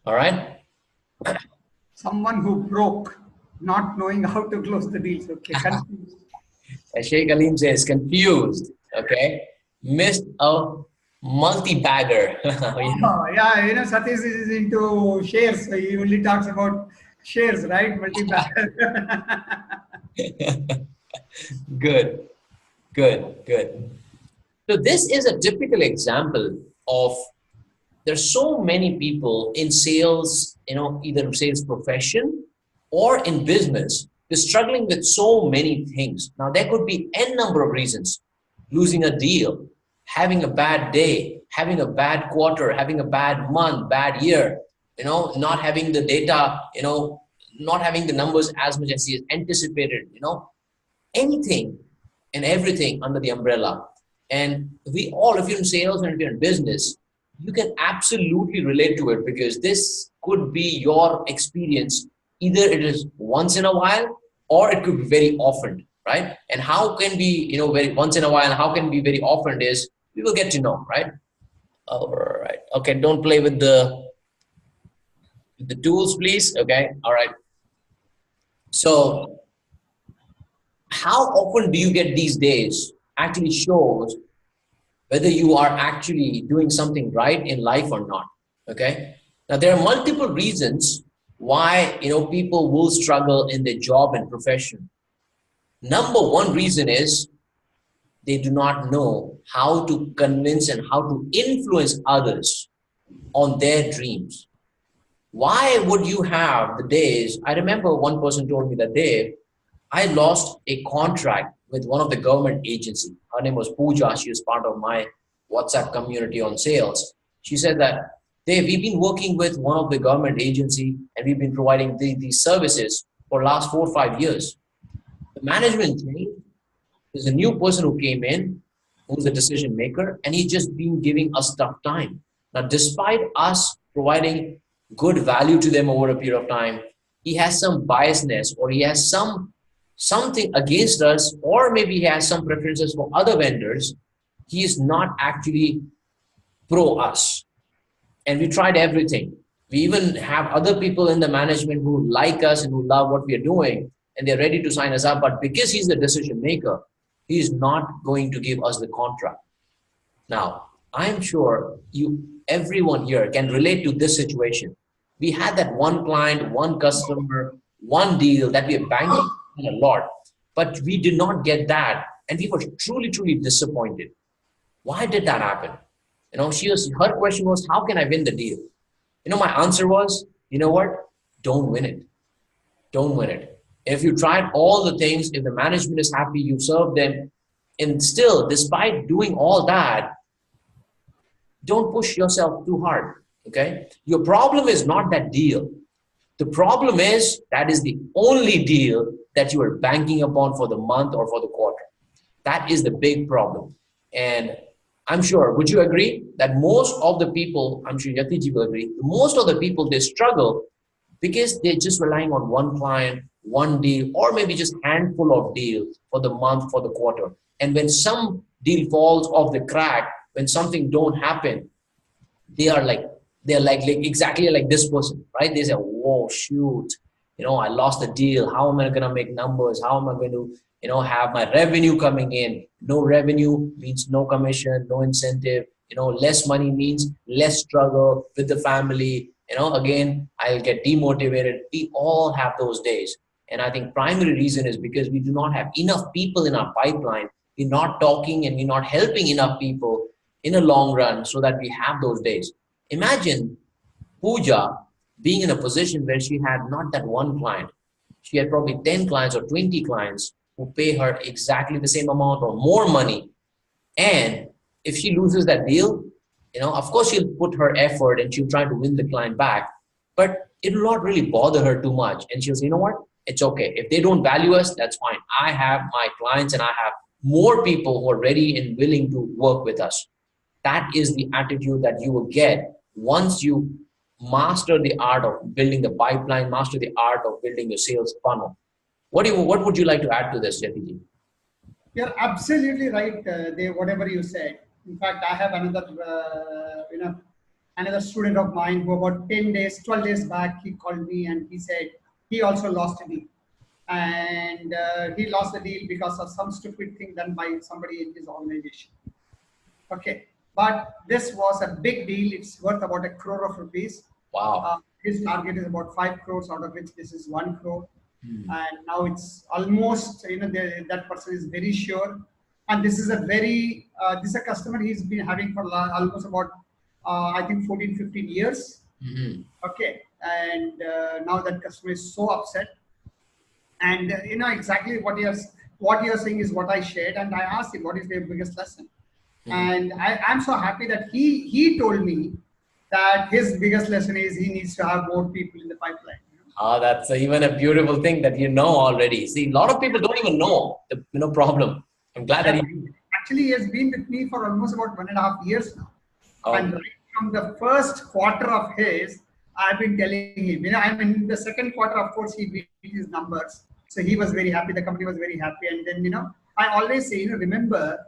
All right. Someone who broke, not knowing how to close the deals. Okay, confused. As Sheikh Alim says, confused. Okay. Missed a multi-bagger. Oh, yeah, Satish is into shares. So he only talks about shares, right? Multi-bagger. Good, good, good. So this is a typical example of there's so many people in sales, either sales profession or in business, they're struggling with so many things. Now, there could be n number of reasons: losing a deal, having a bad day, having a bad quarter, having a bad month, bad year, not having the data, not having the numbers as much as he anticipated, anything and everything under the umbrella. And we all, if you're in sales and if you're in business, you can absolutely relate to it, because this could be your experience. Either it is once in a while or it could be very often, right? And how can be, very once in a while, and how can be very often is we will get to know, right? All right. Okay. Don't play with the tools, please. Okay. All right. So how often do you get these days actually shows whether you are actually doing something right in life or not. Okay. Now there are multiple reasons why people will struggle in their job and profession. Number one reason is they do not know how to convince and how to influence others on their dreams. Why would you have the days? I remember one person told me that day, I lost a contract with one of the government agency. Her name was Pooja. She was part of my WhatsApp community on sales. She said that we've been working with one of the government agency and we've been providing these services for last 4 or 5 years. The management changed. There's a new person who came in, who's the decision maker, and he's just been giving us tough time. Now, despite us providing good value to them over a period of time, he has some biasness, or he has something against us, or maybe he has some preferences for other vendors. He is not actually pro us. And we tried everything. We even have other people in the management who like us and who love what we are doing, and they're ready to sign us up. But because he's the decision maker, he is not going to give us the contract. Now, I'm sure everyone here can relate to this situation. We had that one client, one customer, one deal that we are banking on a lot, but we did not get that, and we were truly, truly disappointed. Why did that happen? Her question was, how can I win the deal? My answer was, you know what? Don't win it. Don't win it. If you tried all the things, if the management is happy, you serve them, and still, despite doing all that, don't push yourself too hard. Okay. Your problem is not that deal. The problem is that is the only deal that you are banking upon for the month or for the quarter. That is the big problem. And I'm sure, would you agree that most of the people, I'm sure Yatiji will agree, most of the people, they struggle because they're just relying on one client, one deal, or maybe just handful of deals for the month, for the quarter. And when some deal falls off the crack, when something don't happen, they are like exactly like this person, right? They say, whoa, shoot, I lost the deal. How am I going to make numbers? How am I going to, have my revenue coming in? No revenue means no commission, no incentive. Less money means less struggle with the family. Again, I'll get demotivated. We all have those days. And I think primary reason is because we do not have enough people in our pipeline. We're not talking and we're not helping enough people in a long run so that we have those days. Imagine Pooja being in a position where she had not that one client. She had probably 10 clients or 20 clients who pay her exactly the same amount or more money. And if she loses that deal, of course she'll put her effort and she'll try to win the client back, but it will not really bother her too much. And she'll say, you know what? It's okay. If they don't value us, that's fine. I have my clients and I have more people who are ready and willing to work with us. That is the attitude that you will get once you master the art of building the pipeline, master the art of building your sales funnel. What would you like to add to this, Jyotiji? You're absolutely right, Dave, whatever you said. In fact, I have another, another student of mine who about 10 days, 12 days back, he called me and he said he also lost a deal. And he lost the deal because of some stupid thing done by somebody in his organization. Okay, but this was a big deal. It's worth about 1 crore of rupees. Wow. His target is about 5 crores, out of which this is 1 crore. And now it's almost, that person is very sure. And this is a very, this is a customer he's been having for almost about, I think 14, 15 years. Okay. And now that customer is so upset. And exactly what you're saying is what I shared. And I asked him, what is their biggest lesson? And I'm so happy that he told me that his biggest lesson is he needs to have more people in the pipeline. Oh, that's even a beautiful thing that you know already. See, a lot of people don't even know the problem. I'm glad that Actually, he has been with me for almost about 1.5 years now. Oh. And right from the first quarter of his, I've been telling him, I mean, the second quarter, of course, he beat his numbers. So he was very happy. The company was very happy. And then, I always say, remember,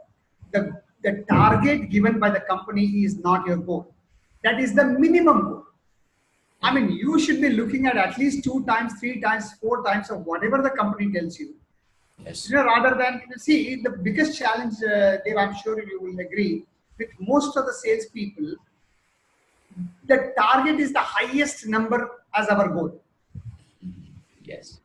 the target given by the company is not your goal. That is the minimum goal. I mean, you should be looking at least 2 times, 3 times, 4 times of whatever the company tells you. Yes. Rather than, see, the biggest challenge, Dave, I'm sure you will agree, with most of the salespeople, the target is the highest number as our goal. Yes.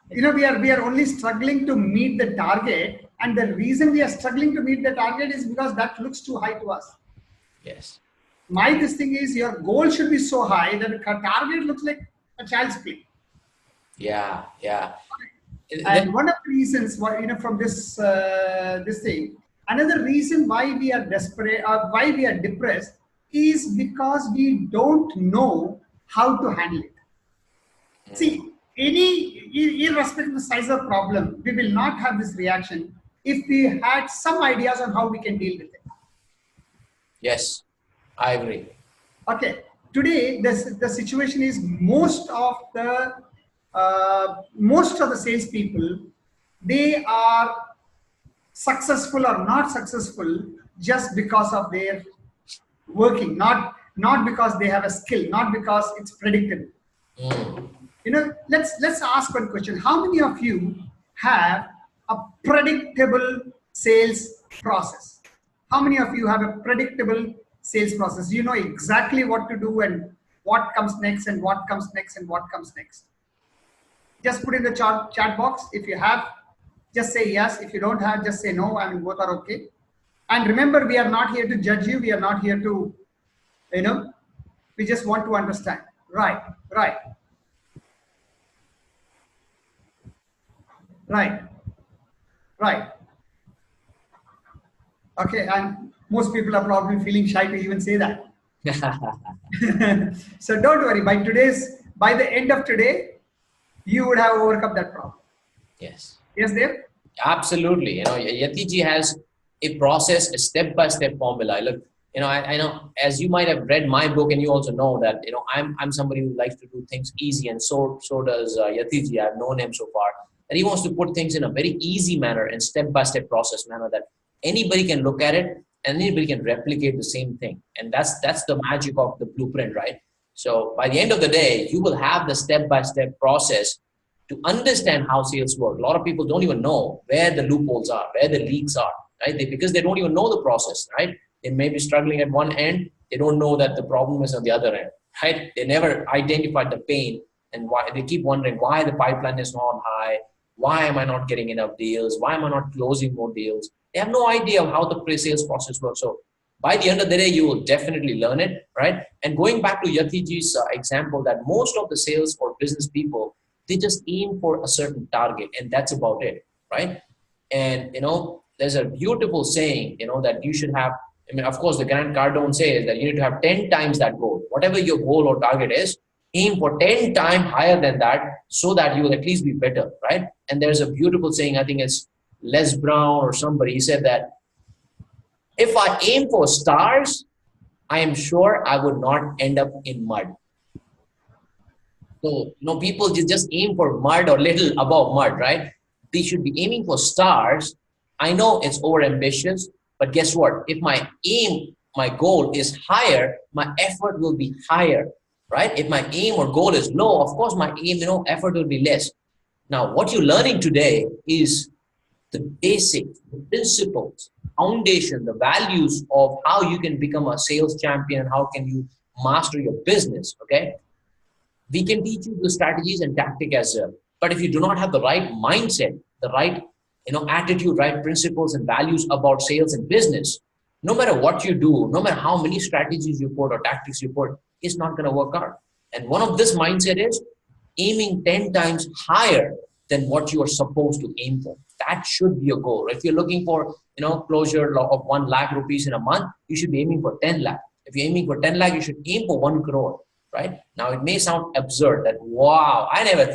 We are only struggling to meet the target, and the reason we are struggling to meet the target is because that looks too high to us. Yes. This thing is, your goal should be so high that the target looks like a child's play. Yeah, yeah. And one of the reasons why, from this thing, another reason why we are desperate or why we are depressed is because we don't know how to handle it. See, irrespective of the size of problem, we will not have this reaction if we had some ideas on how we can deal with it. Yes, I agree. Okay, today the situation is most of the salespeople, they are successful or not successful just because of their working, not because they have a skill, not because it's predictable. Let's ask one question. How many of you have a predictable sales process? How many of you have a predictable sales process? You know exactly what to do and what comes next and what comes next and what comes next. Just put in the chat box. If you have, just say yes. If you don't have, just say no. I mean, both are okay. And remember, we are not here to judge you. We are not here to, we just want to understand. Right. Okay, and most people are probably feeling shy to even say that. So don't worry. By the end of today, you would have overcome that problem. Yes. Yes, Dev? Absolutely. Yatiji has a process, a step-by-step formula. Look, I know, as you might have read my book, and you also know that, I'm somebody who likes to do things easy, and so does Yatiji. I've known him so far. And he wants to put things in a very easy manner and step-by-step process manner that anybody can look at it and anybody can replicate the same thing. And that's the magic of the blueprint, right? So by the end of the day, you will have the step-by-step process to understand how sales work. A lot of people don't even know where the loopholes are, where the leaks are, right? Because they don't even know the process, right? They may be struggling at one end. They don't know that the problem is on the other end, right? They never identified the pain, and why they keep wondering why the pipeline is not high. Why am I not getting enough deals? Why am I not closing more deals? They have no idea of how the pre-sales process works. So by the end of the day, you will definitely learn it, right? And going back to Yatiji's example, that most of the sales or business people, they just aim for a certain target, and that's about it, right? And, there's a beautiful saying, that you should have, of course, the Grant Cardone says that you need to have 10 times that goal. Whatever your goal or target is, aim for 10 times higher than that so that you will at least be better, right? And there's a beautiful saying, I think it's Les Brown or somebody, he said that if I aim for stars, I am sure I would not end up in mud. So, people just aim for mud or little above mud, right? They should be aiming for stars. I know it's over ambitious, but guess what? If my aim my goal is higher, my effort will be higher, right? If my aim or goal is low, of course my aim, effort will be less. Now, what you're learning today is the basics, the principles, foundation, the values of how you can become a sales champion, how can you master your business, okay? We can teach you the strategies and tactic as well. But if you do not have the right mindset, the right attitude, right principles and values about sales and business, no matter what you do, no matter how many strategies you put or tactics you put, it's not going to work out. And one of this mindset is aiming 10 times higher than what you are supposed to aim for. That should be your goal. If you're looking for, closure of 1 lakh rupees in a month, you should be aiming for 10 lakh. If you're aiming for 10 lakh, you should aim for 1 crore, right? Now, it may sound absurd that, wow, I never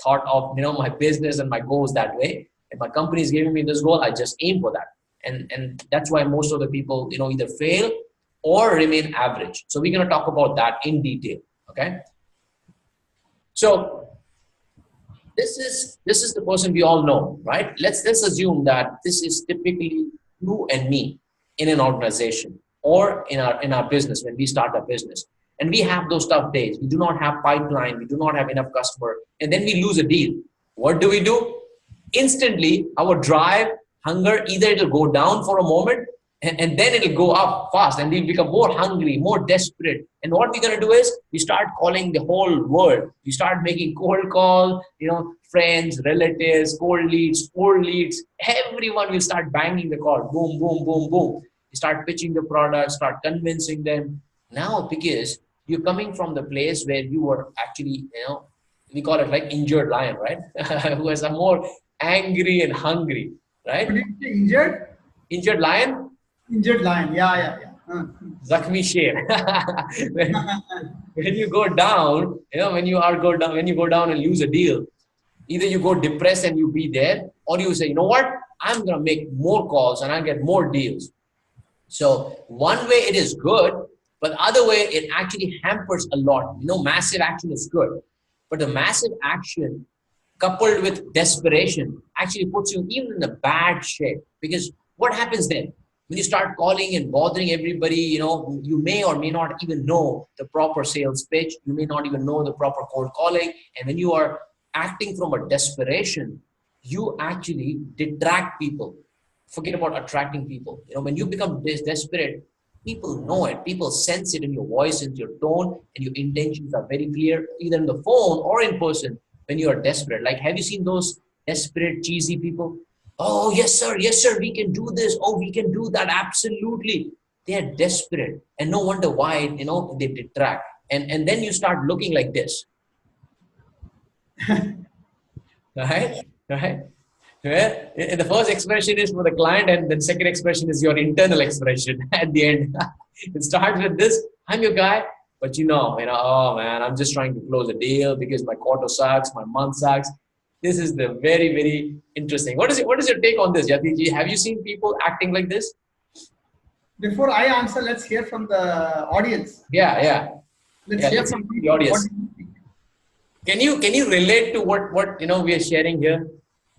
thought of, my business and my goals that way. If my company is giving me this goal, I just aim for that. And that's why most of the people, either fail or remain average. So we're going to talk about that in detail, okay? So this is the person we all know, right? Let's assume that this is typically you and me in an organization or in our business when we start our business. And we have those tough days. We do not have pipeline. We do not have enough customer. And then we lose a deal. What do? Instantly, our drive, hunger, either it'll go down for a moment and then it'll go up fast and we'll become more hungry, more desperate. And what we're going to do is we start calling the whole world. We start making cold calls, friends, relatives, cold leads, everyone will start banging the call. Boom, boom, boom, boom. You start pitching the product, start convincing them. Now, because you're coming from the place where you were actually, we call it like injured lion, right? Who is a more angry and hungry, right? Injured? Injured lion? Injured lion, yeah. Zakhmi Sher. when you go down, when you go down and lose a deal, either you go depressed and you be there, or you say, you know what? I'm going to make more calls and I'll get more deals. So one way it is good, but the other way it actually hampers a lot. Massive action is good, but the massive action coupled with desperation actually puts you even in a bad shape. Because what happens then? When you start calling and bothering everybody, you may or may not even know the proper sales pitch. You may not even know the proper cold calling. And when you are acting from a desperation, you actually detract people. Forget about attracting people. When you become desperate, people know it. People sense it in your voice, in your tone, and your intentions are very clear, either in the phone or in person when you are desperate. Like, have you seen those desperate, cheesy people? Oh, yes, sir, we can do this. Oh, we can do that. Absolutely. They are desperate. And no wonder why, they detract. And then you start looking like this. Right? Where the first expression is for the client, and the second expression is your internal expression at the end. It starts with this: I'm your guy, but oh man, I'm just trying to close a deal because my quarter sucks, my month sucks. This is the very, very interesting. What is your take on this, Yatiji? Have you seen people acting like this? Before I answer, let's hear from the audience. Yeah. Let's hear from the audience. Can you relate to what we are sharing here?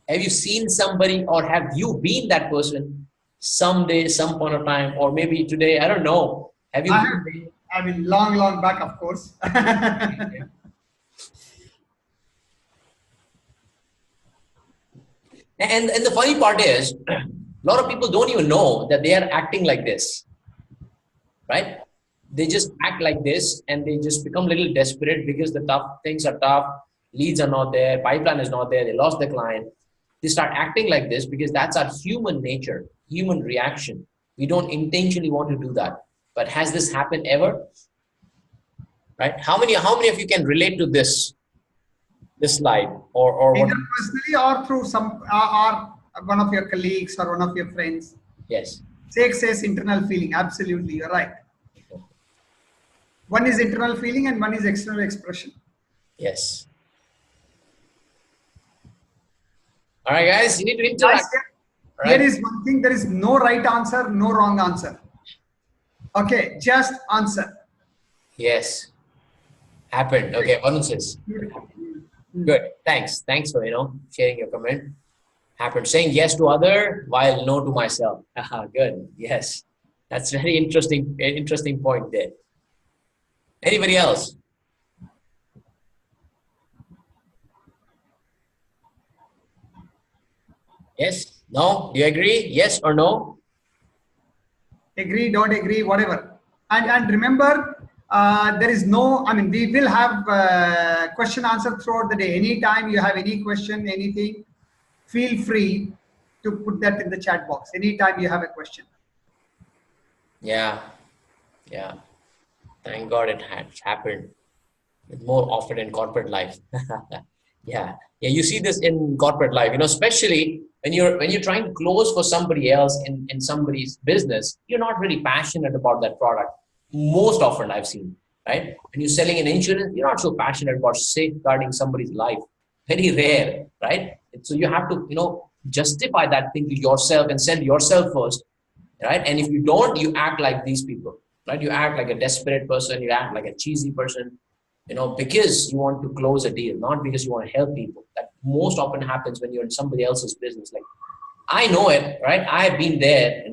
Have you seen somebody, or have you been that person someday, some point of time, or maybe today? I don't know. Have you? I mean, long back, of course. And the funny part is, a lot of people don't even know that they are acting like this, right? They just act like this, and they just become a little desperate because the things are tough, leads are not there, pipeline is not there, they lost the client. They start acting like this because that's our human nature, human reaction. We don't intentionally want to do that. But has this happened ever? Right? How many of you can relate to this slide or either personally or through some or one of your colleagues or one of your friends? Yes. Says internal feeling. Absolutely, you're right. One is internal feeling and one is external expression. Yes. All right, guys, you need to interact. Here is one thing: there is no right answer, no wrong answer. Okay, just answer. Yes. Happened. Okay, Varun says. Good. Thanks for sharing your comment. Happened. Saying yes to other while no to myself. Good. Yes. That's very interesting point there. Anybody else? Yes? No? Do you agree? Yes or no? Agree, don't agree, whatever. And remember, there is no, I mean, we will have question answer throughout the day. Anytime you have any question, anything, feel free to put that in the chat box anytime you have a question. Yeah. Yeah. Thank God it has happened more often in corporate life. Yeah. Yeah. You see this in corporate life, especially when you're trying to close for somebody else in somebody's business, you're not really passionate about that product. Most often I've seen, right? When you're selling an insurance, you're not so passionate about safeguarding somebody's life. Very rare, right? So you have to, justify that thing to yourself and sell yourself first, right? And if you don't, you act like these people, right? You act like a desperate person, you act like a cheesy person, because you want to close a deal, not because you want to help people. That most often happens when you're in somebody else's business. Like, I know it, right? I've been there,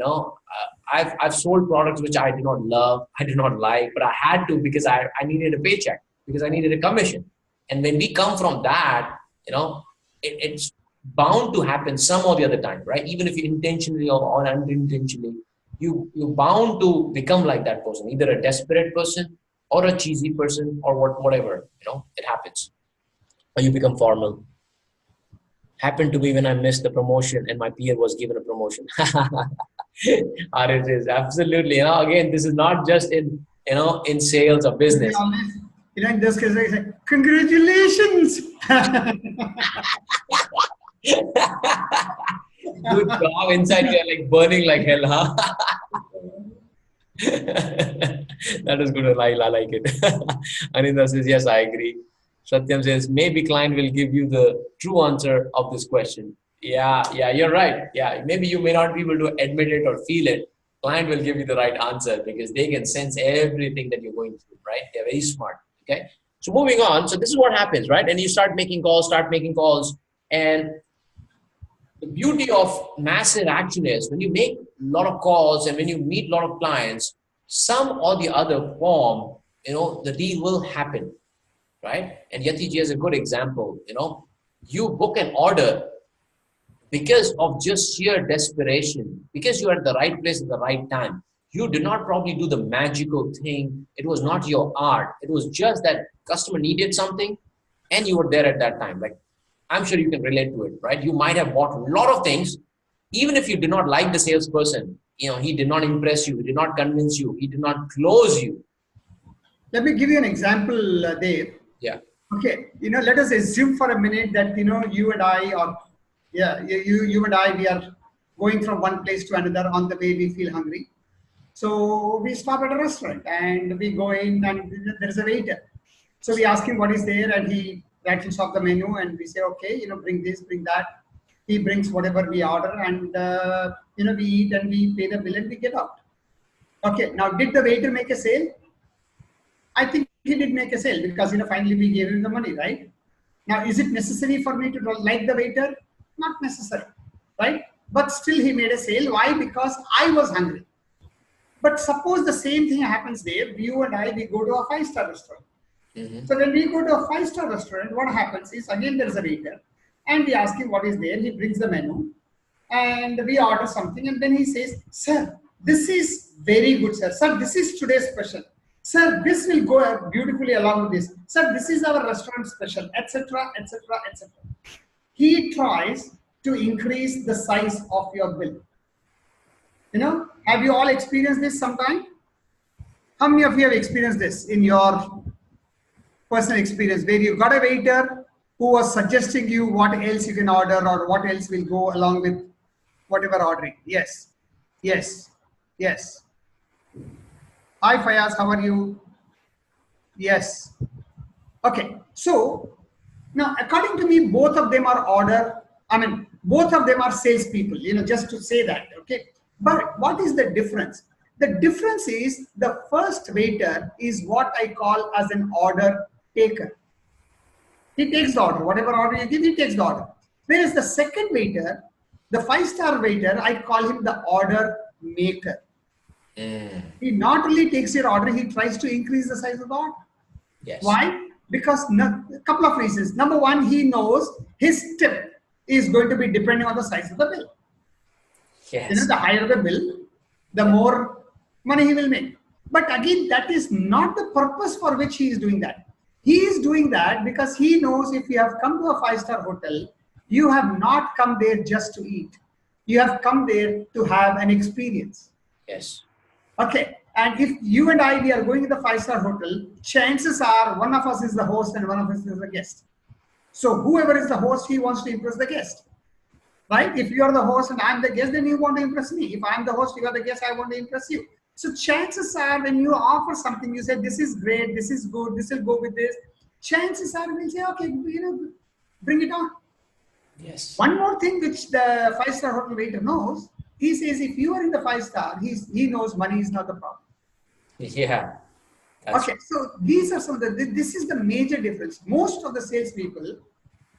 I've sold products which I do not love, I do not like, but I had to because I needed a paycheck, because I needed a commission. And when we come from that, it's bound to happen some or the other time, right? Even if you intentionally or unintentionally, you're bound to become like that person, either a desperate person or a cheesy person or whatever, it happens. Or you become formal. Happened to me when I missed the promotion and my peer was given a promotion. Or it is absolutely, again, this is not just in sales or business. Always, in this case, I say, congratulations. Good job. Inside you're like burning like hell, huh? That is good. I like it. Anindra says, yes, I agree. Satyam says, maybe client will give you the true answer of this question. Yeah, you're right. Yeah, maybe you may not be able to admit it or feel it. Client will give you the right answer because they can sense everything that you're going through, right? They're very smart. Okay. So moving on. So this is what happens, right? And you start making calls. And the beauty of massive action is when you make a lot of calls and when you meet a lot of clients, some or the other form, the deal will happen, right? And Yatiji has a good example. You book an order because of just sheer desperation, because you're at the right place at the right time. You did not probably do the magical thing. It was not your art. It was just that customer needed something and you were there at that time. Like, I'm sure you can relate to it, right? You might have bought a lot of things, even if you did not like the salesperson. He did not impress you. He did not convince you. He did not close you. Let me give you an example, Dave. Yeah. Okay, let us assume for a minute that you and I, or you and I, we are going from one place to another. On the way, we feel hungry, so we stop at a restaurant and we go in, and there is a waiter. So we ask him what is there, and he rattles off the menu, and we say, okay, bring this, bring that. He brings whatever we order, and we eat and we pay the bill and we get out. Okay, now did the waiter make a sale? I think he did make a sale because finally we gave him the money, right? Now, is it necessary for me to like the waiter? Not necessary, right? But still he made a sale. Why? Because I was hungry. But suppose the same thing happens there. You and I, we go to a 5-star restaurant. Mm-hmm. So when we go to a 5-star restaurant, what happens is, again, there is a waiter and we ask him what is there. He brings the menu and we order something, and then he says, sir, this is very good, sir. Sir, this is today's special. Sir, this will go beautifully along with this. Sir, this is our restaurant special, etc., etc., etc. He tries to increase the size of your bill. Have you all experienced this sometime? How many of you have experienced this in your personal experience, where you got a waiter who was suggesting you what else you can order or what else will go along with whatever ordering? Yes. Hi Fayaz, how are you? Yes. Okay. So now, according to me, both of them are both of them are salespeople, just to say that. Okay. But what is the difference? The difference is the first waiter is what I call as an order taker. He takes the order, whatever order you give, he takes the order. Whereas the second waiter, the 5-star waiter, I call him the order maker. He not only takes your order, he tries to increase the size of the order. Yes. Why? Because a couple of reasons. Number one, he knows his tip is going to be depending on the size of the bill. Yes. The higher the bill, the more money he will make. But again, that is not the purpose for which he is doing that. He is doing that because he knows if you have come to a five-star hotel, you have not come there just to eat. You have come there to have an experience. Yes. Okay. And if you and I, we are going to the five-star hotel, chances are one of us is the host and one of us is the guest. So whoever is the host, he wants to impress the guest. Right? If you are the host and I'm the guest, then you want to impress me. If I'm the host, you are the guest, I want to impress you. So chances are when you offer something, you say, this is great, this is good, this will go with this. Chances are we'll say, okay, bring it on. Yes. One more thing which the five-star hotel waiter knows, he says if you are in the five-star, he knows money is not the problem. Yeah. Okay, so these are some of the, this is the major difference. Most of the salespeople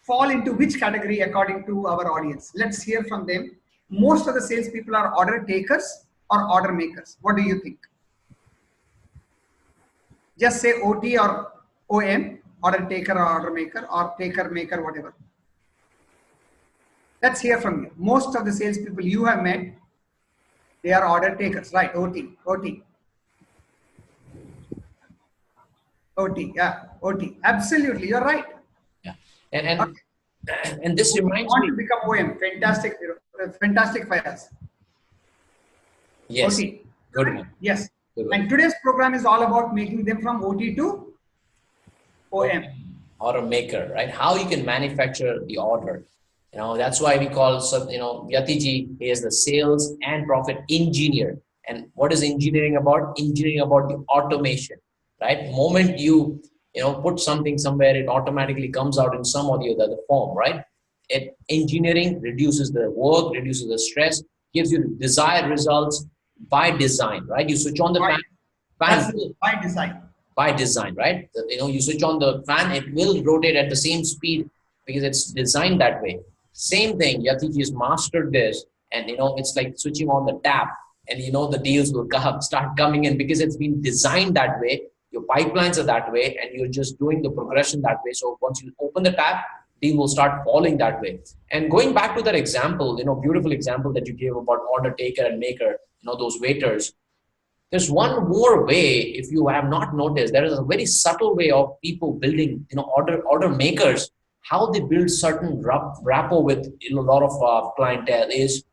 fall into which category according to our audience? Let's hear from them. Most of the salespeople are order takers or order makers. What do you think? Just say OT or OM, order taker or order maker, or taker, maker, whatever. Let's hear from you. Most of the salespeople you have met, they are order takers, right? OT, OT. OT, yeah, OT. Absolutely, you're right. Yeah. And Okay. and this reminds Want me. to become OM? Fantastic, fantastic for us. Yes. OT. Good one. Yes. Good one. And today's program is all about making them from OT to OM. Order maker, right? How you can manufacture the order. That's why we call, Yatiji is the sales and profit engineer. And what is engineering about? Engineering about the automation, right? The moment you, put something somewhere, it automatically comes out in some or the other form, right? Engineering reduces the work, reduces the stress, gives you the desired results by design, right? You switch on the fan will, By design. by design, right? You switch on the fan, it will rotate at the same speed because it's designed that way. Same thing, Yatiji has mastered this, and it's like switching on the tap, and the deals will start coming in because it's been designed that way. Your pipelines are that way, and you're just doing the progression that way. So once you open the tap, deal will start falling that way. And going back to that example, beautiful example that you gave about order taker and maker, those waiters. There's one more way, if you have not noticed, there is a very subtle way of people building, order makers, how they build certain rapport with a lot of clientele is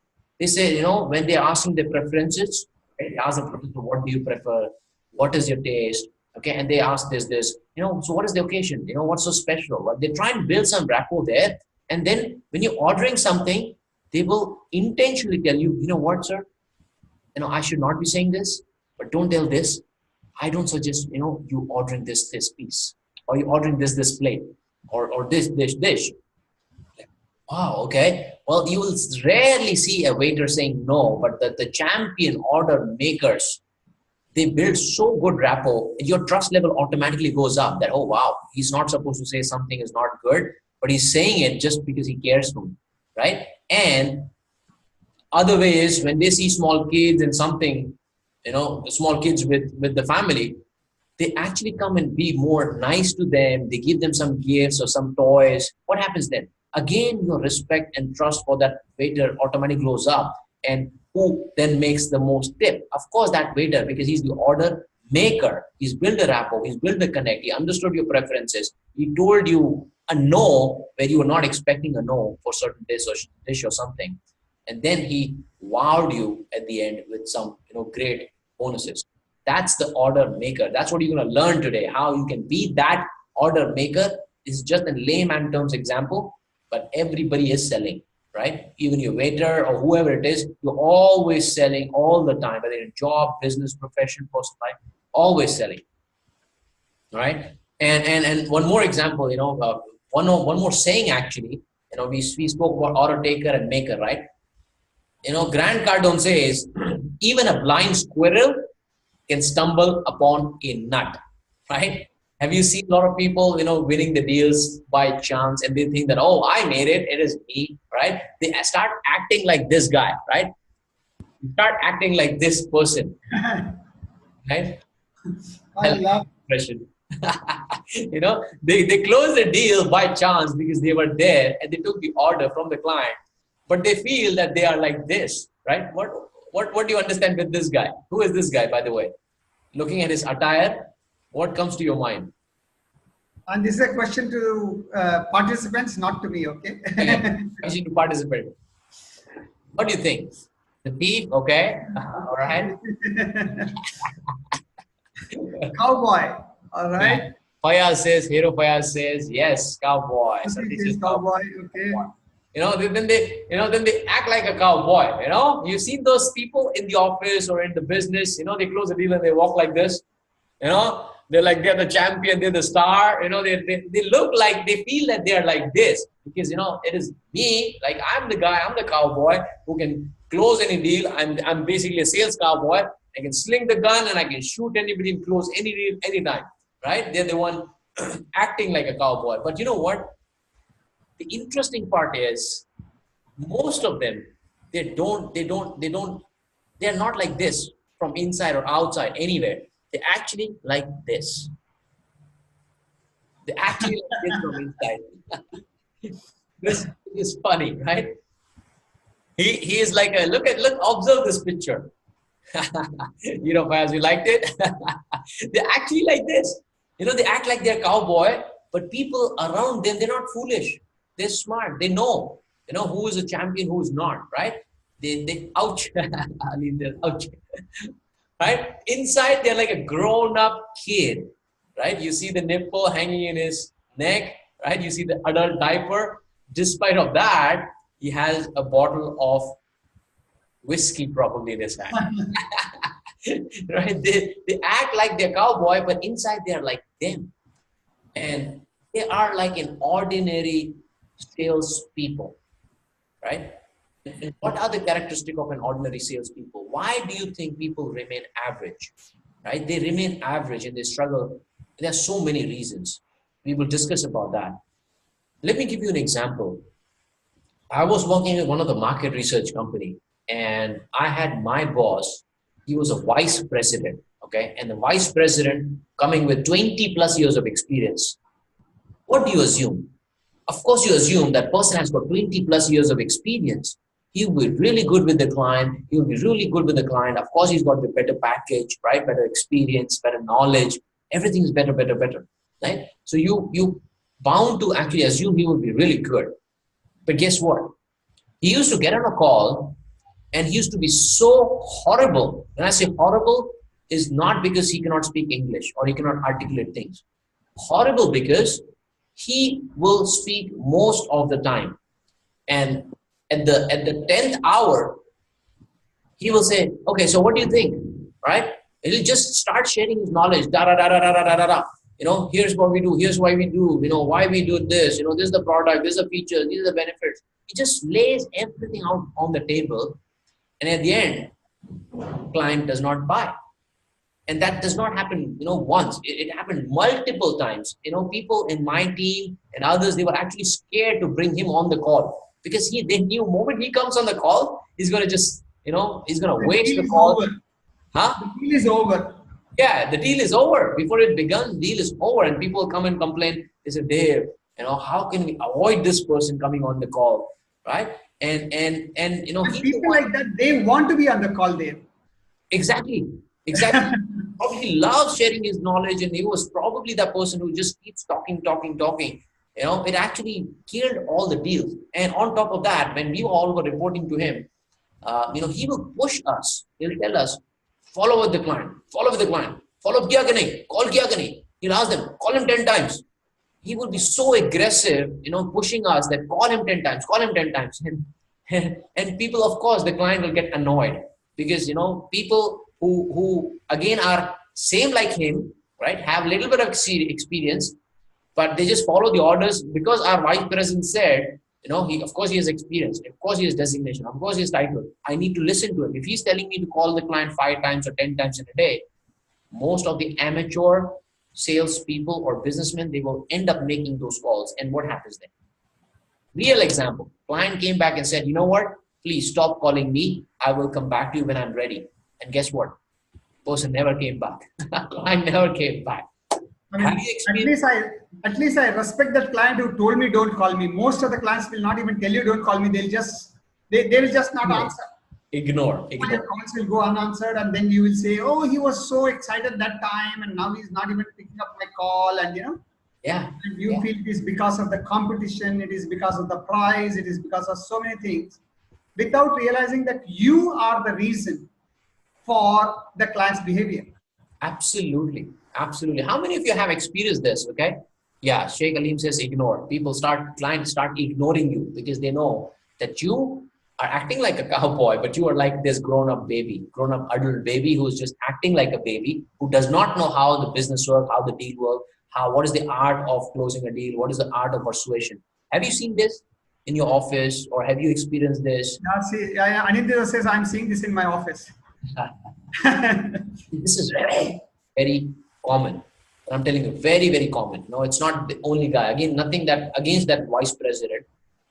they say, when they're asking their preferences, they ask the preference, what do you prefer? What is your taste? Okay, and they ask this, so what is the occasion? What's so special? Well, they try and build some rapport there. And then when you're ordering something, they will intentionally tell you, what, sir? I should not be saying this, but don't tell this. I don't suggest, you ordering this piece, or you ordering this plate, or this dish. Wow, okay. Well, you will rarely see a waiter saying no, but the champion order makers, they build so good rapport, your trust level automatically goes up that, oh, wow, he's not supposed to say something is not good, but he's saying it just because he cares for me, right? And other way is when they see small kids and something, small kids with the family, they actually come and be more nice to them. They give them some gifts or some toys. What happens then? Again, your respect and trust for that waiter automatically grows up. And who then makes the most tip? Of course, that waiter, because he's the order maker. He's built a rapport. He's built a connect. He understood your preferences. He told you a no where you were not expecting a no for certain dish or something. And then he wowed you at the end with some great bonuses. That's the order maker. That's what you're going to learn today. How you can be that order maker. This is just a layman terms example, but everybody is selling, right? Even your waiter or whoever it is, you're always selling all the time, whether in job, business, profession, personal life, always selling, right? And one more example, one more saying actually, we spoke about order taker and maker, right? Grant Cardone says, even a blind squirrel can stumble upon a nut, right? Have you seen a lot of people, winning the deals by chance, and they think that, oh, I made it, it is me, right? They start acting like this guy, right? You start acting like this person, right? I I like that love. expression. They closed the deal by chance because they were there and they took the order from the client, but they feel that they are like this, right? What do you understand with this guy? Who is this guy, by the way? Looking at his attire, what comes to your mind? And this is a question to participants, not to me. Okay. Okay, I you to participate. What do you think? The thief, okay? All right. Cowboy. All Yeah. right. Hero Fayaz says, yes, cowboy. So Okay, this says is cowboy. Okay. cowboy. Then they act like a cowboy. You've seen those people in the office or in the business. They close the deal and they walk like this. They're the champion, they're the star. They look like, they feel that they are like this because it is me. Like I'm the guy, I'm the cowboy who can close any deal. I'm basically a sales cowboy. I can sling the gun and I can shoot anybody and close any deal anytime. Right? They're the one acting like a cowboy. But you know what? The interesting part is most of them, they're not like this from inside or outside anywhere. They're actually like this. They're actually like this from inside. This is funny, right? He is like observe this picture. As you liked it. They're actually like this. They act like they're cowboy, but people around them, they're not foolish. They're smart. They know, who is a champion, who is not, right? They ouch. I mean, they're ouch. Right? Inside, they're like a grown-up kid, right? You see the nipple hanging in his neck, right? You see the adult diaper. Despite of that, he has a bottle of whiskey probably in his hand. Right? They act like they're cowboy, but inside they're like them. And they are like an ordinary salespeople, right? And what are the characteristics of an ordinary salespeople? Why do you think people remain average, right? They remain average and they struggle. There are so many reasons. We will discuss about that. Let me give you an example. I was working with one of the market research company and I had my boss. He was a vice president, okay? And the vice president coming with 20 plus years of experience. What do you assume? Of course, you assume that person has got 20 plus years of experience. He will be really good with the client. He will be really good with the client. Of course, he's got the better package, right? Better experience, better knowledge. Everything is better, right? So you bound to actually assume he will be really good. But guess what? He used to get on a call and he used to be so horrible. When I say horrible, is not because he cannot speak English or he cannot articulate things. Horrible because he will speak most of the time. And at the 10th hour, he will say, okay, so what do you think? Right? He'll just start sharing his knowledge. Da, da, da, da, da, da, da, da. Here's what we do. Here's why we do. Why we do this. This is the product. This is the feature. These are the benefits. He just lays everything out on the table. And at the end, client does not buy. And that does not happen, once. It happened multiple times. People in my team and others, they were actually scared to bring him on the call because they knew the moment he comes on the call, he's going to just, he's going to waste the call. Over. Huh? The deal is over. Yeah, the deal is over. Before it begun, the deal is over. And people come and complain. They say, Dave, how can we avoid this person coming on the call? Right? And People like that, they want to be on the call there. Exactly. Probably loves sharing his knowledge, and he was probably the person who just keeps talking. It actually killed all the deals. And on top of that, when we all were reporting to him, he will push us. He'll tell us, follow with the client, follow up kiya ka nahi, call kiya ka nahi. He'll ask them, call him 10 times. He will be so aggressive, pushing us that call him 10 times. And people, of course, the client will get annoyed because, people who again are same like him, right, have a little bit of experience, but they just follow the orders because our vice president said, of course he has experience, of course he has designation, of course he has title. I need to listen to him. If he's telling me to call the client 5 times or 10 times in a day, most of the amateur salespeople or businessmen, they will end up making those calls. And what happens then? Real example, client came back and said, you know what? please stop calling me. I will come back to you when I'm ready. And guess what? Person never came back. Client never came back. I Have mean, you experienced? at least I respect that client who told me don't call me. Most of the clients will not even tell you don't call me. They will just not answer. Ignore. All your calls will go unanswered, and then you will say, "Oh, he was so excited that time, and now he's not even picking up my call." And Yeah. and you Yeah. feel it is because of the competition, it is because of the price, it is because of so many things, without realizing that you are the reason for the client's behavior. Absolutely. Absolutely. How many of you have experienced this? Okay. Yeah. Sheikh Aleem says ignore. Clients start ignoring you because they know that you are acting like a cowboy, but you are like this grown up adult baby who's just acting like a baby, who does not know how the business works, how the deal works, what is the art of closing a deal, what is the art of persuasion. Have you seen this in your office, or have you experienced this? Now, see, Anindya says, I'm seeing this in my office. This is very, very common. I'm telling you, very, very common. No, it's not the only guy. Again, nothing that against that vice president,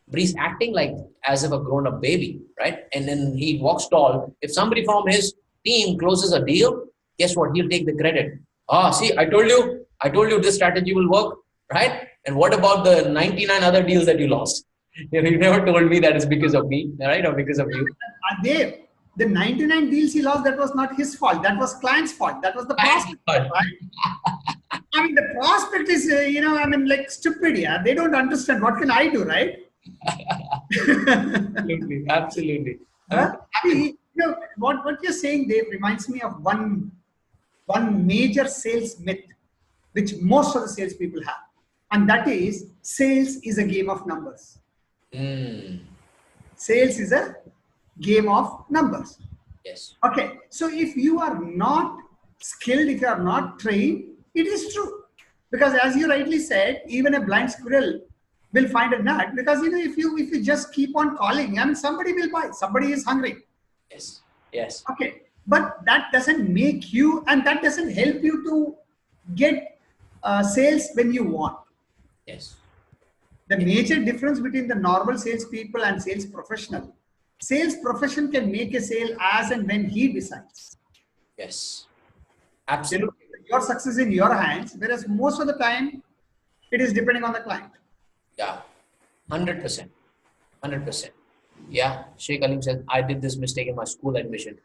but he's acting like as if a grown-up baby, right? And then he walks tall. If somebody from his team closes a deal, guess what? He'll take the credit. Ah, see, I told you this strategy will work, right? And what about the 99 other deals that you lost? You never told me that it's because of me, right? Or because of you. Dave, the 99 deals he lost, that was not his fault. That was client's fault. That was the prospect, right? I mean, the prospect is, like stupid. Yeah, they don't understand. What can I do, right? Absolutely, absolutely. Huh? What you're saying, Dave, reminds me of one major sales myth, which most of the salespeople have, and that is sales is a game of numbers. Sales is a game of numbers. Yes. Okay, so if you are not skilled, if you are not trained, it is true. Because as you rightly said, even a blind squirrel will find a nut, because if you just keep on calling, and somebody will buy, somebody is hungry. Yes. Yes. Okay, but that doesn't make you, and that doesn't help you to get sales when you want. Yes. The major difference between the normal salespeople and sales professional, sales profession can make a sale as and when he decides. Yes. Absolutely. Your success in your hands, whereas most of the time it is depending on the client. Yeah. 100%. 100%. Yeah. Sheikh Aleem said, I did this mistake in my school admission.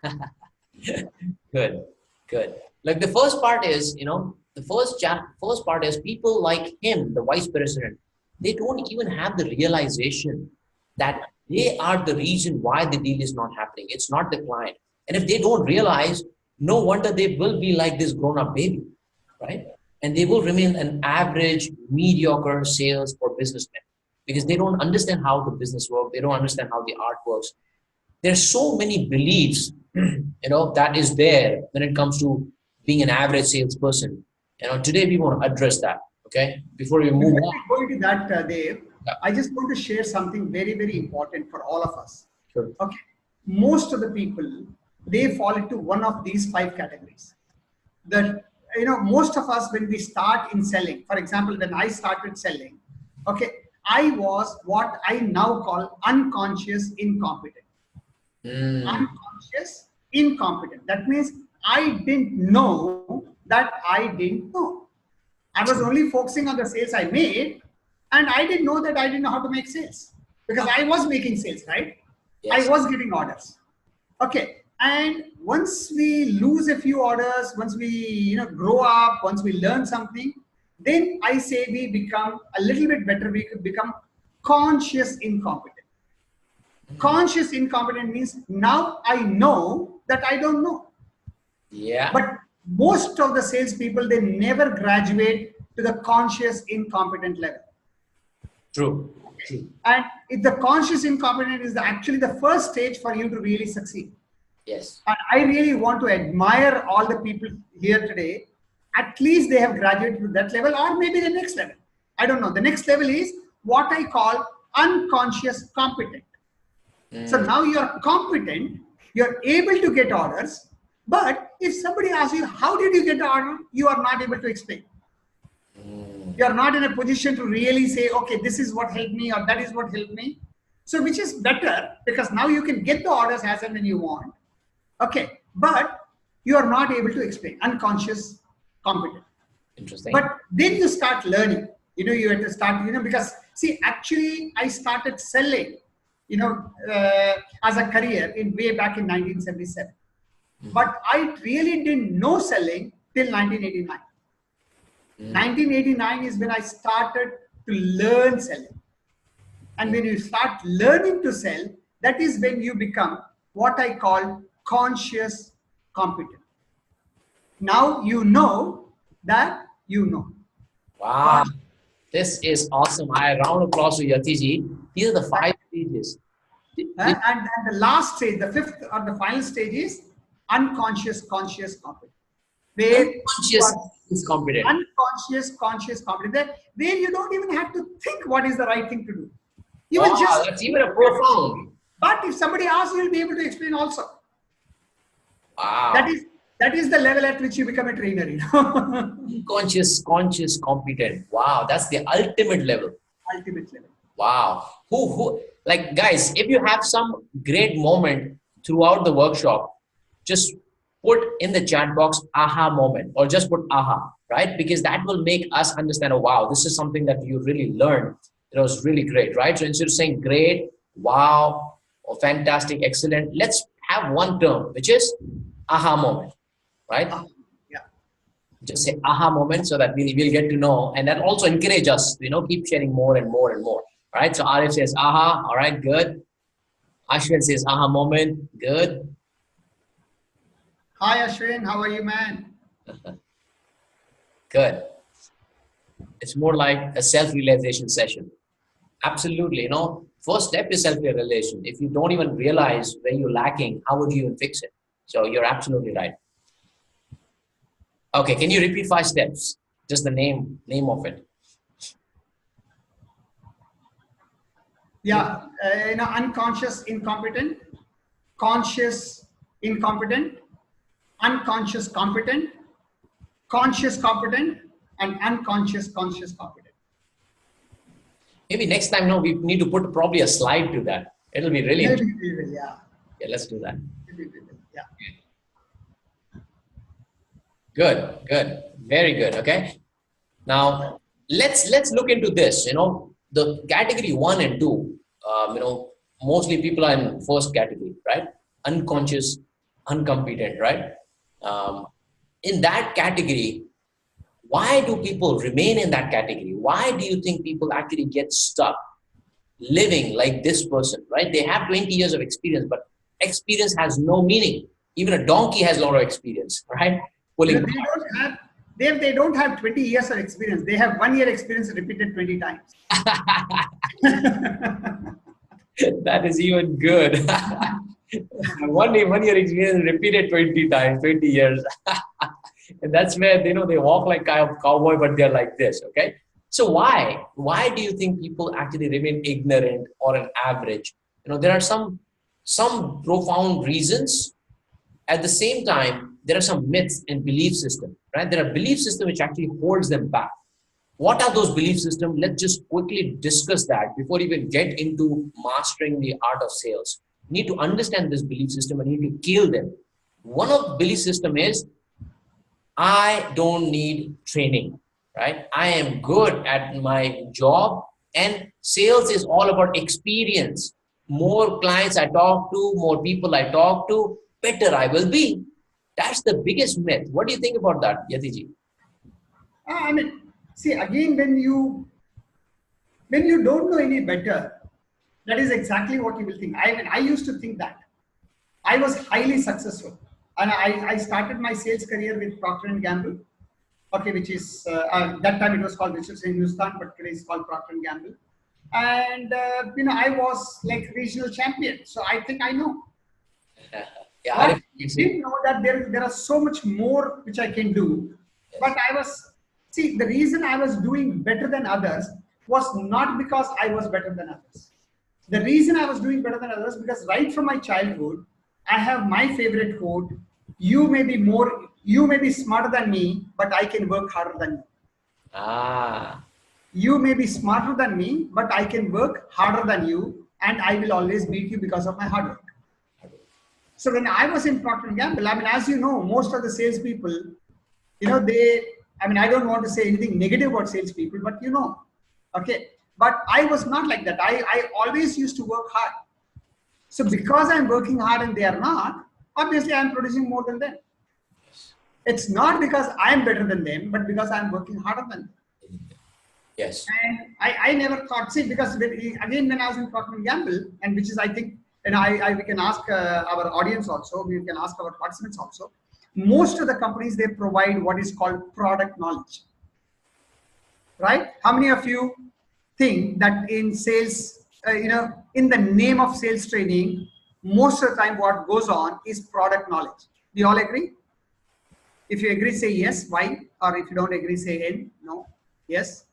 Good. Good. Like the first part is, the first part is people like him, the vice president, they don't even have the realization that they are the reason why the deal is not happening. It's not the client. And if they don't realize, no wonder they will be like this grown-up baby, right? And they will remain an average, mediocre sales or businessman because they don't understand how the business works. They don't understand how the art works. There's so many beliefs, that is there when it comes to being an average salesperson. Today we want to address that. Okay, before we move on. Going to that, Dave, yeah. I just want to share something very, very important for all of us. Sure. Okay, most of the people, they fall into one of these 5 categories. That most of us, when we start in selling, for example, when I started selling, okay, I was what I now call unconscious incompetent. Unconscious incompetent. That means I didn't know that I didn't know. I was only focusing on the sales I made, and I didn't know that I didn't know how to make sales because I was making sales, right? Yes. I was getting orders. Okay. And once we lose a few orders, once we grow up, once we learn something, then I say we become a little bit better. We could become conscious incompetent. Conscious incompetent means now I know that I don't know. Yeah. But most of the salespeople, they never graduate to the conscious incompetent level. True. True. And if the conscious incompetent is actually the first stage for you to really succeed. Yes. And I really want to admire all the people here today. At least they have graduated to that level, or maybe the next level. I don't know. The next level is what I call unconscious competent. So now you're competent, you're able to get orders, but if somebody asks you, how did you get the order? You are not able to explain. You are not in a position to really say, okay, this is what helped me or that is what helped me. So which is better, because now you can get the orders as and when you want. Okay, but you are not able to explain. Unconscious competent. Interesting. But then you start learning. You have to start, because see, actually, I started selling, as a career in way back in 1977. But I really didn't know selling till 1989. 1989 is when I started to learn selling. And when you start learning to sell, that is when you become what I call conscious competent. Now you know that you know. Wow. This is awesome. I round of applause to Yatiji. These are the 5 stages. And the last stage, the fifth or the final stage is unconscious conscious competent. Where Unconscious is competent. Unconscious conscious competent. Where you don't even have to think what is the right thing to do. You Wow, will just. that's even a profound. But if somebody asks, you'll be able to explain also. Wow. That is the level at which you become a trainer. Unconscious, conscious, competent. Wow, that's the ultimate level. Ultimate level. Wow. Like guys, if you have some great moment throughout the workshop, just put in the chat box aha moment, or just put aha, right? Because that will make us understand, oh, wow, this is something that you really learned. It was really great, right? So instead of saying great, wow, or fantastic, excellent, let's have one term, which is aha moment, right? Yeah. Just say aha moment so that we'll get to know, and that also encourage us to keep sharing more and more and more. All right, so Arif says aha, all right, good. Ashwin says aha moment, good. Hi Ashwin, how are you, man? Good. It's more like a self-realization session. Absolutely, first step is self-realization. If you don't even realize where you're lacking, how would you even fix it? So you're absolutely right. Okay, can you repeat 5 steps? Just the name of it. Yeah, unconscious incompetent, conscious incompetent, unconscious competent, conscious competent, and unconscious conscious competent. Maybe next time, we need to put probably a slide to that. It'll be really Maybe we will, yeah. Yeah, let's do that. Maybe we will, yeah. Good. Very good. Okay. Now let's look into this. The category 1 and 2. Mostly people are in first category, right? Unconscious, uncompetent, right? In that category, why do people remain in that category? Why do you think people actually get stuck living like this person, right? They have 20 years of experience, but experience has no meaning. Even a donkey has a lot of experience, right? Pulling. They don't have 20 years of experience. They have 1 year experience repeated 20 times. That is even good. one year experience repeated 20 times, 20 years. And that's where, they walk like a cowboy, but they're like this, okay? So why do you think people actually remain ignorant or an average? There are some profound reasons. At the same time, there are some myths and belief system, right? There are belief system which actually holds them back. What are those belief systems? Let's just quickly discuss that before we even get into mastering the art of sales. You need to understand this belief system and you need to kill them. One of the belief system is, I don't need training, right? I am good at my job, and sales is all about experience. More clients I talk to, more people I talk to, better I will be. That's the biggest myth. What do you think about that, Yatiji? See, again, when you don't know any better, that is exactly what you will think. I used to think that. I was highly successful. And I started my sales career with Procter & Gamble, okay, which is, that time it was called Richardson Hindustan, but today it's called Procter & Gamble. And, I was like regional champion. So I think I know. Yeah, I didn't know that there are so much more which I can do. Yes. But the reason I was doing better than others was not because I was better than others. The reason I was doing better than others, because right from my childhood, I have my favorite quote: you may be smarter than me, but I can work harder than you. You may be smarter than me, but I can work harder than you. and I will always beat you because of my hard work. So when I was in Procter & Gamble, I mean, as you know, most of the salespeople, I don't want to say anything negative about salespeople, but okay. But I was not like that. I always used to work hard. So because I'm working hard and they are not, obviously I'm producing more than them. It's not because I'm better than them, but because I'm working harder than them. Yes. And I never thought, because again, when I was in Procter & Gamble, and which is, I think, and we can ask our audience also, we can ask our participants also, most of the companies, they provide what is called product knowledge. Right? How many of you think that in sales, in the name of sales training, most of the time what goes on is product knowledge? Do you all agree? If you agree, say yes. Why? Or if you don't agree, say N. No. Yes.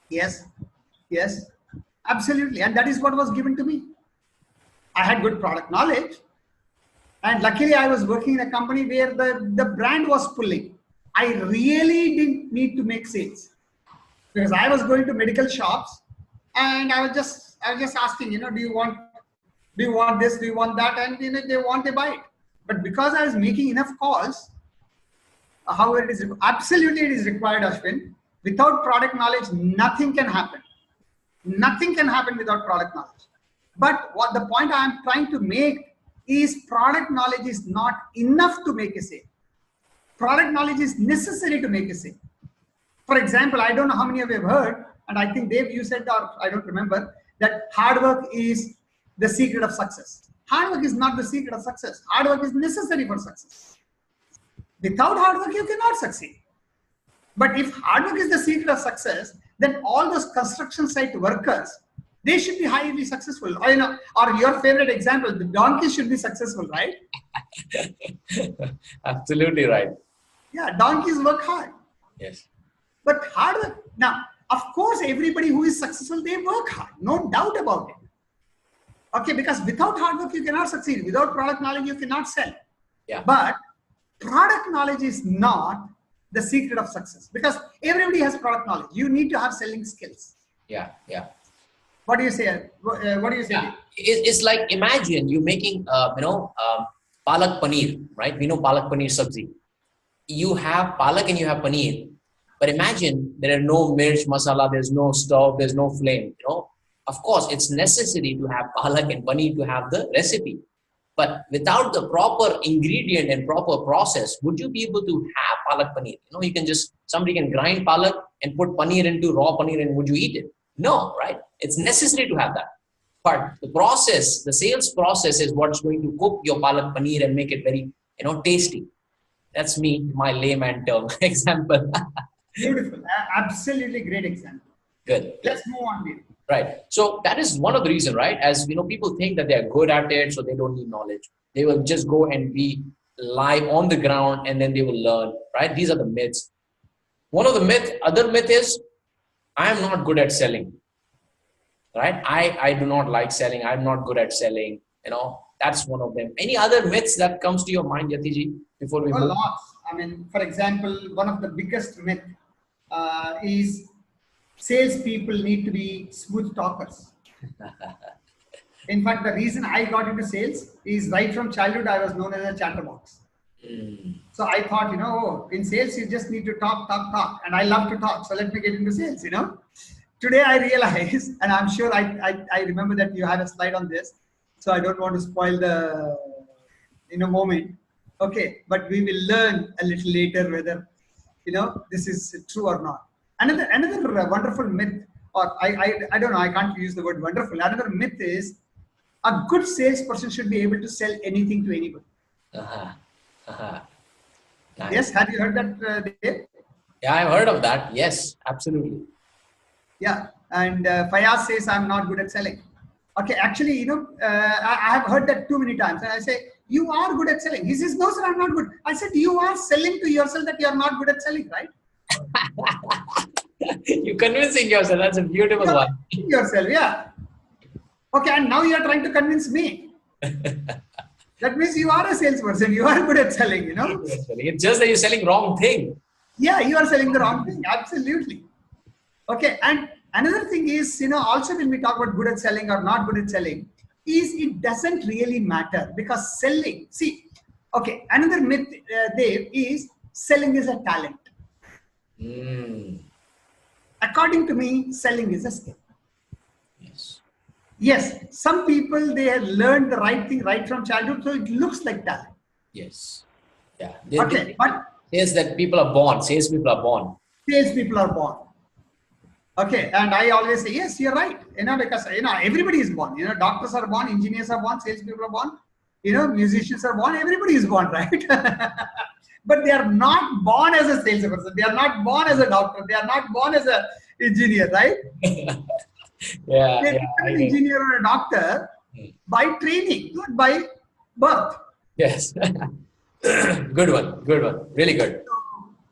Yes. Yes. Absolutely. And that is what was given to me. I had good product knowledge. And luckily, I was working in a company where the brand was pulling. I really didn't need to make sales, because I was going to medical shops and I was just asking, do you want this? Do you want that? And they want, they buy it. But because I was making enough calls, however, it is required, Ashwin. Without product knowledge, nothing can happen. Nothing can happen without product knowledge. But what the point I am trying to make is, product knowledge is not enough to make a sale. Product knowledge is necessary to make a sale. For example, I don't know how many of you have heard, and I think Dave, you said, or I don't remember, that hard work is the secret of success. Hard work is not the secret of success. Hard work is necessary for success. Without hard work, you cannot succeed. But if hard work is the secret of success, then all those construction site workers, they should be highly successful. Or your favorite example, the donkeys should be successful, right? Absolutely right. Yeah, donkeys work hard. Yes. But hard work, now, of course, everybody who is successful, they work hard. No doubt about it. Okay, because without hard work, you cannot succeed. Without product knowledge, you cannot sell. Yeah. But product knowledge is not the secret of success, because everybody has product knowledge. You need to have selling skills. Yeah, yeah. What do you say? What do you say? Yeah. It's like, imagine you making, palak paneer, right? We know palak paneer sabzi. You have palak and you have paneer, but imagine there are no mirch, masala, there's no stove, there's no flame. Of course, it's necessary to have palak and paneer to have the recipe. But without the proper ingredient and proper process, would you be able to have palak paneer? You can somebody can grind palak and put paneer into raw paneer, and would you eat it? No, right? It's necessary to have that. But the process, the sales process, is what's going to cook your palak paneer and make it very, tasty. That's me, my layman term example. Beautiful. Absolutely great example. Good. Let's move on, Dave. Right. So that is one of the reasons, right? As people think that they're good at it, so they don't need knowledge. They will just go and be live on the ground, and then they will learn, right? These are the myths. Other myth is, I am not good at selling, right? I do not like selling. I'm not good at selling. That's one of them. Any other myths that comes to your mind, Yatiji, before we move? Lots. For example, one of the biggest myth is, salespeople need to be smooth talkers. In fact, the reason I got into sales is, right from childhood, I was known as a chatterbox. So I thought, in sales, you just need to talk. And I love to talk. So let me get into sales, Today I realize, and I'm sure I remember that you had a slide on this, so I don't want to spoil the moment. Okay, but we will learn a little later whether, this is true or not. Another wonderful myth, or I don't know, I can't use the word wonderful. Another myth is, a good salesperson should be able to sell anything to anybody. Nice. Yes, have you heard that, Dave? Yeah, I've heard of that. Yes, absolutely. Yeah, and Fayaz says, I'm not good at selling. Okay, actually, I have heard that too many times. And I say, you are good at selling. He says, no, sir, I'm not good. I said, you are selling to yourself that you are not good at selling, right? You're convincing yourself. That's a beautiful one. Yourself, yeah. Okay, and now you are trying to convince me. That means you are a salesperson. You are good at selling, It's just that you're selling wrong thing. Yeah, you are selling the wrong thing. Absolutely. Okay, and Another thing is, also when we talk about good at selling or not good at selling, is it doesn't really matter because selling, see, okay, another myth, Dave, is selling is a talent. Mm. According to me, selling is a skill. Yes. Yes, some people, they have learned the right thing right from childhood, so it looks like talent. Yes. Yeah. Okay, but Says that people are born. Says people are born. salespeople are born. Okay, and I always say, yes, you're right. Because everybody is born. Doctors are born, engineers are born, salespeople are born, musicians are born, everybody is born, right? But they are not born as a salesperson, they are not born as a doctor, they are not born as a engineer, right? Yeah. They Yeah. become I an know. engineer or a doctor by training, not by birth. Yes. Good one. Good one. Really good.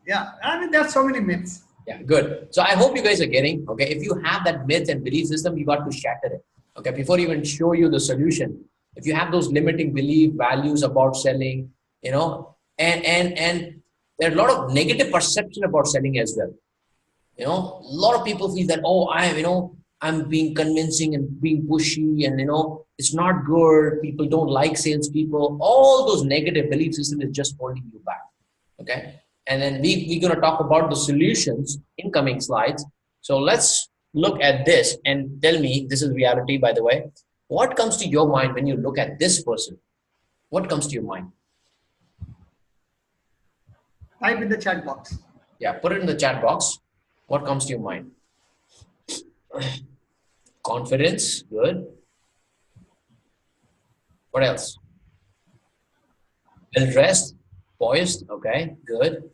Yeah, I mean, there are so many myths. Yeah, good. So I hope you guys are getting, okay, if you have that myth and belief system, you got to shatter it. Okay, before even show you the solution. If you have those limiting belief values about selling, and there are a lot of negative perception about selling as well. A lot of people feel that, oh, I'm being convincing and being pushy, and it's not good. People don't like salespeople. All those negative belief system is just holding you back. Okay. And then we're going to talk about the solutions in coming slides. So let's look at this and tell me, this is reality, by the way. What comes to your mind when you look at this person? What comes to your mind? Type in the chat box. Yeah, put it in the chat box. What comes to your mind? Confidence, good. What else? Well dressed, poised, okay, good.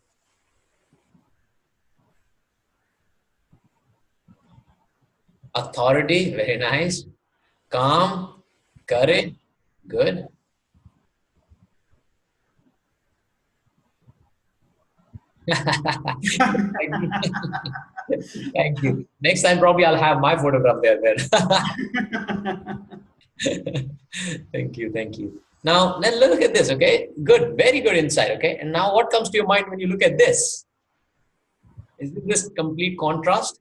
Authority, very nice. Calm, courage, good. Thank you. Thank you. Next time, probably I'll have my photograph there then. Thank you. Thank you. Now, let's look at this, okay? Good. Very good insight, okay? And now what comes to your mind when you look at this? Isn't this complete contrast?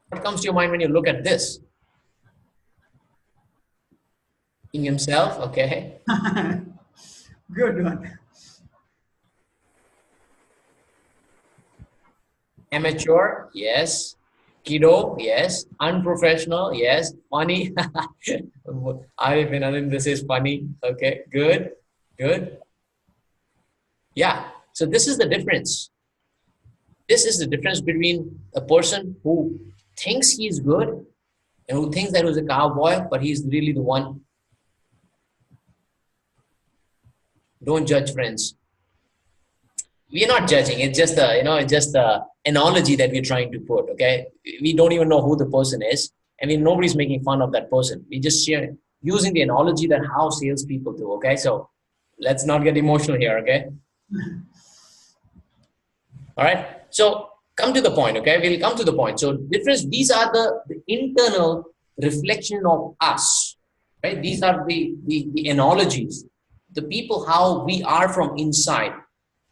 What comes to your mind when you look at this? In himself, okay? Good one. Amateur, yes. Kiddo, yes. Unprofessional, yes. Funny. Arif and Anand, this is funny. Okay, good, good. Yeah, so this is the difference. This is the difference between a person who thinks he's good and who thinks that he was a cowboy, but he's really the one. Don't judge, friends. We're not judging. It's just it's just a analogy that we're trying to put. Okay, we don't even know who the person is, and nobody's making fun of that person. We just share using the analogy that how salespeople do. Okay, so let's not get emotional here. Okay. All right. So come to the point. Okay, we'll come to the point. So difference. These are the internal reflection of us. Right. These are the analogies. The people how we are from inside.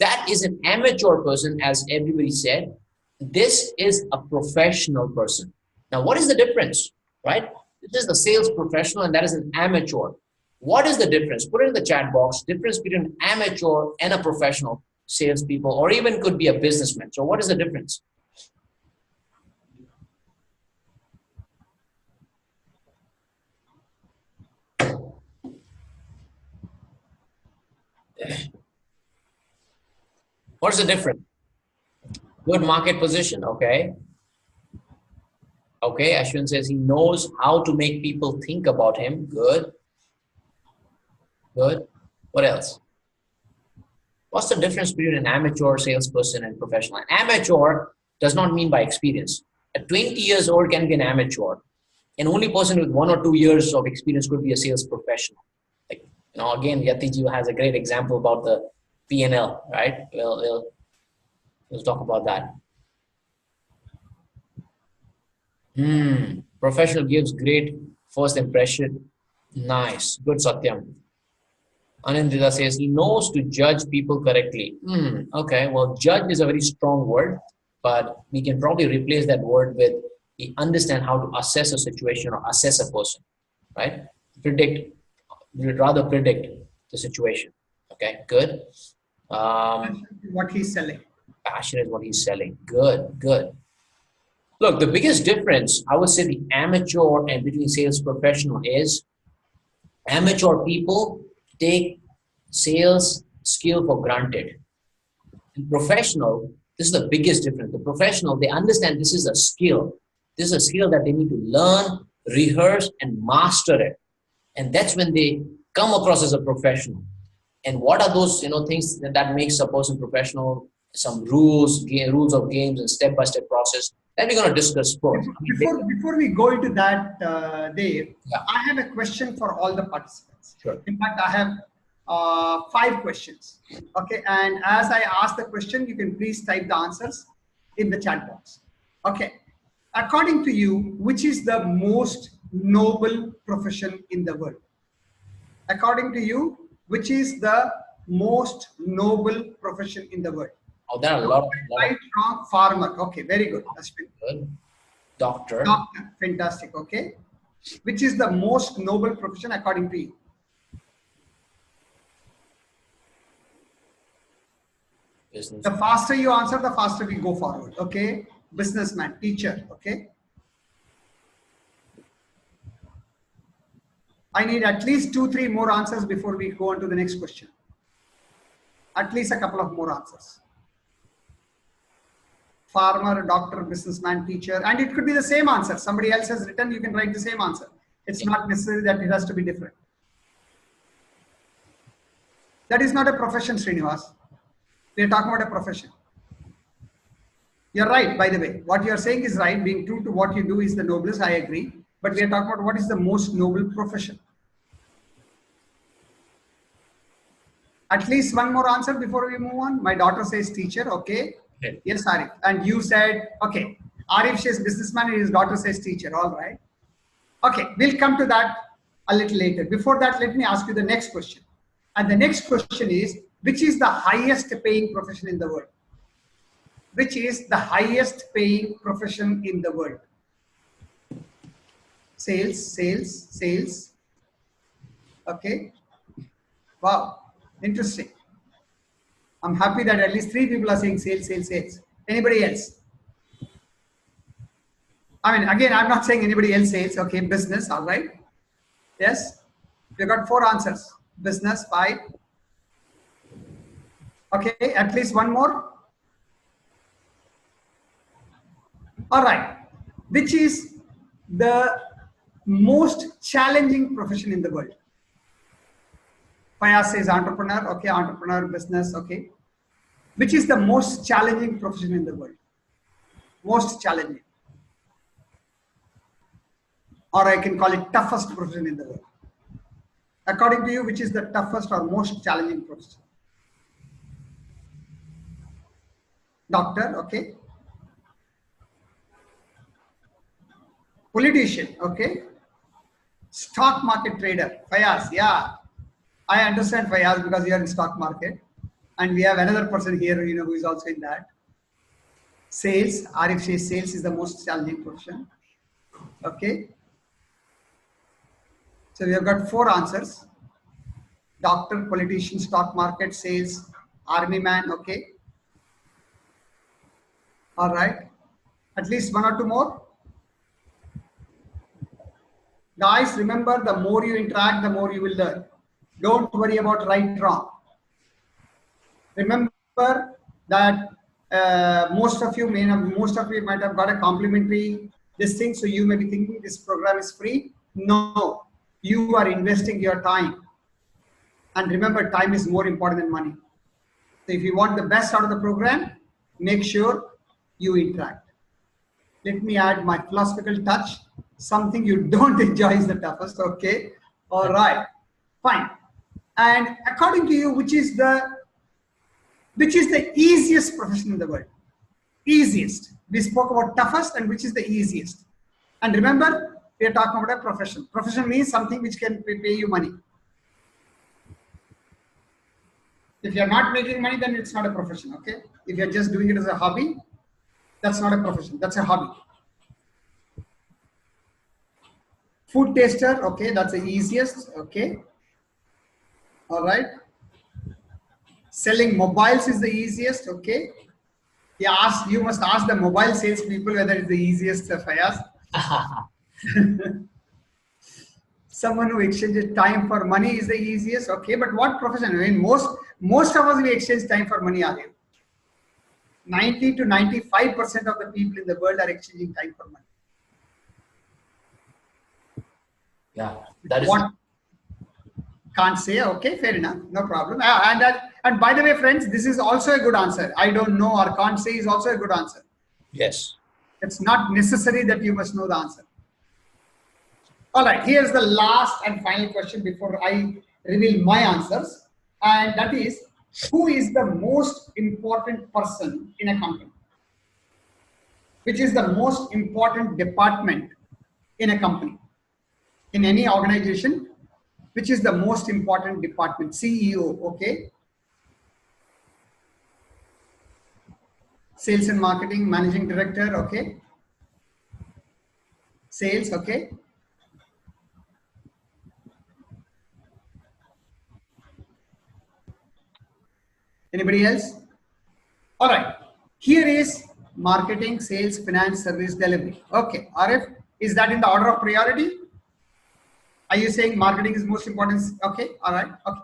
That is an amateur person, as everybody said. This is a professional person. Now, what is the difference, right? This is the sales professional and that is an amateur. What is the difference? Put it in the chat box. Difference between an amateur and a professional salespeople, or even could be a businessman. So what is the difference? What's the difference? Good market position, okay. Okay, Ashwin says he knows how to make people think about him. Good. Good. What else? What's the difference between an amateur salesperson and professional? An amateur does not mean by experience. A 20 years old can be an amateur. An only person with 1 or 2 years of experience could be a sales professional. Like, again, Yatiji has a great example about the P&L, right? We'll talk about that. Professional gives great first impression. Nice. Good, Satyam. Anindita says he knows to judge people correctly. Okay, well, judge is a very strong word. but we can probably replace that word with we understand how to assess a situation or assess a person, right? Predict, we'd rather predict the situation. Okay, good. What he's selling. Passion is what he's selling. Good, good. Look, the biggest difference, I would say, the amateur and between sales professional is amateur people take sales skill for granted. And professional, this is the biggest difference. The professional, they understand this is a skill. This is a skill that they need to learn, rehearse, and master it. And that's when they come across as a professional. And what are those things that makes a person professional? Some rules of games, and step-by-step process that we're going to discuss first. Before we go into that, Dave, Yeah. I have a question for all the participants. Sure. In fact, I have 5 questions. Okay, and as I ask the question, you can please type the answers in the chat box. Okay, according to you, which is the most noble profession in the world? According to you, which is the most noble profession in the world? Oh, there are a lot of Right, wrong, farmer. Okay, very good. That's good. Doctor. Doctor, fantastic. Okay, which is the most noble profession according to you? Business. The faster you answer, the faster we go forward. Okay, businessman, teacher. Okay, I need at least 2-3 more answers before we go on to the next question. At least a couple of more answers. Farmer, doctor, businessman, teacher, and it could be the same answer. Somebody else has written, you can write the same answer. It's not necessary that it has to be different. That is not a profession, Srinivas. We are talking about a profession. You're right, by the way. What you're saying is right. Being true to what you do is the noblest, I agree. But we are talking about what is the most noble profession. At least one more answer before we move on. My daughter says teacher, okay. Yes, Arif. And you said, okay. Arif says businessman and his daughter says teacher, all right. Okay, we'll come to that a little later. Before that, let me ask you the next question. And the next question is, which is the highest paying profession in the world? Which is the highest paying profession in the world? Sales, sales, sales. Okay. Wow, interesting. I'm happy that at least 3 people are saying sales, sales, sales. Anybody else? I mean, again, I'm not saying anybody else sales. Okay, business, all right. Yes, we got 4 answers. Business, 5. Okay, at least one more. All right. Which is the most challenging profession in the world? Fayaz says entrepreneur. Okay, entrepreneur, business. Okay. Which is the most challenging profession in the world? Most challenging. Or I can call it toughest profession in the world. According to you, which is the toughest or most challenging profession? Doctor, okay. Politician, okay. Stock market trader, Fayaz, yeah. I understand Fayaz because you are in stock market. And we have another person here, who is also in that. Sales, Arif says sales is the most challenging profession. Okay. So we have got 4 answers. Doctor, politician, stock market, sales, army man, okay. All right. At least 1 or 2 more. Guys, remember, the more you interact, the more you will learn. Don't worry about right, wrong. Remember that most of you might have got a complimentary this thing, so you may be thinking this program is free. No, you are investing your time. And remember, time is more important than money. So if you want the best out of the program, make sure you interact. Let me add my philosophical touch. Something you don't enjoy is the toughest. Okay. All right. Fine. And according to you, which is the easiest profession in the world? Easiest. We spoke about toughest and which is the easiest. And remember, we are talking about a profession. Profession means something which can pay you money. If you're not making money, then it's not a profession, okay? If you're just doing it as a hobby, That's not a profession. That's a hobby. Food taster. Okay, that's the easiest. Okay. All right. Selling mobiles is the easiest. Okay. You must ask the mobile sales people whether it's the easiest of Fayaz. Someone who exchanges time for money is the easiest. Okay, but what profession? I mean, most of us we exchange time for money. Are you? 90 to 95% of the people in the world are exchanging time for money. Yeah, that is what can't say. Okay, fair enough, no problem. And by the way, friends, this is also a good answer. I don't know or can't say is also a good answer. yes. It's not necessary that you must know the answer. All right, here's the last and final question before I reveal my answers, and that is, who is the most important person in a company? Which is the most important department in a company? In any organization, which is the most important department? CEO, okay? Sales and marketing, managing director, okay? Sales, okay? Anybody else? All right. Here is marketing, sales, finance, service, delivery. Okay, RF, is that in the order of priority? Are you saying marketing is most important? Okay, all right. Okay.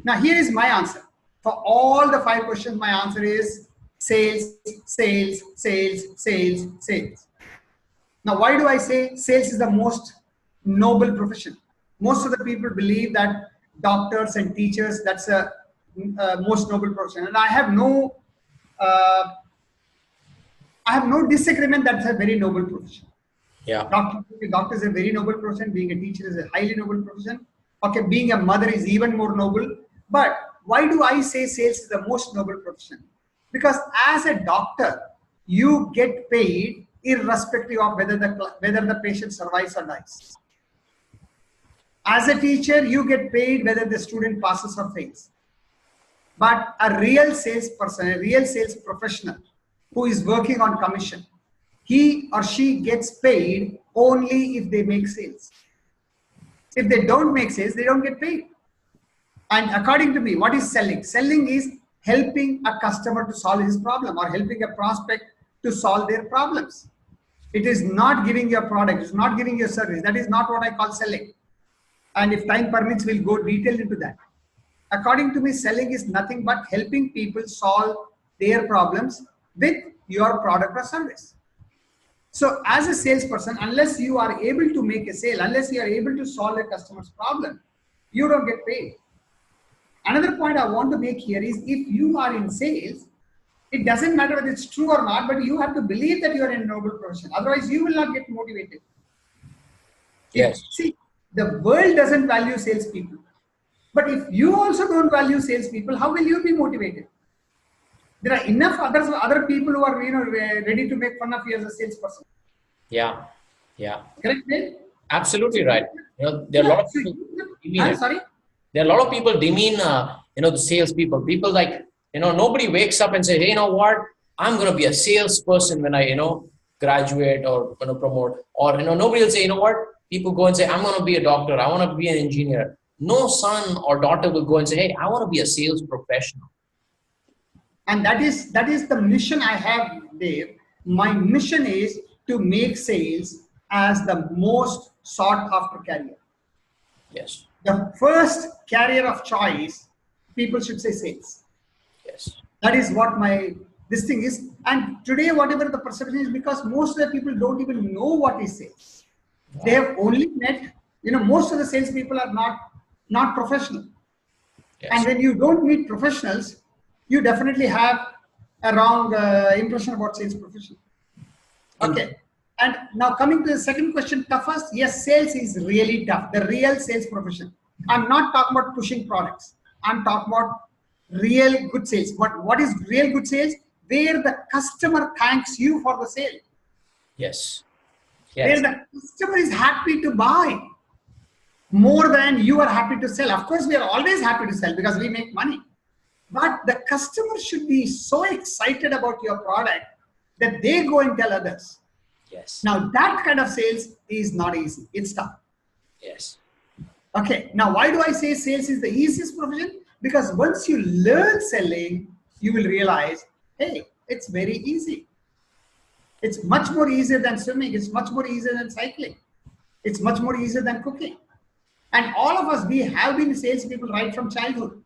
Now here is my answer. For all the 5 questions, my answer is sales, sales, sales, sales, sales. Now, why do I say sales is the most noble profession? Most of the people believe that doctors and teachers, that's a most noble profession. And uh, I have no disagreement that's a very noble profession. Yeah. Doctor is a very noble profession. Being a teacher is a highly noble profession. Okay, being a mother is even more noble. But why do I say sales is the most noble profession? Because as a doctor, you get paid irrespective of whether the patient survives or dies. As a teacher, you get paid whether the student passes or fails. But a real salesperson, a real sales professional who is working on commission, he or she gets paid only if they make sales. If they don't make sales, they don't get paid. And according to me, what is selling? Selling is helping a customer to solve his problem or helping a prospect to solve their problems. It is not giving you a product, it's not giving you a service. That is not what I call selling. And if time permits, we'll go detailed into that. According to me, selling is nothing but helping people solve their problems with your product or service. So as a salesperson, unless you are able to make a sale, unless you are able to solve a customer's problem, you don't get paid. Another point I want to make here is if you are in sales, it doesn't matter whether it's true or not, but you have to believe that you are in a noble profession. Otherwise, you will not get motivated. Yes. See, the world doesn't value salespeople. But if you also don't value salespeople, how will you be motivated? There are enough other people who are ready to make fun of you as a salesperson. Yeah. Yeah. Correct, Dave? Absolutely right. There are a lot of people. Sorry. There are a lot of people demean, the salespeople. People like, nobody wakes up and say, hey, you know what? I'm going to be a salesperson when I, graduate or promote. Or, nobody will say, you know what? People go and say, I'm going to be a doctor. I want to be an engineer. No son or daughter will go and say, hey, I want to be a sales professional. And that is the mission I have, Dave. My mission is to make sales as the most sought after career. Yes. The first career of choice, people should say sales. Yes. That is what this thing is. And today, whatever the perception is, because most of the people don't even know what is sales. Wow. They have only met, most of the salespeople are not professional. Yes. And when you don't meet professionals, you definitely have a wrong impression about sales profession. Okay. And now coming to the second question, toughest, yes, sales is really tough. The real sales profession. I'm not talking about pushing products. I'm talking about real good sales. What is real good sales? Where the customer thanks you for the sale. Yes. Where the customer is happy to buy more than you are happy to sell. Of course, we are always happy to sell because we make money. But the customer should be so excited about your product that they go and tell others. Yes. Now that kind of sales is not easy. It's tough. Yes. Okay. Now why do I say sales is the easiest profession? Because once you learn selling, you will realize, hey, it's very easy. It's much more easier than swimming. It's much more easier than cycling. It's much more easier than cooking. And all of us, we have been salespeople right from childhood.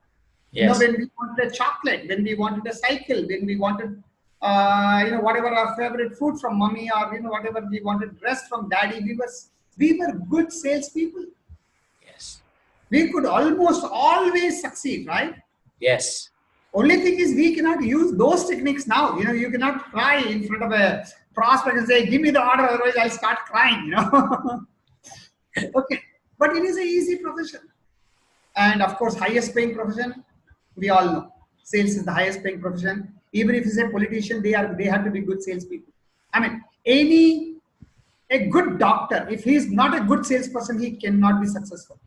Yes. You know, when we wanted a chocolate, when we wanted a cycle, when we wanted, whatever our favorite food from mommy, or whatever we wanted dress from daddy, we were good salespeople. Yes. We could almost always succeed, right? Yes. Only thing is we cannot use those techniques now. You cannot cry in front of a prospect and say, "Give me the order, otherwise I'll start crying." Okay, but it is an easy profession, and of course, highest paying profession. We all know sales is the highest paying profession. Even if he's a politician, they have to be good salespeople. I mean, a good doctor, if he is not a good salesperson, he cannot be successful.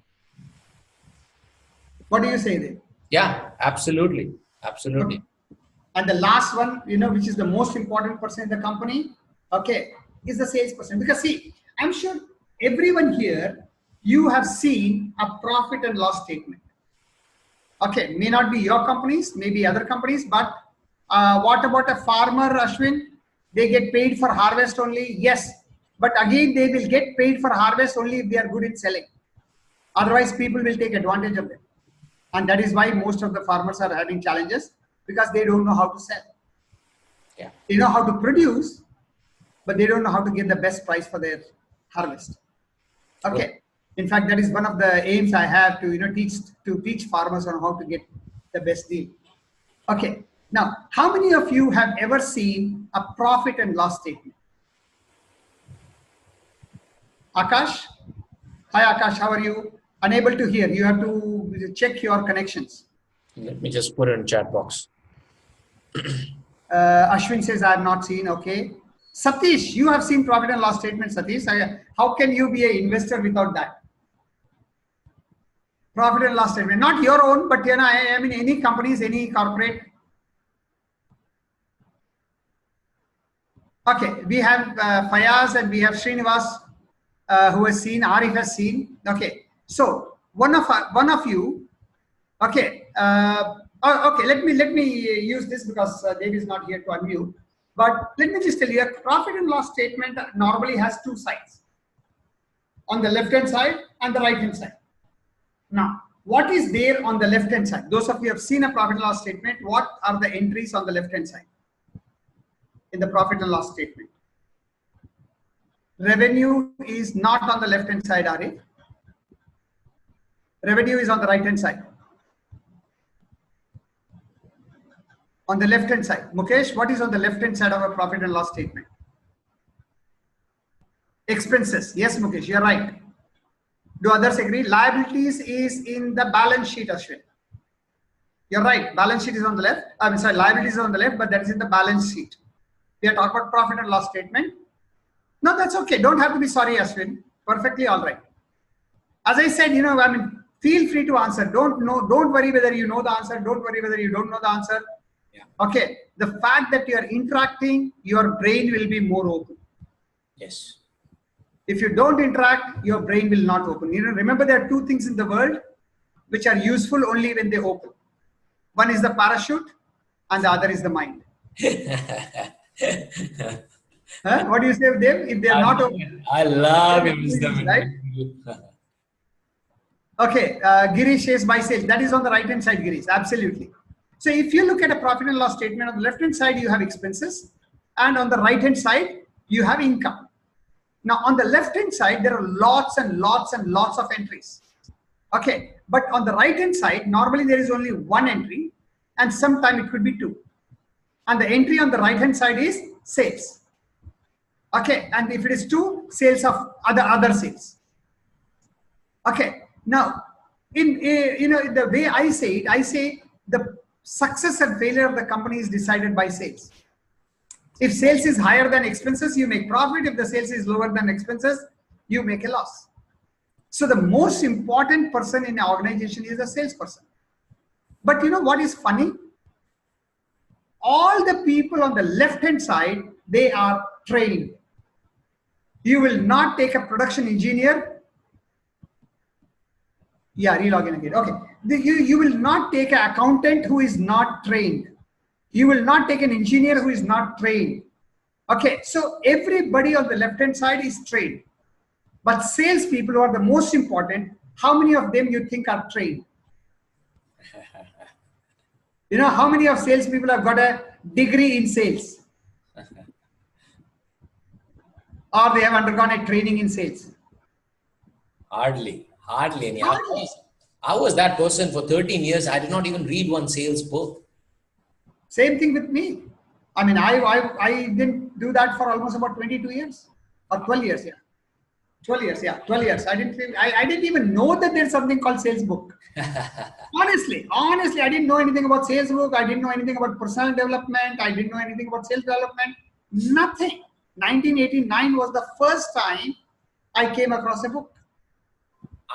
What do you say there? Yeah, absolutely. Absolutely. Okay. And the last one, which is the most important person in the company, okay, is the salesperson. Because see, I'm sure everyone here, you have seen a profit and loss statement. Okay, may not be your companies, maybe other companies, but what about a farmer, Ashwin? They get paid for harvest only? Yes. But again, they will get paid for harvest only if they are good in selling. Otherwise, people will take advantage of them. And that is why most of the farmers are having challenges, because they don't know how to sell. Yeah. They know how to produce, but they don't know how to get the best price for their harvest. Okay. Cool. In fact, that is one of the aims I have to teach farmers on how to get the best deal. Okay. Now, how many of you have ever seen a profit and loss statement? Akash? Hi Akash, how are you? Unable to hear. You have to check your connections. Let me just put it in chat box. Ashwin says, I have not seen. Okay. Satish, you have seen profit and loss statement, Satish. How can you be an investor without that? Profit and loss statement. Not your own, but I mean any companies, any corporate. Okay. We have Fayaz and we have Srinivas who has seen, Arif has seen. Okay. So one of you, okay, okay. Let me use this because Dave is not here to unmute. But let me just tell you, a profit and loss statement normally has two sides, on the left hand side and the right hand side. Now, what is there on the left hand side? Those of you have seen a profit and loss statement. What are the entries on the left hand side in the profit and loss statement? Revenue is not on the left hand side, Arif. Revenue is on the right hand side. On the left hand side. Mukesh, what is on the left hand side of a profit and loss statement? Expenses. Yes, Mukesh, you're right. Do others agree? Liabilities is in the balance sheet, Ashwin. You're right. Balance sheet is on the left. I'm sorry, liabilities is on the left, but that is in the balance sheet. We are talking about profit and loss statement. No, that's okay. Don't have to be sorry, Ashwin. Perfectly all right. As I said, I mean, feel free to answer. Don't worry whether you know the answer. Don't worry whether you don't know the answer. Yeah. Okay. The fact that you are interacting, your brain will be more open. Yes. If you don't interact, your brain will not open. Remember there are two things in the world which are useful only when they open. One is the parachute and the other is the mind. Huh? What do you say, Dave? If they are not open. I love your wisdom. Right? Okay, Girish says buy sales. That is on the right hand side, Girish. Absolutely. So if you look at a profit and loss statement, on the left hand side, you have expenses. And on the right hand side, you have income. Now, on the left hand side, there are lots and lots and lots of entries. Okay. But on the right hand side, normally there is only one entry. And sometimes it could be two. And the entry on the right hand side is sales. Okay. And if it is two, sales of other sales. Okay. Now, in the way I say it, I say the success and failure of the company is decided by sales. If sales is higher than expenses, you make profit. If the sales is lower than expenses, you make a loss. So the most important person in an organization is a salesperson. But you know what is funny? All the people on the left hand side, they are trained. You will not take a production engineer. Yeah, relog in again. Okay. You will not take an accountant who is not trained. You will not take an engineer who is not trained. Okay, so everybody on the left-hand side is trained. But salespeople who are the most important, how many of them you think are trained? You know, how many of salespeople have got a degree in sales? Or they have undergone a training in sales? Hardly any. Hardly. I was that person for 13 years. I did not even read one sales book. Same thing with me. I mean, I didn't do that for almost about 22 years or 12 years. Yeah. 12 years. Yeah. 12 years. I didn't even know that there's something called sales book. Honestly, I didn't know anything about sales book. I didn't know anything about personal development. I didn't know anything about sales development. Nothing. 1989 was the first time I came across a book.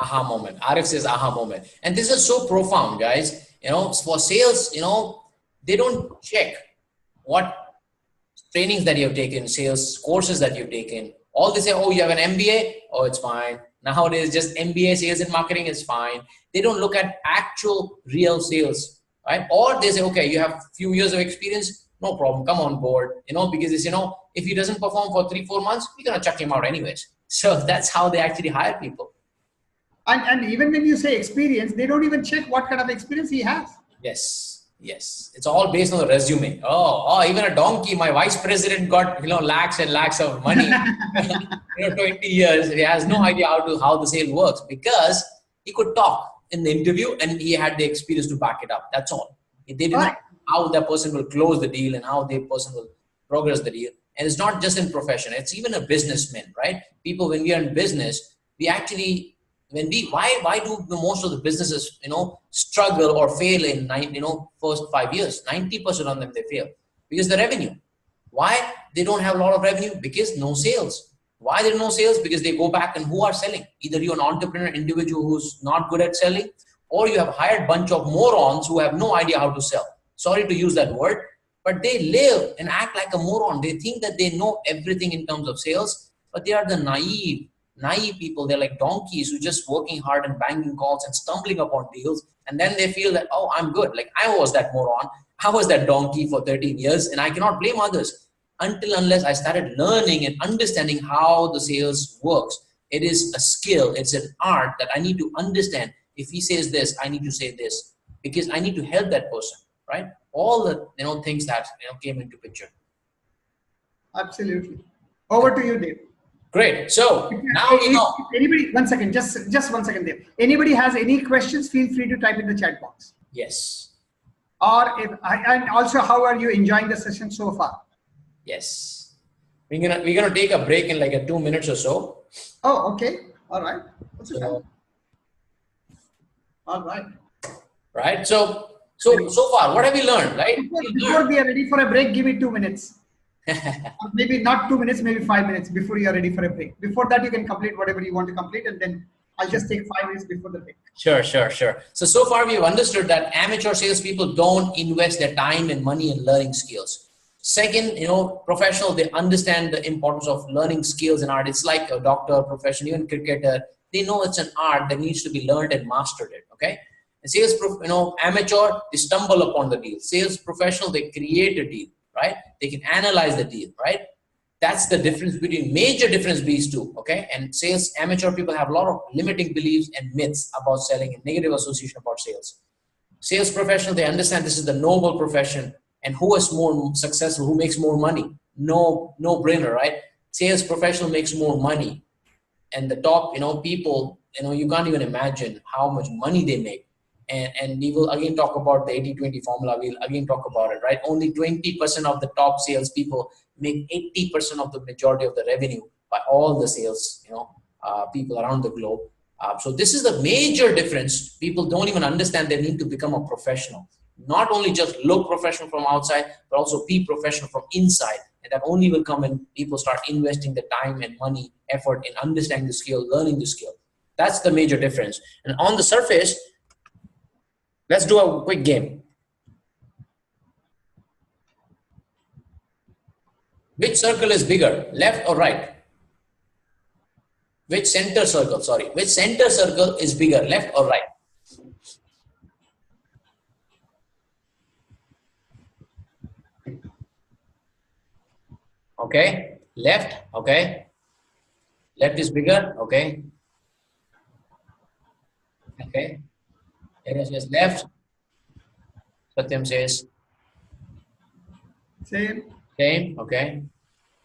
Aha moment. Arif says aha moment. And this is so profound, guys. You know, for sales, you know, they don't check what trainings that you have taken, sales courses that you've taken. All they say, oh, you have an MBA? Oh, it's fine. Nowadays, just MBA sales and marketing is fine. They don't look at actual real sales, right? Or they say, okay, you have few years of experience, no problem, come on board, you know, because it's, you know, if he doesn't perform for 3-4 months, you're going to chuck him out anyways. So that's how they actually hire people. And even when you say experience, they don't even check what kind of experience he has. Yes. It's all based on the resume. Oh, even a donkey. My vice president got, you know, lakhs and lakhs of money. 20 years. He has no idea how the sale works because he could talk in the interview and he had the experience to back it up. That's all. They didn't know how that person will close the deal and how the person will progress the deal. And it's not just in profession. It's even a businessman, right? People, when we are in business, we actually, why do the most of the businesses, you know, struggle or fail in first 5 years? 90% of them, they fail because the revenue. Why they don't have a lot of revenue? Because no sales. Why there are no sales? Because they go back and who are selling? Either you're an entrepreneur individual who's not good at selling, or you have hired bunch of morons who have no idea how to sell. Sorry to use that word, but they live and act like a moron. They think that they know everything in terms of sales, but they are the naive people. They're like donkeys who just working hard and banging calls and stumbling upon deals. And then they feel that, oh, I'm good. Like I was that moron. I was that donkey for 13 years and I cannot blame others unless I started learning and understanding how the sales works. It is a skill. It's an art that I need to understand. If he says this, I need to say this because I need to help that person, right? All the, things that, came into picture. Absolutely. Over to you, Dave. Great. So now if anybody, 1 second, just 1 second there. Anybody has any questions, feel free to type in the chat box. Yes. And also, how are you enjoying the session so far? Yes. We're gonna take a break in like 2 minutes or so. Oh, okay. All right. All right. Right. So far, what have we learned? Right. Before we are ready for a break, give me 2 minutes. Maybe not 2 minutes, maybe 5 minutes before you are ready for a break. Before that, you can complete whatever you want to complete, and then I'll just take 5 minutes before the break. Sure. So far, we've understood that amateur salespeople don't invest their time and money in learning skills. Second, professional, they understand the importance of learning skills and art. It's like a doctor, professional, even cricketer. They know it's an art that needs to be learned and mastered it. Okay. And sales, amateur, they stumble upon the deal. Sales professional, they create a deal. Right? They can analyze the deal, right? That's the difference major difference between these two, okay? And sales, amateur people have a lot of limiting beliefs and myths about selling and negative association about sales. Sales professional, they understand this is the noble profession and who is more successful, who makes more money. No brainer, right? Sales professional makes more money. And the top, people, you can't even imagine how much money they make. And we will again talk about the 80-20 formula. We'll again talk about it, right? Only 20% of the top sales people make 80% of the majority of the revenue by all the sales, people around the globe. So this is the major difference. People don't even understand they need to become a professional. Not only just look professional from outside, but also be professional from inside. And that only will come when people start investing the time and money, effort in understanding the skill, learning the skill. That's the major difference. And on the surface, let's do a quick game. Which circle is bigger, left or right? Which center circle, sorry, which center circle is bigger, left or right? Okay, left, okay. Left is bigger, okay. Okay, Area says left. Satyam says Same. same, okay.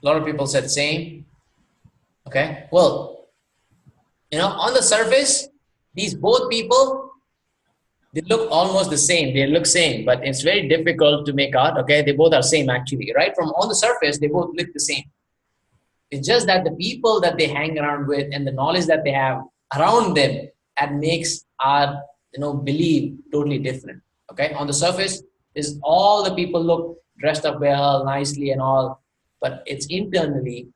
A lot of people said same. Okay, well, on the surface, these both people, they look almost the same. They look same, but it's very difficult to make out. Okay, they both are same actually, right? From on the surface, they both look the same. It's just that the people that they hang around with and the knowledge that they have around them that makes our belief totally different. Okay, on the surface is all the people look dressed up well, nicely and all, but it's internally,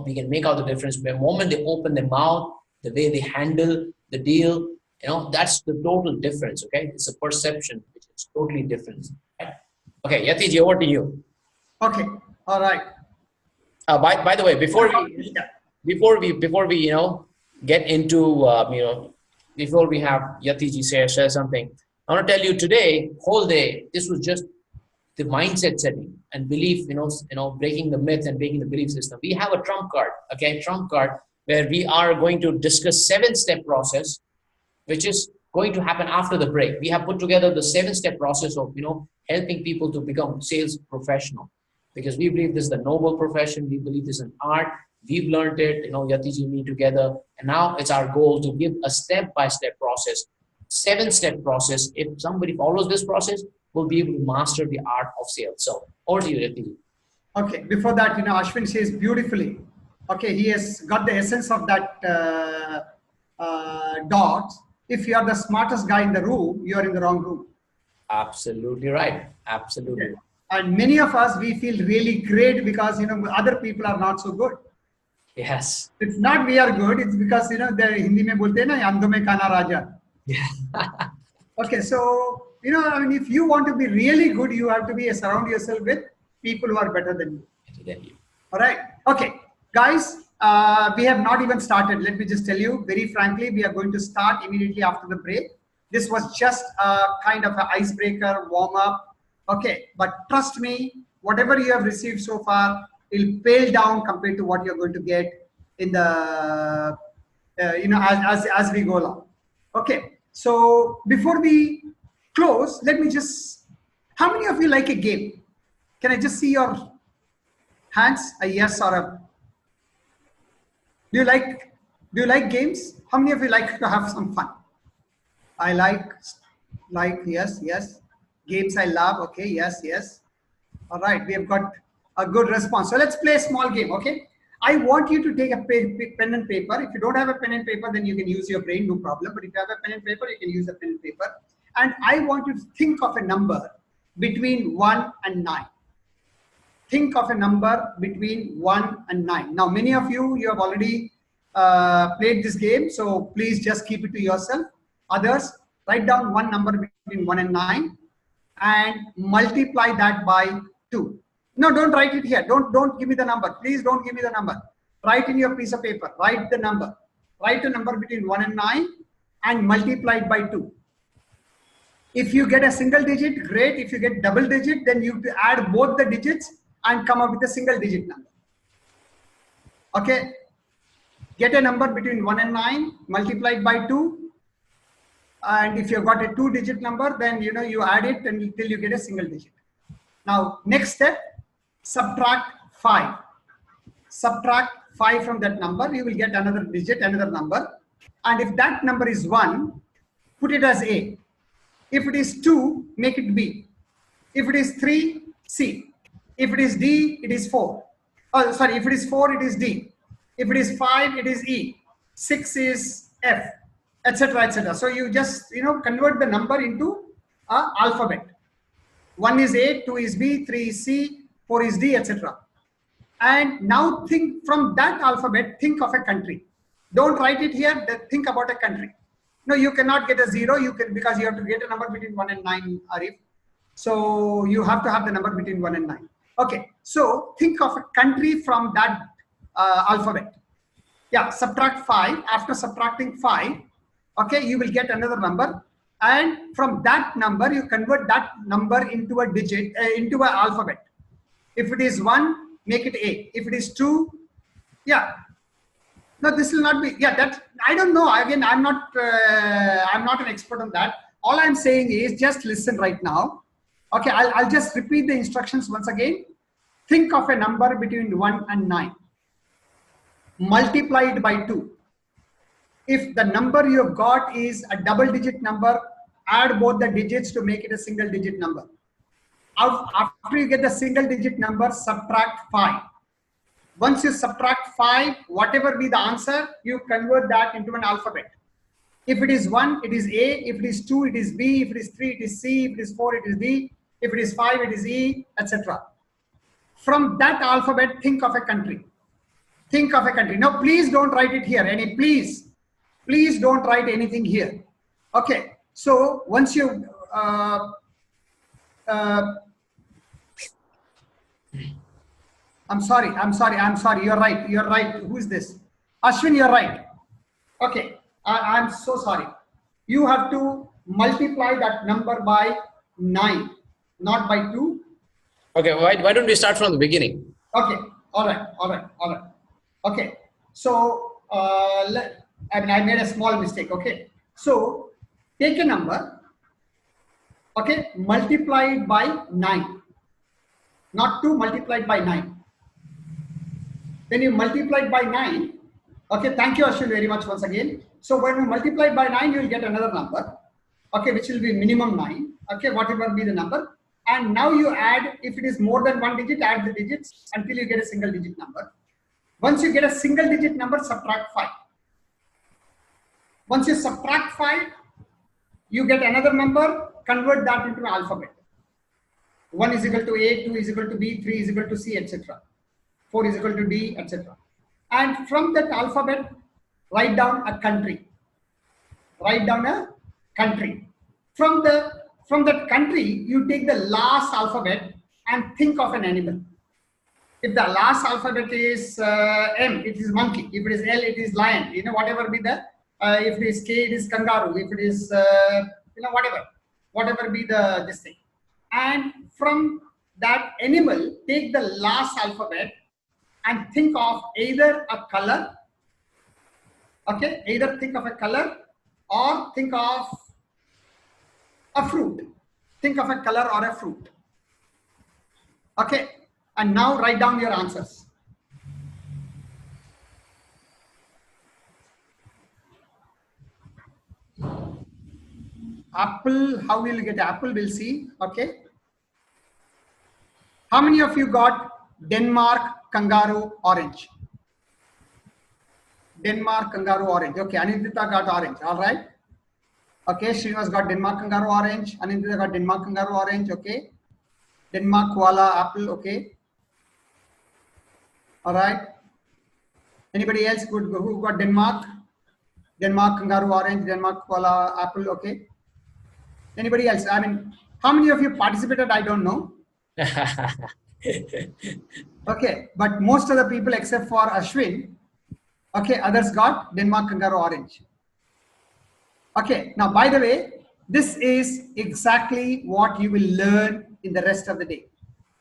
we can make out the difference. The moment they open their mouth, the way they handle the deal, that's the total difference. Okay, it's a perception which is totally different. Right? Okay, Yatiji, over to you. Okay, all right. By the way, before we get into before we have Yatiji share something, I want to tell you today, whole day, this was just the mindset setting and belief, breaking the myth and breaking the belief system. We have a trump card, okay, where we are going to discuss 7-step process, which is going to happen after the break. We have put together the 7-step process of, helping people to become sales professional, because we believe this is the noble profession. We believe this is an art. We've learned it, Yatiji and me together. And now it's our goal to give a step-by-step process, 7-step process. If somebody follows this process, will be able to master the art of sales. So over to you, Yatiji. Okay, before that, Ashwin says beautifully. Okay, he has got the essence of that dot. If you are the smartest guy in the room, you are in the wrong room. Absolutely right. Absolutely. Okay. And many of us, we feel really great because, other people are not so good. Yes. It's not we are good. It's because, the Hindi mein bolte na, andho mein kana raja. Yeah. Okay, so, if you want to be really good, you have to surround yourself with people who are better than you. All right. Okay, guys, we have not even started. Let me just tell you very frankly, we are going to start immediately after the break. This was just a kind of an icebreaker, warm up. Okay, but trust me, whatever you have received so far will pale down compared to what you're going to get in the, as we go along. Okay, so before we close, let me just, how many of you like a game? Can I just see your hands? A yes or a, do you like games? How many of you like to have some fun? I like, yes. Games I love, okay, yes. All right, we have got a good response. So let's play a small game, okay? I want you to take a pen and paper. If you don't have a pen and paper, then you can use your brain, no problem. But if you have a pen and paper, you can use a pen and paper. And I want you to think of a number between 1 and 9. Think of a number between 1 and 9. Now, many of you have already played this game, so please just keep it to yourself. Others, write down one number between 1 and 9 and multiply that by 2. No, don't write it here. Don't give me the number. Please don't give me the number. Write in your piece of paper. Write the number. Write a number between 1 and 9 and multiply it by 2. If you get a single digit, great. If you get double digit, then you have to add both the digits and come up with a single digit number. Okay. Get a number between 1 and 9, multiply it by 2. And if you've got a 2-digit number, then you add it until you get a single digit. Now, next step, subtract 5. Subtract 5 from that number, you will get another digit, another number. And if that number is 1, put it as A. If it is 2, make it B. If it is 3, C. If it is D, it is 4. Oh, sorry, if it is 4, it is D. If it is 5, it is E. 6 is F, etc., etc. So you just convert the number into an alphabet. 1 is A, 2 is B, 3 is C, 4 is D, etc. And now think from that alphabet, think of a country. Don't write it here, think about a country. No, you cannot get a 0, because you have to get a number between 1 and 9, Arif. So you have to have the number between 1 and 9. Okay, so think of a country from that alphabet. Yeah, subtract 5. After subtracting 5, okay, you will get another number. And from that number, you convert that number into a digit, into an alphabet. If it is 1, make it A. If it is 2, yeah. No, this will not be, yeah, that, I don't know. Again, I'm not an expert on that. All I'm saying is just listen right now. Okay, I'll just repeat the instructions once again. Think of a number between 1 and 9. Multiply it by 2. If the number you have got is a double-digit number, add both the digits to make it a single-digit number. After you get the single-digit number, subtract 5. Once you subtract 5, whatever be the answer, you convert that into an alphabet. If it is 1, it is A. If it is 2, it is B. If it is 3, it is C. If it is 4, it is D. If it is 5, it is E, etc. From that alphabet, think of a country. Think of a country. Now, please don't write it here. Please don't write anything here. Okay. So once you I'm sorry. You're right. Who is this? Ashwin, you're right. Okay. I'm so sorry. You have to multiply that number by 9, not by 2. Okay. Why don't we start from the beginning? Okay. All right. Okay. So, I made a small mistake. Okay. So, take a number. Okay. Multiply it by 9. Not 2, multiplied by 9. Then you multiply it by 9. Okay. Thank you, Ashwin, very much once again. So, when you multiply it by 9, you will get another number. Okay. Which will be minimum 9. Okay. Whatever be the number. And now you add, if it is more than 1 digit, add the digits until you get a single digit number. Once you get a single digit number, subtract 5. Once you subtract 5, you get another number, convert that into an alphabet. 1 is equal to A, 2 is equal to B, 3 is equal to C, etc. 4 is equal to D, etc. And from that alphabet, write down a country. Write down a country. From that country, you take the last alphabet and think of an animal. If the last alphabet is M, it is monkey. If it is L, it is lion. Whatever be the, if it is K, it is kangaroo. If it is, whatever be this thing. And from that animal, take the last alphabet and think of either a color, okay, either think of a color or think of a fruit. Think of a color or a fruit. Okay. And now write down your answers. Apple, how will you get apple? We'll see. Okay. How many of you got Denmark, kangaroo, orange? Denmark, kangaroo, orange. Okay. Anindita got orange. All right. Okay. Srinivas got Denmark, kangaroo, orange. Anindita got Denmark, kangaroo, orange. Okay. Denmark, koala, apple. Okay. All right. Anybody else who got Denmark? Denmark, kangaroo, orange, Denmark, koala, apple. Okay. Anybody else? I mean, how many of you participated? I don't know. Okay. But most of the people except for Ashwin, okay, others got Denmark, kangaroo, orange. Okay. Now, by the way, this is exactly what you will learn in the rest of the day.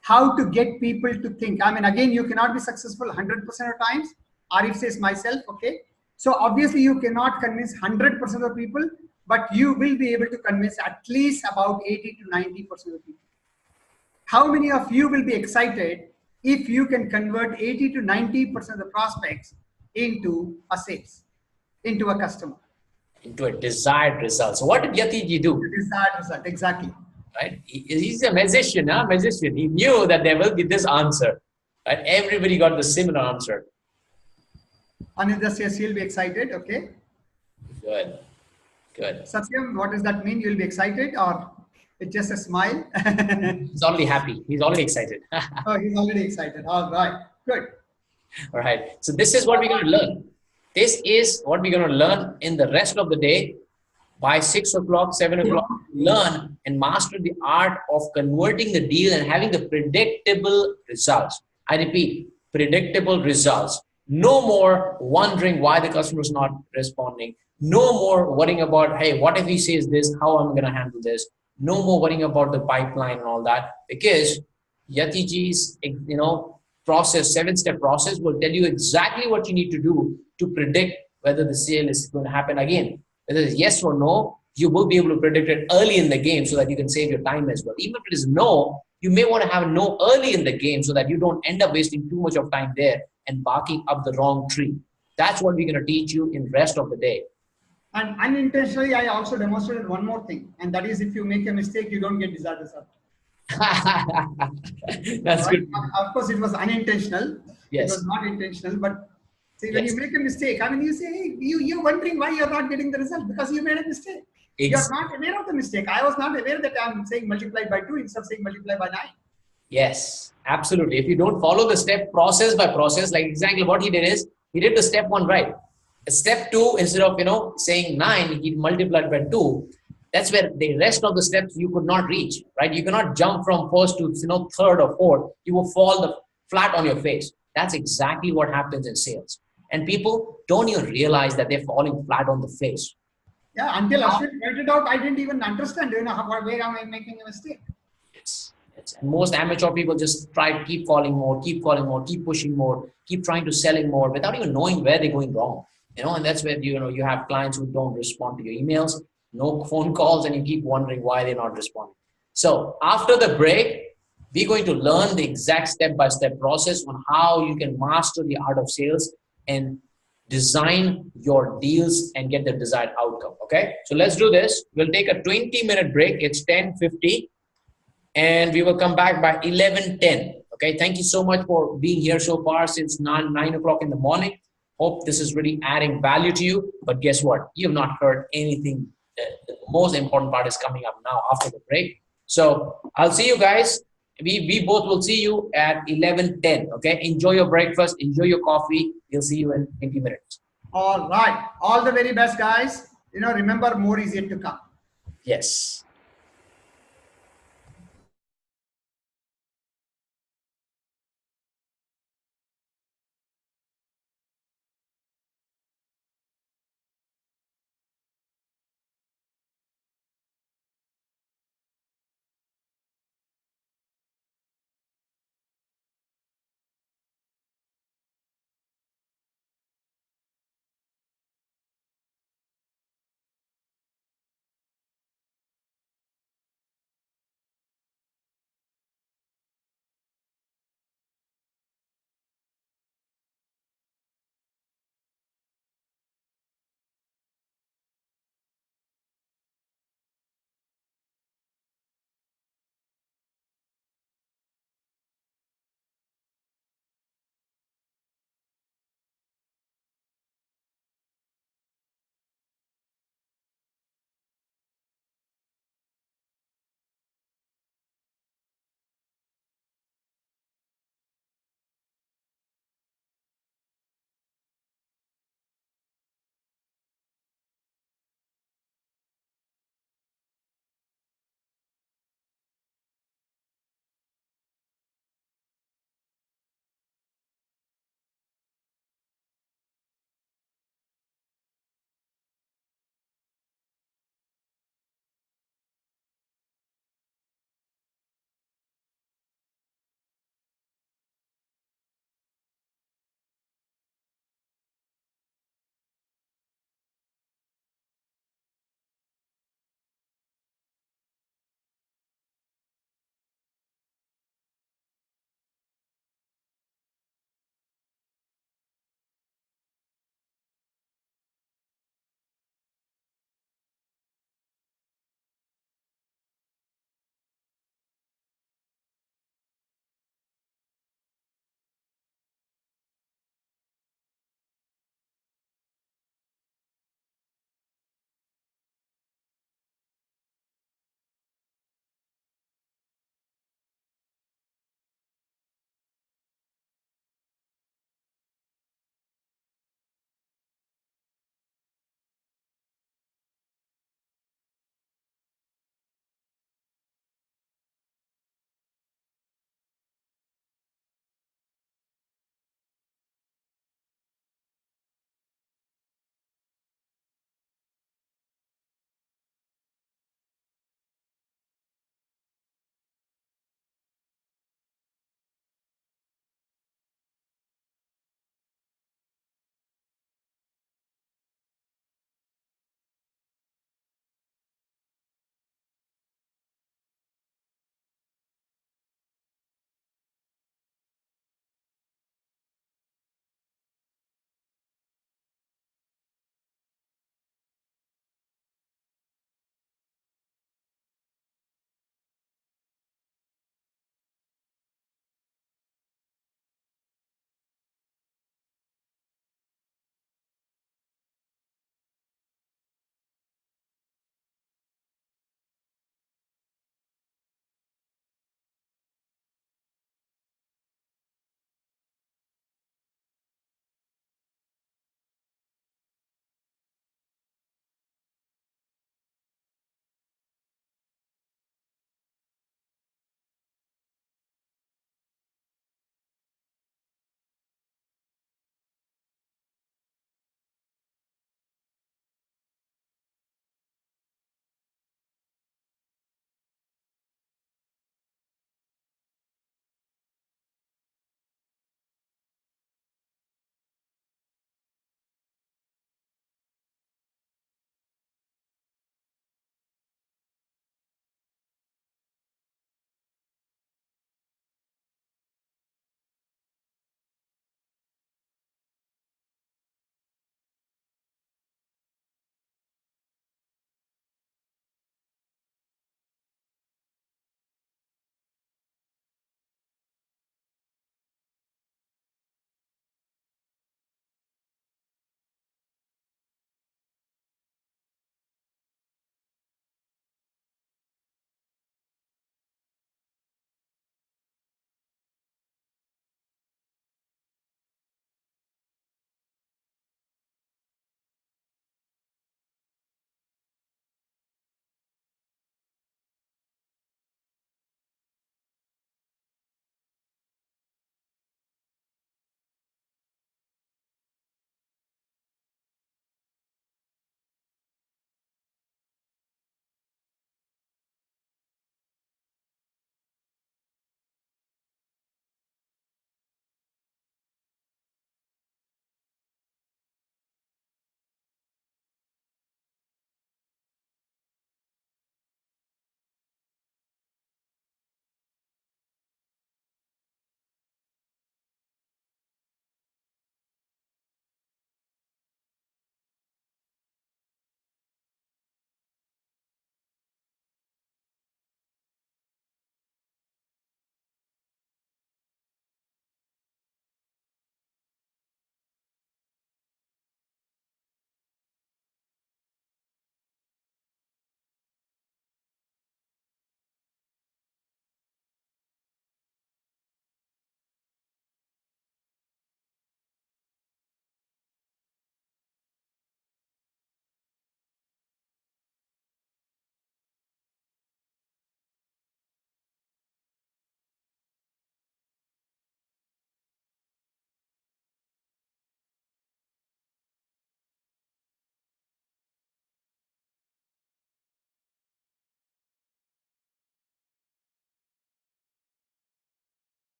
How to get people to think. I mean, again, you cannot be successful 100% of times. Arif says myself, okay. So obviously you cannot convince 100% of people, but you will be able to convince at least about 80 to 90% of people. How many of you will be excited if you can convert 80 to 90% of the prospects into a sales, into a customer? Into a desired result. So what did Yatiji do? A desired result, exactly. Right? He's a magician, huh? Magician. He knew that there will be this answer. Right? Everybody got the similar answer. Anindra says you'll be excited. Okay. Good. Good. Satyam, what does that mean? You'll be excited or it's just a smile? He's already happy. He's already excited. Oh, he's already excited. All right. Good. All right. So this is what we're going to learn. This is what we're going to learn in the rest of the day. by 6 o'clock, 7 o'clock, learn and master the art of converting the deal and having the predictable results. I repeat, predictable results. No more wondering why the customer is not responding. No more worrying about, hey, what if he says this? How am I going to handle this? No more worrying about the pipeline and all that, because Yatiji's, process, 7-step process will tell you exactly what you need to do to predict whether the sale is going to happen again. Whether it's yes or no, you will be able to predict it early in the game so that you can save your time as well. Even if it is no, you may want to have no early in the game so that you don't end up wasting too much of time there and barking up the wrong tree. That's what we're going to teach you in the rest of the day. And unintentionally, I also demonstrated one more thing, and that is if you make a mistake, you don't get desired result. That's Right? good. Of course, it was unintentional. It Yes. was not intentional, but see, when you Yes. make a mistake, I mean, you say, hey, you're wondering why you're not getting the result because you made a mistake. You're not aware of the mistake. I was not aware that I'm saying multiply by 2 instead of saying multiply by 9. Yes, absolutely. If you don't follow the step process by process, like exactly what he did is, he did the step 1 right. Step 2, instead of, saying 9, he multiplied by 2. That's where the rest of the steps you could not reach, right? You cannot jump from first to, third or fourth. You will fall flat on your face. That's exactly what happens in sales. And people don't even realize that they're falling flat on the face. Yeah, until Ashwin pointed out, I didn't even understand, where am I making a mistake? Yes. Yes. And most amateur people just try to keep calling more, keep pushing more, keep trying to selling more without even knowing where they're going wrong. And that's where you have clients who don't respond to your emails, no phone calls, and you keep wondering why they're not responding. So after the break, we're going to learn the exact step-by-step process on how you can master the art of sales and design your deals and get the desired outcome. Okay, so let's do this. We'll take a 20-minute break. It's 10:50 and we will come back by 11:10. Okay, thank you so much for being here so far since 9 o'clock in the morning. Hope this is really adding value to you. But guess what? You have not heard anything. The most important part is coming up now after the break. So I'll see you guys. We both will see you at 11:10. Okay, enjoy your breakfast, enjoy your coffee. We'll see you in 20 minutes. All right. All the very best, guys. Remember, more is yet to come. Yes.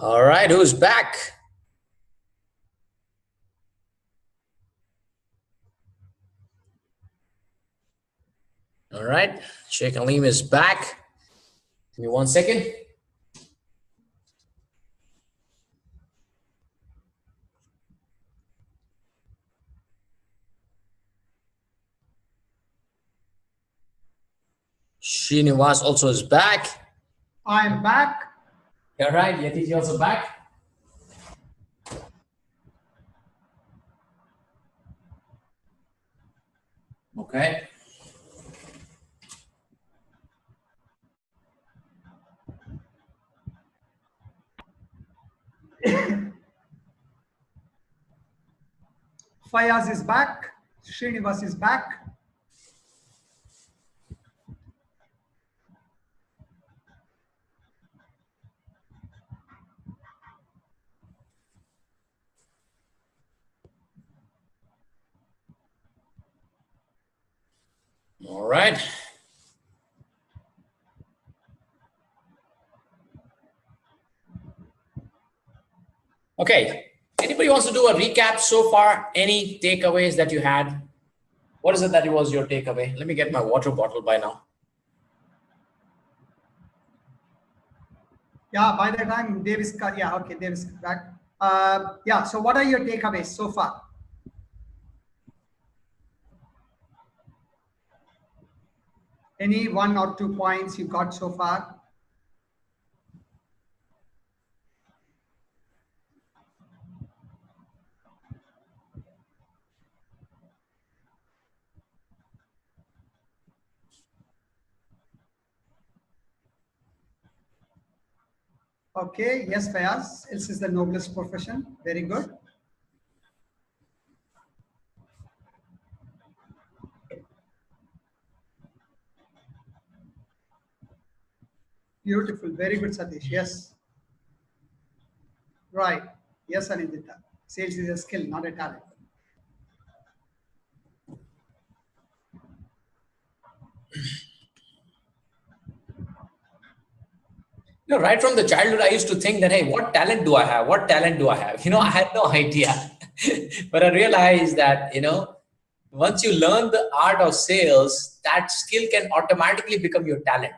All right, who's back? All right, Sheikh Aleem is back. Give me 1 second. Srinivas also is back. I am back. All right, Yatiji also back. Okay. Fayaz is back. Srinivas is back. All right. Okay. Anybody wants to do a recap so far? Any takeaways that you had? What is it that was your takeaway? Let me get my water bottle by now. Yeah, by the time Dave is yeah, okay, Dave is back. Yeah, so what are your takeaways so far? Any 1 or 2 points you got so far? Okay, yes, Fayaz. This is the noblest profession. Very good. Beautiful. Very good, Satish. Yes. Right. Yes, Anindita. Sales is a skill, not a talent. Right from the childhood, I used to think that, hey, what talent do I have? What talent do I have? I had no idea. But I realized that, once you learn the art of sales, that skill can automatically become your talent.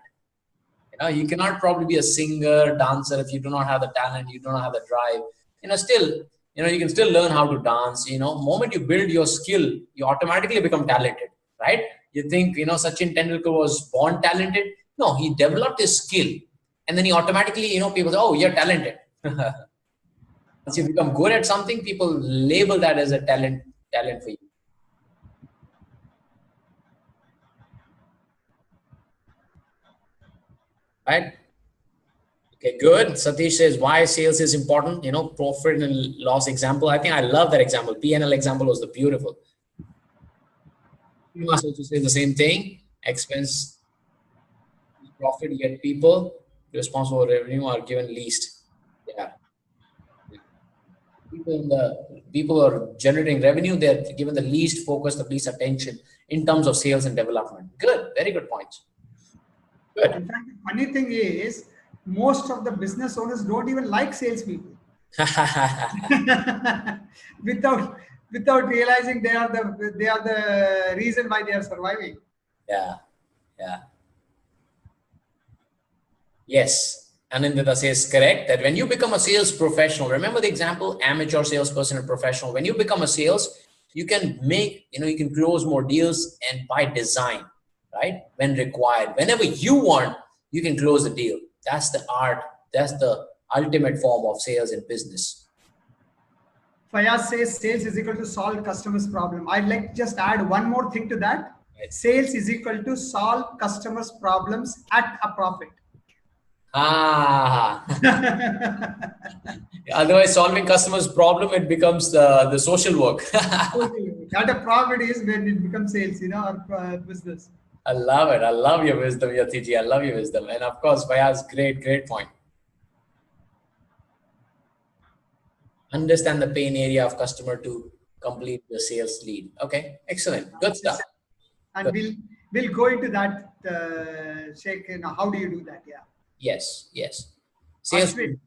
You cannot probably be a singer, dancer if you do not have the talent, you do not have the drive. Still, you can still learn how to dance. Moment you build your skill, you automatically become talented, right? You think, Sachin Tendulkar was born talented? No, he developed his skill. And then he automatically, people say, oh, you're talented. Once you become good at something, people label that as a talent for you. Right? Okay, good. Satish says why sales is important. Profit and loss example. I think I love that example. P&L example was the beautiful. You must also say the same thing. Expense, profit, yet people responsible for revenue are given least. Yeah. People who are generating revenue, they're given the least focus, the least attention in terms of sales and development. Good. Very good points. Good. In fact, the funny thing is, most of the business owners don't even like salespeople. without without realizing they are the reason why they are surviving. Yeah. Yeah. Yes. Anindita says correct that when you become a sales professional, remember the example, amateur salesperson and professional. When you become a sales, you can make, you can close more deals and by design, right? When required, whenever you want, you can close the deal. That's the art. That's the ultimate form of sales and business. Fayaz says sales is equal to solve customers' problem. I'd like to just add one more thing to that. Right. Sales is equal to solve customers' problems at a profit. Ah. Otherwise, solving customers' problem, it becomes the social work. At a profit is when it becomes sales, or business. I love it. I love your wisdom, Yatiji. I love your wisdom. And of course, Vayaz, great point. Understand the pain area of customer to complete the sales lead. Okay, excellent. Good stuff. And Good. we'll go into that, Sheikh. How do you do that? Yeah. Yes. Sales. Ashwin,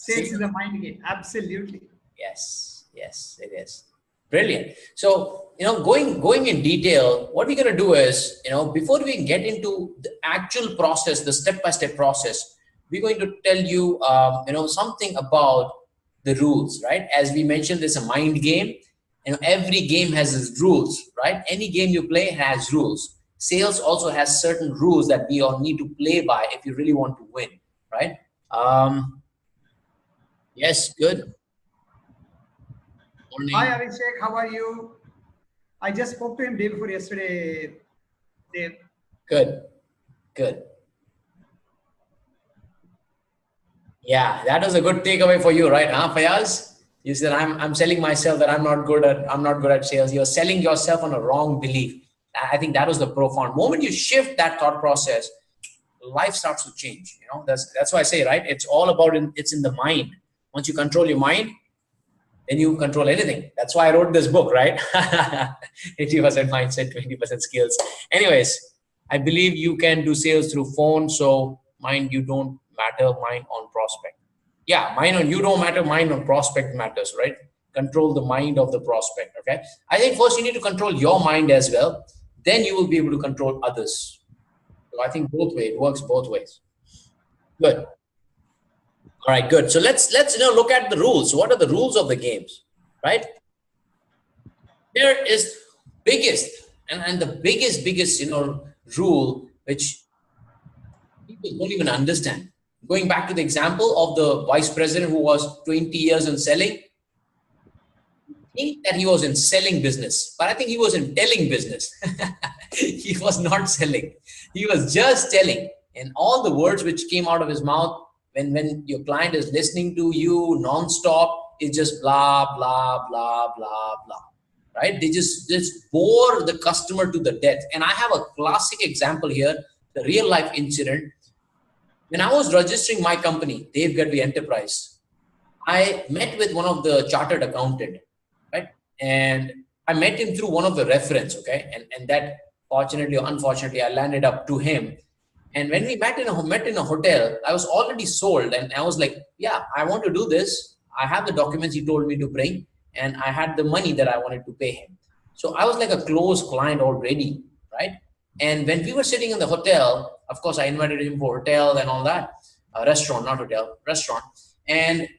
Sales is a mind game. Absolutely. Yes, yes, it is. Brilliant. So, going in detail, what we're going to do is, before we get into the actual process, the step-by-step process, we're going to tell you, something about the rules, right? As we mentioned, there's a mind game. Every game has its rules, right? Any game you play has rules. Sales also has certain rules that we all need to play by if you really want to win, right? Yes, good Hi, morning. Abhishek. How are you? I just spoke to him day before yesterday, Dave. Good, good. Yeah, that was a good takeaway for you, right, huh, Fayaz? You said I'm selling myself that I'm not good at sales. You're selling yourself on a wrong belief. I think that was the profound moment you shift that thought process, life starts to change. That's why I say, right? It's all about it's in the mind. Once you control your mind, then you control anything. That's why I wrote this book, right? 80% mindset, 20% skills. Anyways, I believe you can do sales through phone. So mind you don't matter, mind on prospect. Yeah, mind on you don't matter, mind on prospect matters, right? Control the mind of the prospect. Okay. I think first you need to control your mind as well. Then you will be able to control others. So I think both ways, it works both ways. Good. All right, good. So let's look at the rules. What are the rules of the games, right? There is biggest and the biggest rule which people don't even understand. Going back to the example of the vice president who was 20 years in selling, I think that he was in selling business, but I think he was in telling business. He was not selling. He was just telling. And all the words which came out of his mouth when your client is listening to you non-stop, it's just blah, blah, blah, blah, blah. Right? They just bore the customer to the death. And I have a classic example here, the real life incident. When I was registering my company, Dave Gadhvi Enterprise, I met with one of the chartered accountant, right? And I met him through one of the reference, okay? And that fortunately or unfortunately, I landed up to him. And when we met in a hotel, I was already sold, and I was like, yeah, I want to do this. I have the documents he told me to bring, and I had the money that I wanted to pay him. So I was like a close client already, right? And when we were sitting in the hotel, of course, I invited him for hotel and all that, restaurant, not hotel, restaurant. And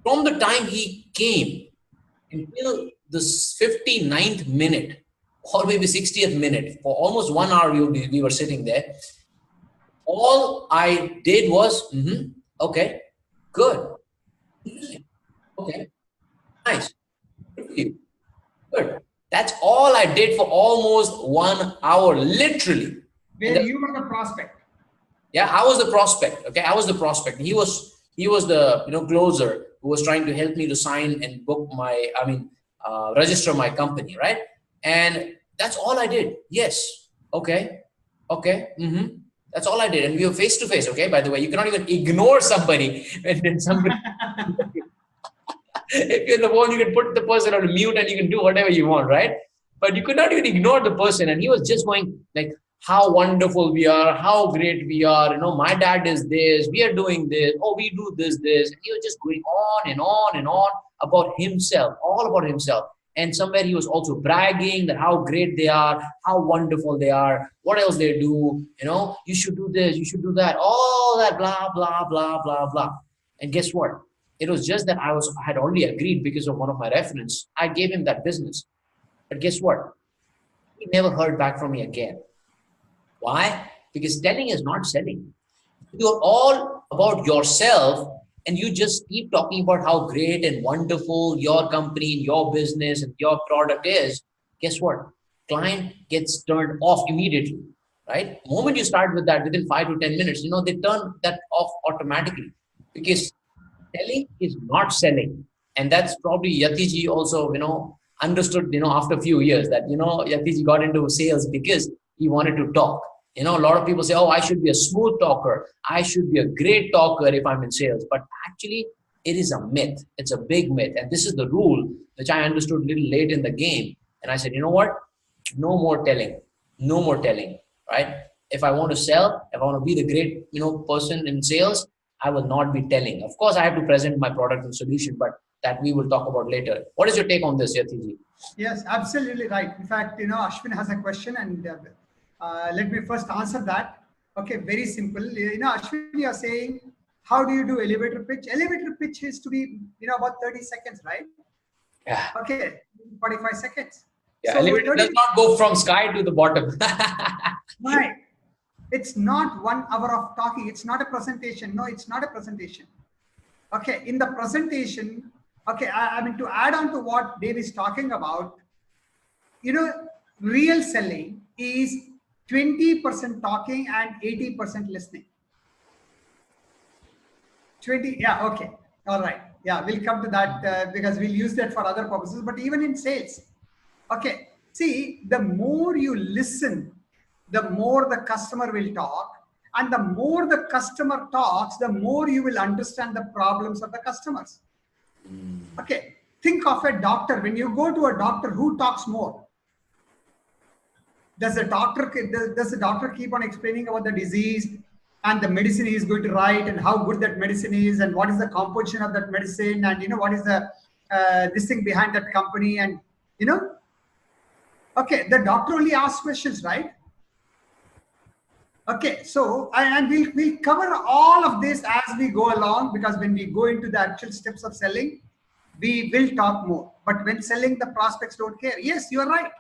from the time he came until the 59th minute or maybe 60th minute, for almost 1 hour, we were sitting there. All I did was, okay, good, okay, nice, good for you, good. That's all I did for almost 1 hour, literally. Where you were the prospect. Yeah, I was the prospect. Okay, I was the prospect. He was the closer who was trying to help me to sign and book my, register my company, right? And that's all I did. Yes. Okay. Okay. That's all I did. And we were face to face. Okay. By the way, you cannot even ignore somebody when somebody. If you're on the phone, you can put the person on mute and you can do whatever you want, right? But you could not even ignore the person. And he was just going like, how wonderful we are, how great we are. My dad is this, we are doing this, oh, we do this. And he was just going on and on and on about himself, all about himself. And somewhere he was also bragging that how great they are, how wonderful they are, what else they do, you should do this, you should do that, all that blah, blah, blah, blah, blah. And guess what? It was just that I had already agreed because of one of my reference. I gave him that business. But guess what? He never heard back from me again. Why? Because telling is not selling. You're all about yourself and you just keep talking about how great and wonderful your company, your business, and your product is. Guess what? Client gets turned off immediately, right? The moment you start with that, within 5 to 10 minutes, they turn that off automatically because selling is not selling. And that's probably Yatiji also, understood, after a few years that, Yatiji got into sales because he wanted to talk. A lot of people say, oh, I should be a smooth talker. I should be a great talker if I'm in sales. But actually, it is a myth. It's a big myth. And this is the rule, which I understood a little late in the game. And I said, you know what? No more telling. No more telling, right? If I want to sell, if I want to be the great, person in sales, I will not be telling. Of course, I have to present my product and solution, but that we will talk about later. What is your take on this, Yatiji? Yes, absolutely right. In fact, Ashwin has a question, and let me first answer that. Okay, very simple. Ashwin, you are saying, how do you do elevator pitch? Elevator pitch is to be, about 30 seconds, right? Yeah. Okay, 45 seconds. Yeah, So elevator does not go from sky to the bottom. right. It's not 1 hour of talking. It's not a presentation. No, it's not a presentation. Okay, in the presentation, okay, I mean, to add on to what Dave is talking about, real selling is 20% talking and 80% listening. 20, yeah, okay, all right. Yeah, we'll come to that because we'll use that for other purposes, but even in sales. Okay, see, the more you listen, the more the customer will talk. And the more the customer talks, the more you will understand the problems of the customers. Okay, think of a doctor. When you go to a doctor, who talks more? Does the doctor keep on explaining about the disease and the medicine he is going to write and how good that medicine is and what is the composition of that medicine and what is the this thing behind that company and okay, the doctor only asks questions, right? Okay, so and we'll cover all of this as we go along, because when we go into the actual steps of selling, we will talk more. But when selling, the prospects don't care. Yes, you are right.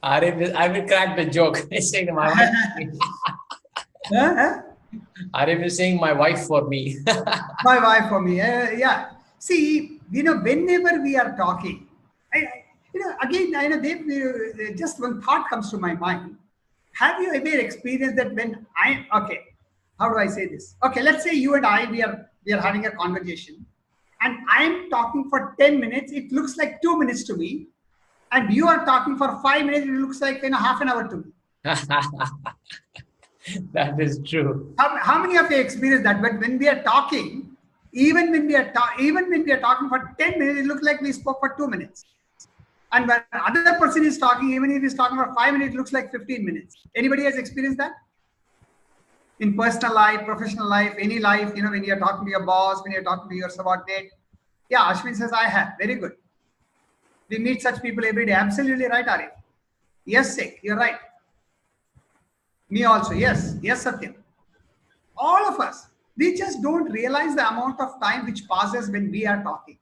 I will crack the joke. Saying my wife. Arif is saying my wife for me. My wife for me. Yeah. See, whenever we are talking, again, just one thought comes to my mind. Have you ever experienced that when how do I say this? Okay, let's say you and I, we are having a conversation and I'm talking for 10 minutes. It looks like 2 minutes to me. And you are talking for 5 minutes. It looks like half an hour to me. That is true. How many of you experienced that? But when we are talking, even when we are talking for 10 minutes, it looks like we spoke for 2 minutes. And when another person is talking, even if he's talking for 5 minutes, it looks like 15 minutes. Anybody has experienced that? In personal life, professional life, any life, when you're talking to your boss, when you're talking to your subordinate. Yeah, Ashwin says, I have. Very good. We meet such people every day. Absolutely right, Arif. Yes, Sikh, you're right. Me also. Yes. Yes, Satyam. All of us. We just don't realize the amount of time which passes when we are talking.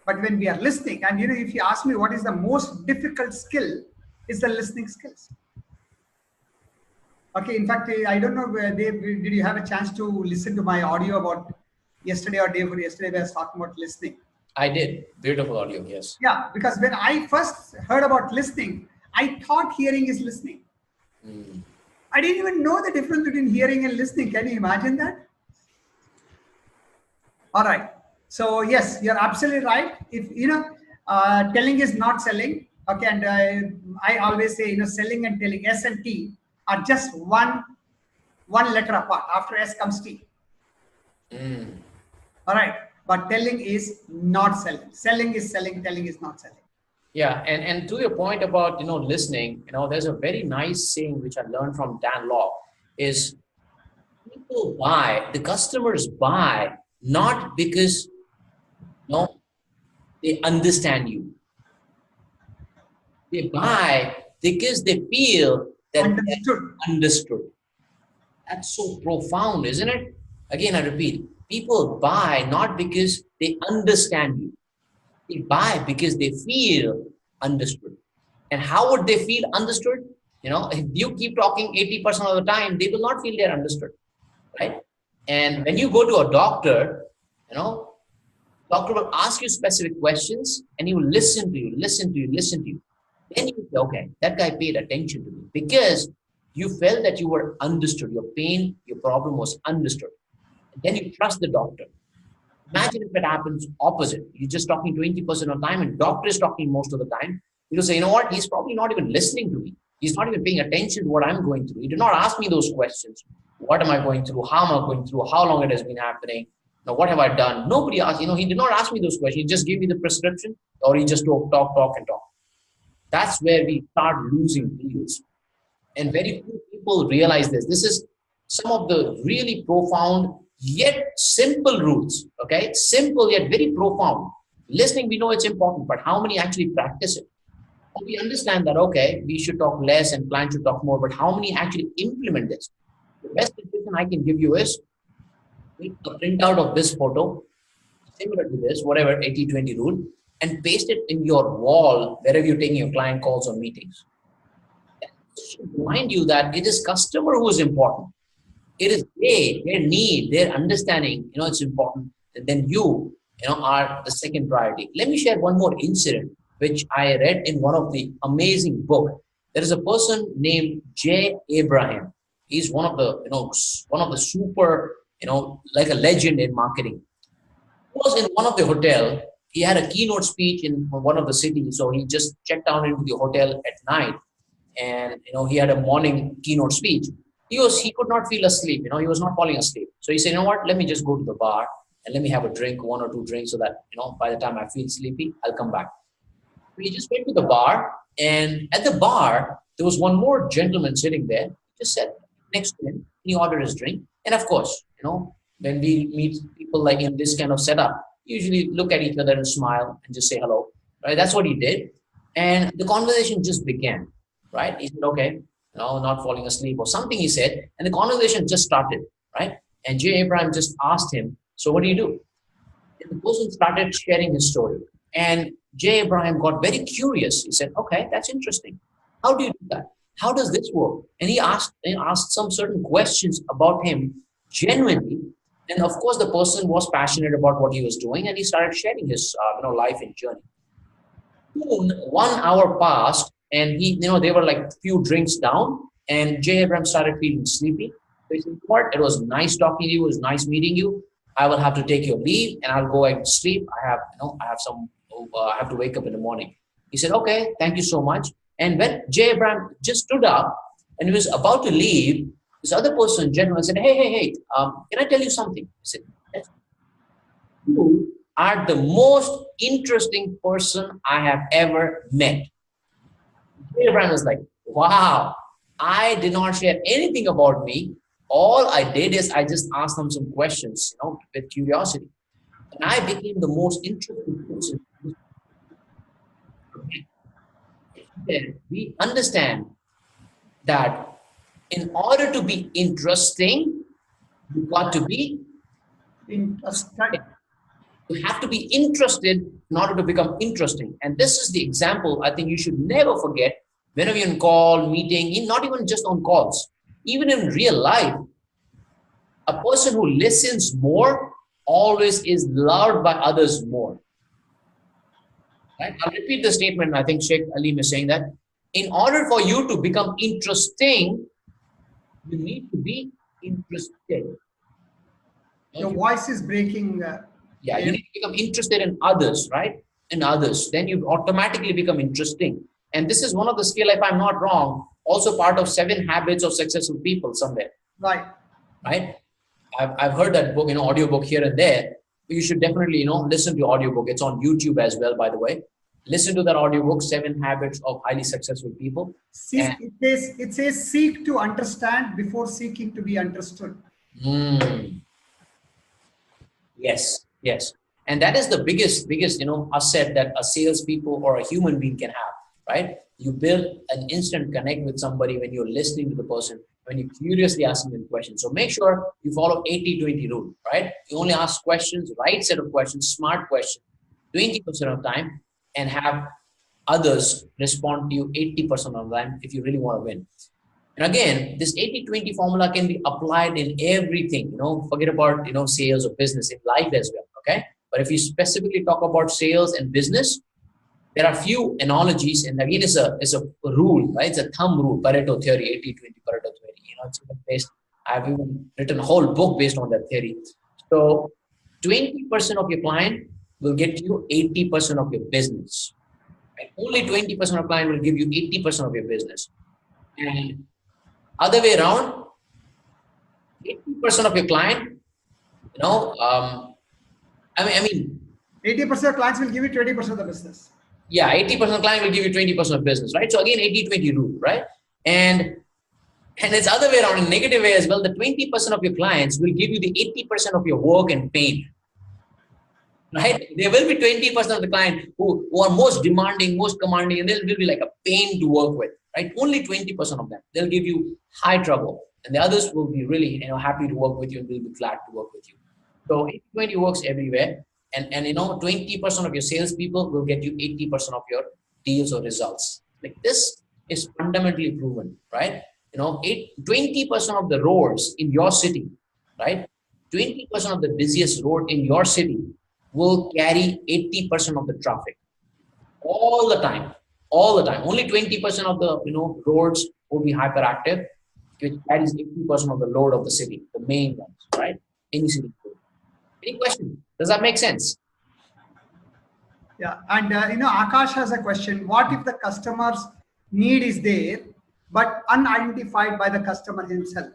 But when we are listening, and if you ask me what is the most difficult skill, is the listening skills. Okay, in fact, I don't know, Dave, did you have a chance to listen to my audio about yesterday or day before yesterday where I was talking about listening? I did. Beautiful audio, yes. Yeah, because when I first heard about listening, I thought hearing is listening. I didn't even know the difference between hearing and listening. Can you imagine that? All right. So yes, you're absolutely right. If telling is not selling. Okay, and I always say selling and telling, S and T are just one letter apart. After S comes T. All right, but telling is not selling. Selling is selling. Telling is not selling. Yeah, and to your point about listening, there's a very nice saying which I learned from Dan Law is people buy, the customers buy not because they understand you. They buy because they feel that they're understood. That's so profound, isn't it? Again, I repeat, people buy not because they understand you. They buy because they feel understood. And how would they feel understood? If you keep talking 80% of the time, they will not feel they're understood, right? And when you go to a doctor, doctor will ask you specific questions and he will listen to you. Then you say, okay, that guy paid attention to me because you felt that you were understood. Your pain, your problem was understood. Then you trust the doctor. Imagine if it happens opposite. You're just talking 20% of the time and doctor is talking most of the time. You'll say, you know what? He's probably not even listening to me. He's not even paying attention to what I'm going through. He did not ask me those questions. What am I going through? How am I going through? How long it has been happening? Now, what have I done? Nobody asked, he did not ask me those questions. He just gave me the prescription or he just talk. That's where we start losing deals. And very few people realize this. This is some of the really profound yet simple rules. Okay, simple yet very profound. Listening, we know it's important, but how many actually practice it? And we understand that, okay, we should talk less and clients should talk more, but how many actually implement this? The best suggestion I can give you is take a printout of this photo, similar to this, whatever 80-20 rule, and paste it in your wall wherever you're taking your client calls or meetings. That should remind you that it is customer who is important. It is their need, their understanding, it's important. And then are the second priority. Let me share one more incident, which I read in one of the amazing book. There is a person named Jay Abraham. He's one of the super, like a legend in marketing. He was in one of the hotel. He had a keynote speech in one of the cities. So he just checked down into the hotel at night. And, he had a morning keynote speech. He could not feel asleep. He was not falling asleep. So he said, what, let me just go to the bar and let me have a drink, 1 or 2 drinks, so that, by the time I feel sleepy, I'll come back. We just went to the bar, and at the bar, there was one more gentleman sitting there. He just sat next to him. He ordered his drink. And of course, when we meet people like in this kind of setup, usually look at each other and smile and just say hello, right? That's what he did. And the conversation just began, right? He said, okay, not falling asleep or something he said. And the conversation just started, right? And Jay Abraham just asked him, so what do you do? And the person started sharing his story. And Jay Abraham got very curious. He said, okay, that's interesting. How do you do that? How does this work? And he asked some certain questions about him genuinely. And of course, the person was passionate about what he was doing, and he started sharing his life and journey. Soon, 1 hour passed, and they were like few drinks down, and Jay Abraham started feeling sleepy. So he said, what? It was nice talking to you. It was nice meeting you. I will have to take your leave, and I'll go and sleep. I have to wake up in the morning. He said, okay, thank you so much. And when Jay Abraham just stood up and he was about to leave, this other person, gentleman, said, hey, can I tell you something? He said, yes. You are the most interesting person I have ever met. Jay Abraham was like, wow, I did not share anything about me. All I did is I just asked them some questions, with curiosity. And I became the most interesting person. We understand that in order to be interesting, you've got to be interested. You have to be interested in order to become interesting. And this is the example I think you should never forget whenever you're in call, meeting, not even just on calls, even in real life. A person who listens more always is loved by others more. Right? I'll repeat the statement. I think Sheikh Aleem is saying that in order for you to become interesting, you need to be interested. Your voice is breaking. You need to become interested in others, right? In others. Then you automatically become interesting. And this is one of the skill, if I'm not wrong, also part of 7 Habits of Successful People somewhere. Right. Right? I've heard that book, audiobook here and there. You should definitely, listen to audiobook. It's on YouTube as well, by the way. Listen to that audiobook, 7 Habits of Highly Successful People. It says seek to understand before seeking to be understood. Yes. And that is the biggest, asset that a salespeople or a human being can have, right? You build an instant connect with somebody when you're listening to the person, when you're curiously asking them questions. So make sure you follow 80-20 rule, right? You only ask questions, right set of questions, smart questions, 20% of time, and have others respond to you 80% of the time if you really want to win. And again, this 80-20 formula can be applied in everything, forget about, sales or business, in life as well, okay? But if you specifically talk about sales and business, there are few analogies, and again, it's a rule, right? It's a thumb rule, Pareto theory, 80-20 Pareto theory. It's even based. I've even written a whole book based on that theory. So 20% of your client will get you 80% of your business. Right? Only 20% of client will give you 80% of your business. And other way around, 80% of your client, I mean, 80% of clients will give you 20% of the business. Yeah, 80% of client will give you 20% of business, right? So again, 80-20 rule, right? And And it's other way around in negative way as well. The 20% of your clients will give you the 80% of your work and pain. Right? There will be 20% of the client who are most demanding, most commanding, and they will be like a pain to work with. Right? Only 20% of them. They'll give you high trouble. And the others will be really happy to work with you and will be glad to work with you. So 80-20 works everywhere. And 20% of your salespeople will get you 80% of your deals or results. Like this is fundamentally proven, right? 20% of the roads in your city, right? 20% of the busiest road in your city will carry 80% of the traffic all the time. Only 20% of the roads will be hyperactive, which carries 80% of the load of the city, the main ones, right? Any city. Any question? Does that make sense? Yeah, and Akash has a question. What if the customer's need is there, but unidentified by the customer himself?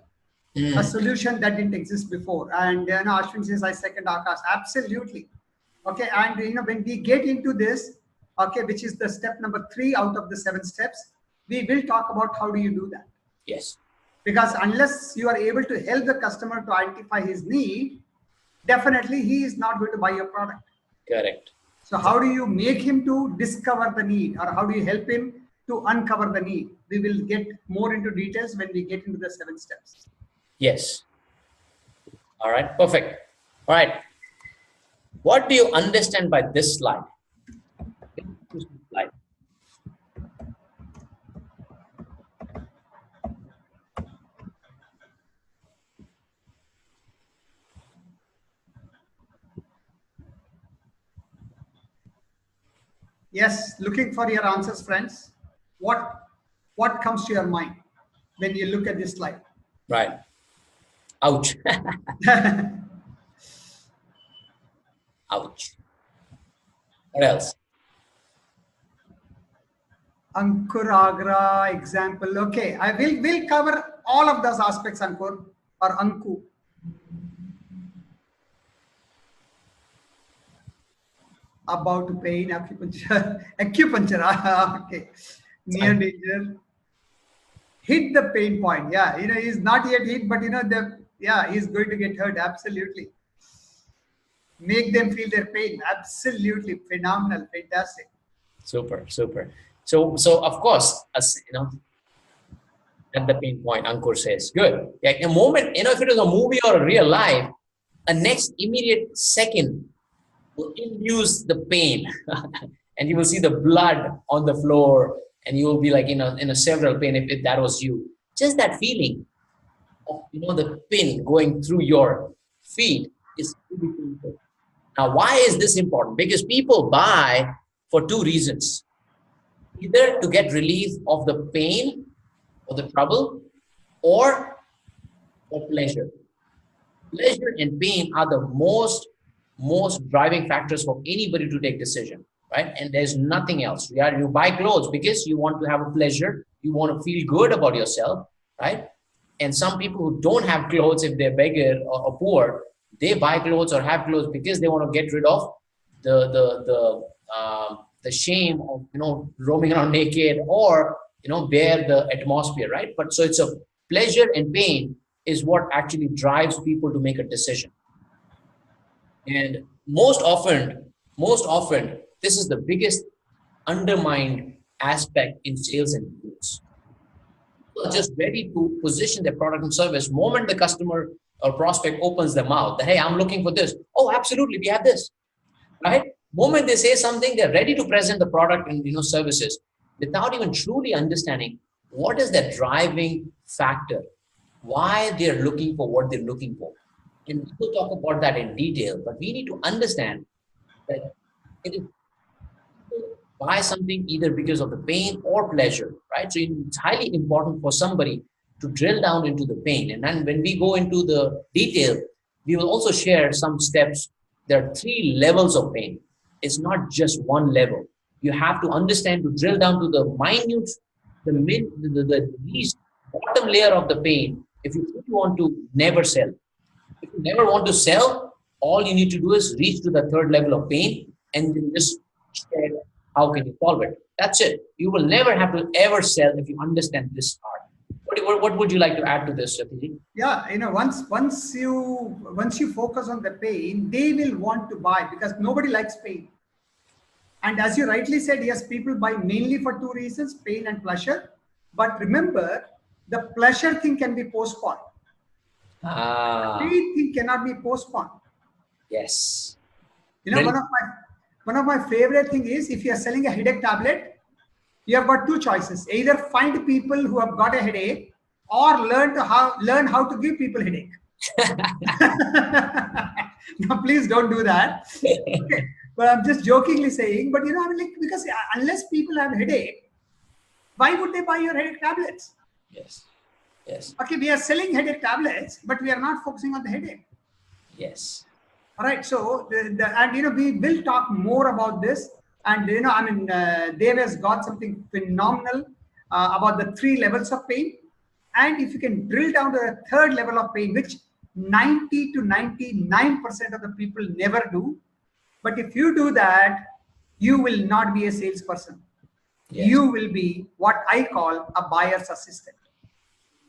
A solution that didn't exist before. And Ashwin says, I second Akash. Absolutely. Okay, and when we get into this, okay, which is the step number 3 out of the 7 steps, we will talk about how do you do that. Yes. Because unless you are able to help the customer to identify his need, definitely he is not going to buy your product. Correct. So how do you make him to discover the need, or how do you help him to uncover the need? We will get more into details when we get into the 7 steps. Yes. All right. Perfect. All right. What do you understand by this slide? Yes, looking for your answers, friends. What comes to your mind when you look at this slide? Right. Ouch. Ouch. What else? Ankur Agra example. Okay, I will cover all of those aspects, Ankur or Anku. About pain, acupuncture, okay, near danger, hit the pain point. Yeah, he's not yet hit, but he's going to get hurt. Absolutely. Make them feel their pain. Absolutely phenomenal, fantastic. Super. So of course, as at the pain point, Ankur says, good. Like a moment, if it is a movie or a real life, a next immediate second will induce the pain, and you will see the blood on the floor, and you will be like in a several pain if that was you. Just that feeling of the pin going through your feet is really painful. Now, why is this important? Because people buy for 2 reasons: either to get relief of the pain or the trouble, or for pleasure. Pleasure and pain are the most driving factors for anybody to take decision, right? And there's nothing else. You buy clothes because you want to have a pleasure, you want to feel good about yourself, right? And some people who don't have clothes, if they're beggar or poor, they buy clothes or have clothes because they want to get rid of the shame of roaming around naked, or bear the atmosphere, right? But so it's a pleasure and pain is what actually drives people to make a decision. And most often, this is the biggest undermined aspect in sales and business. People are just ready to position their product and service. Moment the customer or prospect opens their mouth, that, hey, I'm looking for this. Oh, absolutely, we have this, right? Moment they say something, they're ready to present the product and services without even truly understanding what is the driving factor, why they're looking for what they're looking for. And people talk about that in detail, but we need to understand that it is buy something either because of the pain or pleasure, right? So it's highly important for somebody to drill down into the pain. And then when we go into the detail, we will also share some steps. There are 3 levels of pain. It's not just one level. You have to understand to drill down to the minute, the least bottom layer of the pain if you really want to never sell. If you never want to sell, all you need to do is reach to the 3rd level of pain and then just share how can you solve it. That's it. You will never have to ever sell if you understand this part. What would you like to add to this, Yatiji? Yeah, once you focus on the pain, they will want to buy because nobody likes pain. And as you rightly said, yes, people buy mainly for two reasons, pain and pleasure. But remember, the pleasure thing can be postponed. Ah, Pain thing cannot be postponed. yes. One Brilliant. of my favorite thing is if you are selling a headache tablet, you have got two choices: either find people who have got a headache, or learn how to give people headache. Now, please don't do that. Okay, but I'm just jokingly saying. But I mean, like, because unless people have headache, why would they buy your headache tablets? Yes. Yes. Okay, we are selling headache tablets, but we are not focusing on the headache. Yes. All right. So and we will talk more about this. And I mean, Dave has got something phenomenal about the three levels of pain. And if you can drill down to the third level of pain, which 90 to 99% of the people never do, but if you do that, you will not be a salesperson. Yes. You will be what I call a buyer's assistant.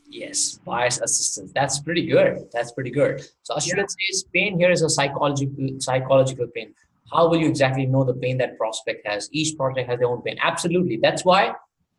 Yes, buyer's assistance. That's pretty good. That's pretty good. So Ashwin says pain here is a psychological pain. How will you exactly know the pain that prospect has? Each prospect has their own pain. Absolutely. That's why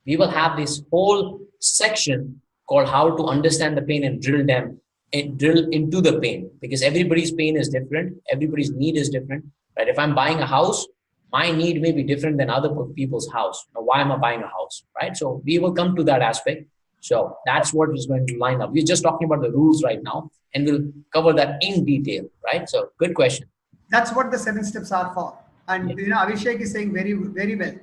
we will have this whole section called how to understand the pain and drill into the pain, because everybody's pain is different. Everybody's need is different, right? If I'm buying a house, my need may be different than other people's house. Now, why am I buying a house, right? So we will come to that aspect. So that's what is going to line up. We're just talking about the rules right now, and we'll cover that in detail, right? So good question. That's what the 7 steps are for. And Abhishek is saying very, very well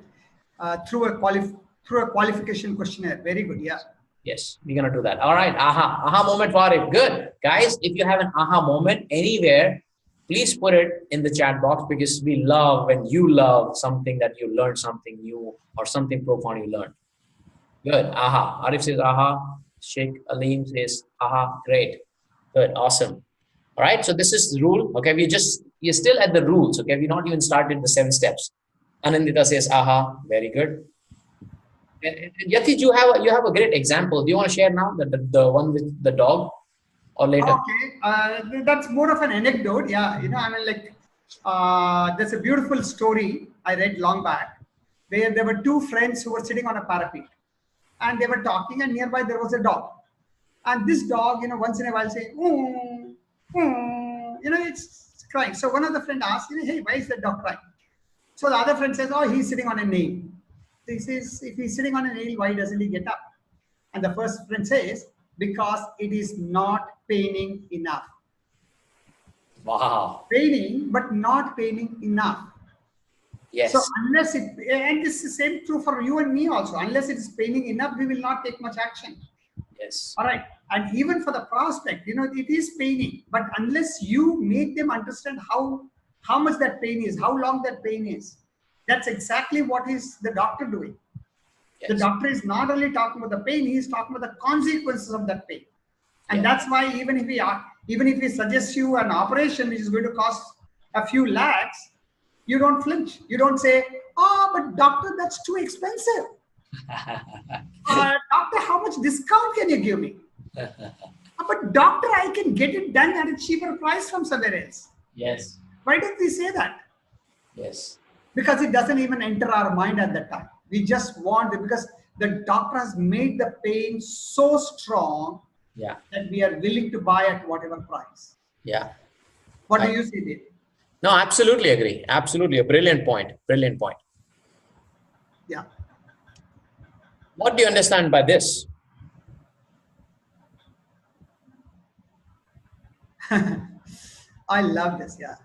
through a qualification questionnaire. Very good. Yeah. Yes, we're gonna do that. All right. Aha moment for it. Good. Guys, if you have an aha moment anywhere, please put it in the chat box, because we love when you love something that you learned something new or something profound you learned. Good. Aha. Arif says aha. Sheikh Aleem says aha. Great. Good. Awesome. All right. So this is the rule. Okay. You're still at the rules. Okay. We're not even started the 7 steps. Anandita says aha. Very good. Yatij, you have a great example. Do you want to share now the one with the dog, or later? Okay. That's more of an anecdote. Yeah. I mean, like, there's a beautiful story I read long back where there were two friends who were sitting on a parapet, and they were talking, and nearby there was a dog. And this dog, once in a while saying, it's crying. So one of the friend asked, hey, why is the dog crying? So the other friend says, oh, he's sitting on a nail. He says, if he's sitting on a nail, why doesn't he get up? And the first friend says, because it is not paining enough. Wow. Paining, but not paining enough. Yes. So unless it, and this is same true for you and me also, unless it is paining enough, we will not take much action. Yes. All right. And even for the prospect, it is paining, but unless you make them understand how much that pain is, how long that pain is, that's exactly what is the doctor doing. Yes. The doctor is not only talking about the pain, he is talking about the consequences of that pain. And that's why even if he suggests you an operation which is going to cost a few lakhs, you don't flinch. You don't say, oh, but doctor, that's too expensive. Doctor, how much discount can you give me? But doctor, I can get it done at a cheaper price from somewhere else. Yes. Why don't we say that? Yes. Because it doesn't even enter our mind at that time. We just want it because the doctor has made the pain so strong that we are willing to buy at whatever price. Yeah. What do you say, Dave? No, absolutely agree. Absolutely. A brilliant point. Brilliant point. Yeah. What do you understand by this? I love this. Yeah.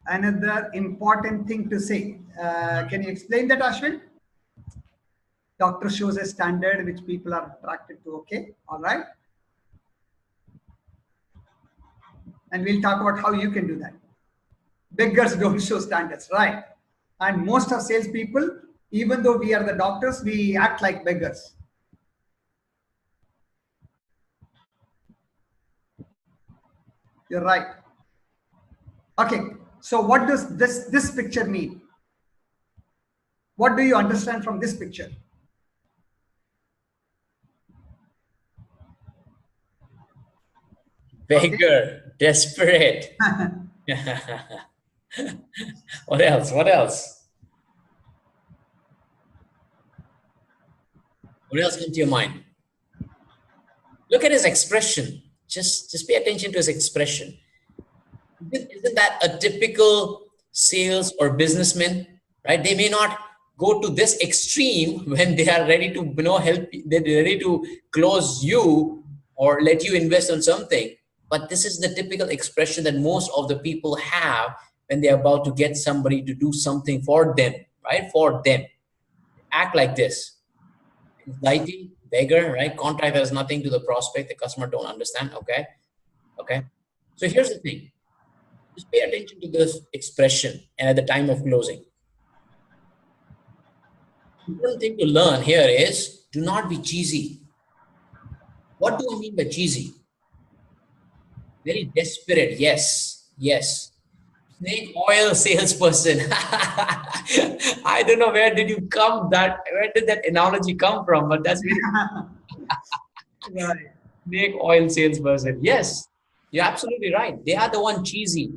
Another important thing to say. Can you explain that, Ashwin? Doctor shows a standard which people are attracted to. Okay. All right. And we'll talk about how you can do that. Beggars don't show standards, right? And most of salespeople, even though we are the doctors, we act like beggars. You're right. Okay, so what does this picture mean? What do you understand from this picture? Okay. Beggar, desperate. What else? What else? What else comes to your mind? Look at his expression. Just pay attention to his expression. Isn't that a typical sales or businessman, right? They may not go to this extreme when they are ready to, help, they're ready to close you or let you invest on something. But this is the typical expression that most of the people have when they're about to get somebody to do something for them, right? For them. Act like this. Anxiety, beggar, right? Contract has nothing to the prospect. The customer don't understand. Okay. Okay. So here's the thing. Just pay attention to this expression and at the time of closing. The important thing to learn here is do not be cheesy. What do I mean by cheesy? Very desperate. Yes. Yes. Snake oil salesperson. I don't know where did that analogy come from, but that's very Right. snake oil salesperson. Yes, you're absolutely right. They are the one cheesy.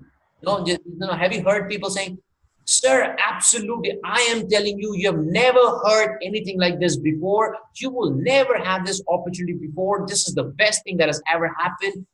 Have you heard people saying, "Sir, absolutely, I am telling you, you have never heard anything like this before. You will never have this opportunity before. This is the best thing that has ever happened.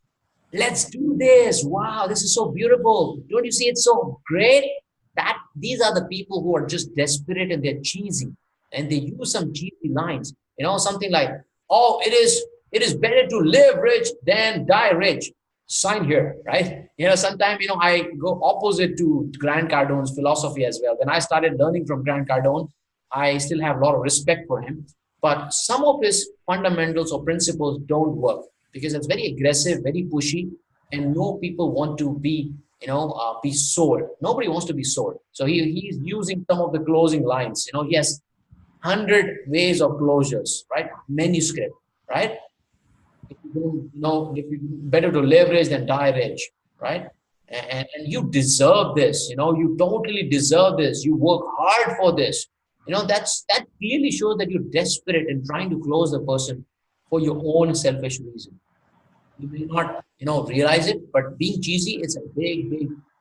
Let's do this. Wow, this is so beautiful. Don't you see it's so great?" That these are the people who are just desperate and they're cheesy. And they use some cheesy lines. Something like, "Oh, it is better to live rich than die rich. Sign here," right? Sometimes, I go opposite to Grant Cardone's philosophy as well. When I started learning from Grant Cardone, I still have a lot of respect for him. But some of his fundamentals or principles don't work because it's very aggressive, very pushy, and no people want to be sold. Nobody wants to be sold. So he's using some of the closing lines. He has 100 ways of closures, right? Manuscript, right? If you don't, if you better to leverage than die rich, right? And you deserve this. You totally deserve this. You work hard for this. That clearly shows that you're desperate and trying to close the person for your own selfish reason. You may not, realize it, but being cheesy is a big,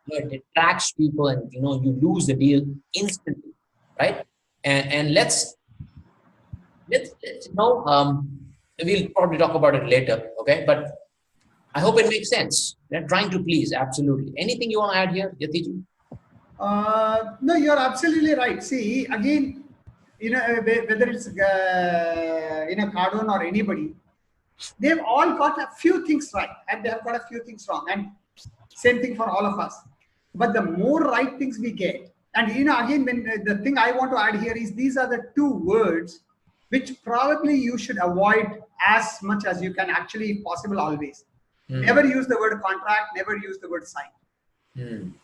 it attracts people, and you lose the deal instantly, right? And we'll probably talk about it later, okay? But I hope it makes sense. They're trying to please, absolutely. Anything you want to add here, Yatiji? No, you're absolutely right. See, again, whether it's Cardone or anybody, they've all got a few things right, and they have got a few things wrong, and same thing for all of us. But the more right things we get, and again, when the thing I want to add here is these are the two words which probably you should avoid as much as you can, actually, if possible, always. Never use the word contract, never use the word sign.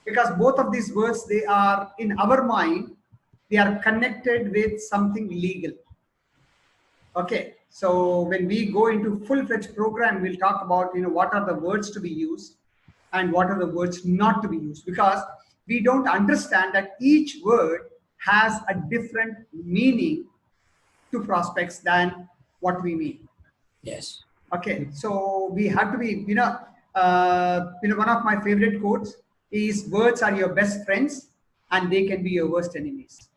Because both of these words, they are in our mind, they are connected with something legal. Okay, so when we go into full-fledged program, we'll talk about what are the words to be used and what are the words not to be used, because we don't understand that each word has a different meaning to prospects than what we mean. Yes. Okay, so we have to be, one of my favorite quotes is, "Words are your best friends and they can be your worst enemies."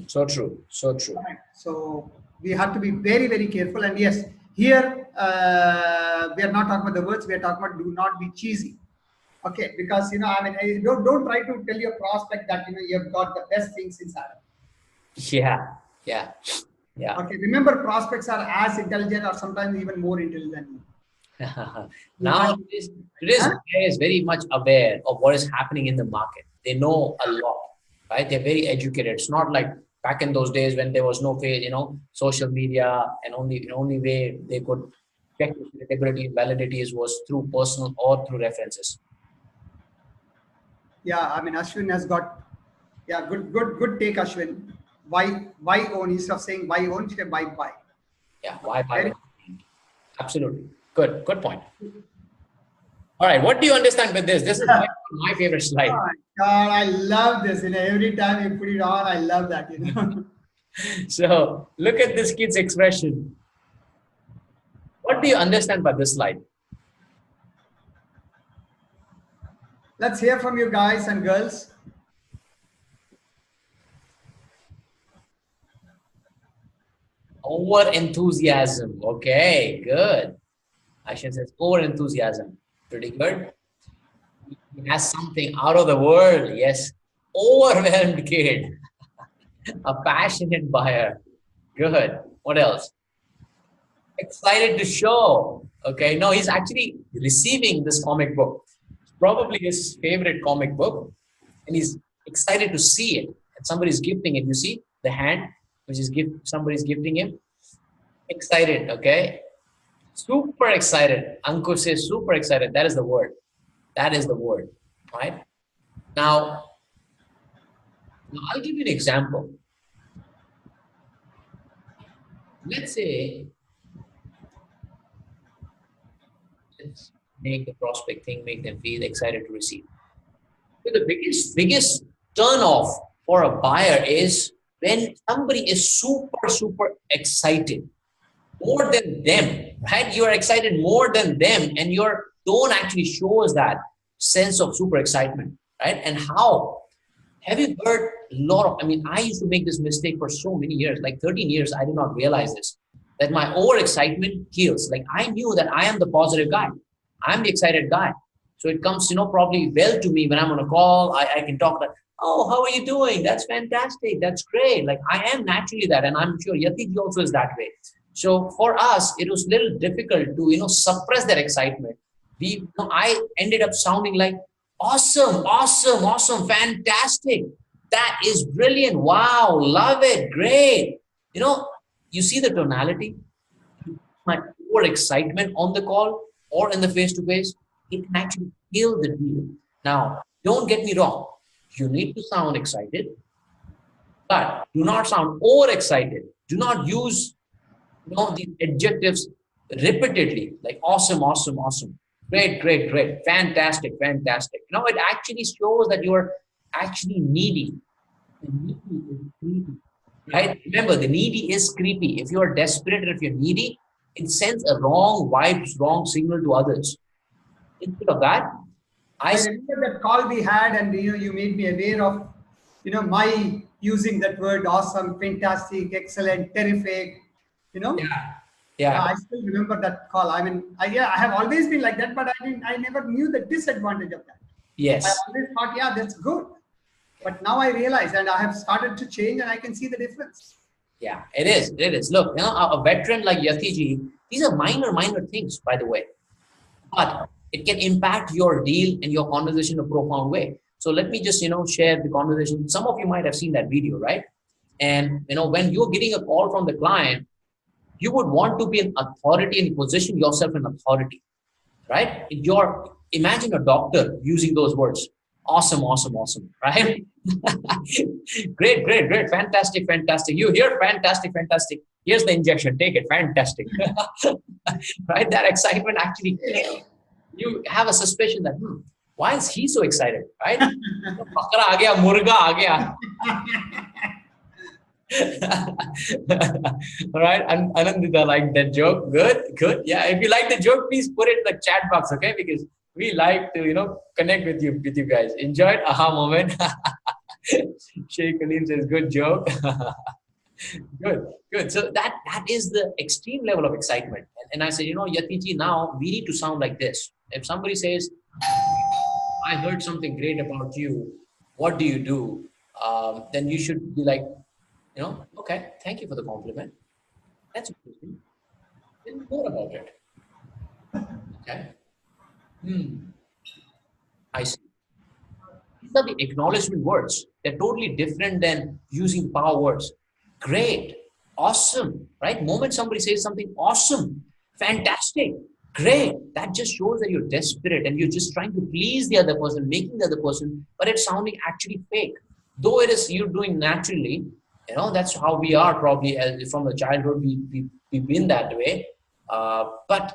So true. So true. Right. So we have to be very, very careful. And yes, here we are not talking about the words. We are talking about do not be cheesy. Okay, because don't try to tell your prospect that you've got the best things inside. Yeah. Okay, remember, prospects are as intelligent or sometimes even more intelligent than you. Now today's guy is very much aware of what is happening in the market. They know a lot, right? They're very educated. It's not like back in those days when there was no social media, and the only way they could check credibility and validity was through personal or through references. Yeah, Ashwin has got, good take, Ashwin. Why own? Instead of saying why own, say buy. Yeah, why buy? Absolutely. Good point. All right. What do you understand with this? This is my favorite Oh slide. my God, I love this. Every time you put it on, I love that. So look at this kid's expression. What do you understand by this slide? Let's hear from you guys and girls. Over enthusiasm. Okay, good. Ashin says over enthusiasm. Pretty good. He has something out of the world. Yes. Overwhelmed kid. A passionate buyer. Good. What else? Excited to show. Okay. No, he's actually receiving this comic book. It's probably his favorite comic book. And he's excited to see it. And somebody's gifting it. You see the hand, which is somebody's gifting him. Excited. Okay. Super excited. Ankur says super excited. That is the word. That is the word. Right? Now I'll give you an example. Let's say, let's make the prospect thing, make them feel excited to receive. So the biggest turn off for a buyer is when somebody is super excited, more than them, right? You're excited more than them, and your tone actually shows that sense of super excitement, right? And how have you heard a lot of, I used to make this mistake for so many years, like 13 years, I did not realize this, that my overexcitement kills. Like I knew that I am the positive guy. I'm the excited guy. So it comes, probably well to me when I'm on a call, I can talk like, oh, how are you doing? That's fantastic. That's great. Like I am naturally that. And I'm sure Yatiji also is that way. So for us, it was a little difficult to, suppress that excitement. I ended up sounding like, awesome, fantastic. That is brilliant. Wow, love it, great. You see the tonality, my over excitement on the call or in the face-to-face, it can actually kill the deal. Now, don't get me wrong. You need to sound excited, but do not sound overexcited. Do not use these adjectives repeatedly, like awesome, great, fantastic. It actually shows that you are actually needy. The needy is creepy, right? Remember, the needy is creepy. If you are desperate or if you're needy, it sends a wrong vibes, wrong signal to others. Instead of that, I remember that call we had, and you made me aware of my using that word awesome, fantastic, excellent, terrific. Yeah. I still remember that call. I have always been like that, but I never knew the disadvantage of that. Yes. I always thought, yeah, that's good. But now I realize, and I have started to change, and I can see the difference. Yeah, it is. Look, a veteran like Yatiji, these are minor things, by the way. But it can impact your deal and your conversation in a profound way. So let me just, share the conversation. Some of you might have seen that video, right? And, when you're getting a call from the client, you would want to be an authority and position yourself in authority, right? Imagine a doctor using those words. Awesome, right? Great, fantastic. You hear fantastic. Here's the injection, take it, fantastic. Right? That excitement actually, you have a suspicion that, why is he so excited, right? Bakra aa gaya, murga aa gaya. All right, Anandita liked that joke. Good. Yeah, if you like the joke, please put it in the chat box, okay? Because we like to, connect with you guys. Enjoyed aha moment. Sheikh Kaleem says, good joke. Good. So that is the extreme level of excitement. And I said, Yatiji, now we need to sound like this. If somebody says, I heard something great about you, what do you do? Then you should be like, okay, thank you for the compliment. That's interesting. Tell me more about it. Okay. I see. These are the acknowledgement words. They're totally different than using power words. Great, awesome, right? Moment somebody says something awesome, fantastic, great, that just shows that you're desperate and you're just trying to please the other person, making the other person, but it's sounding actually fake. Though it is you're doing naturally, that's how we are probably from the childhood, we've been that way. But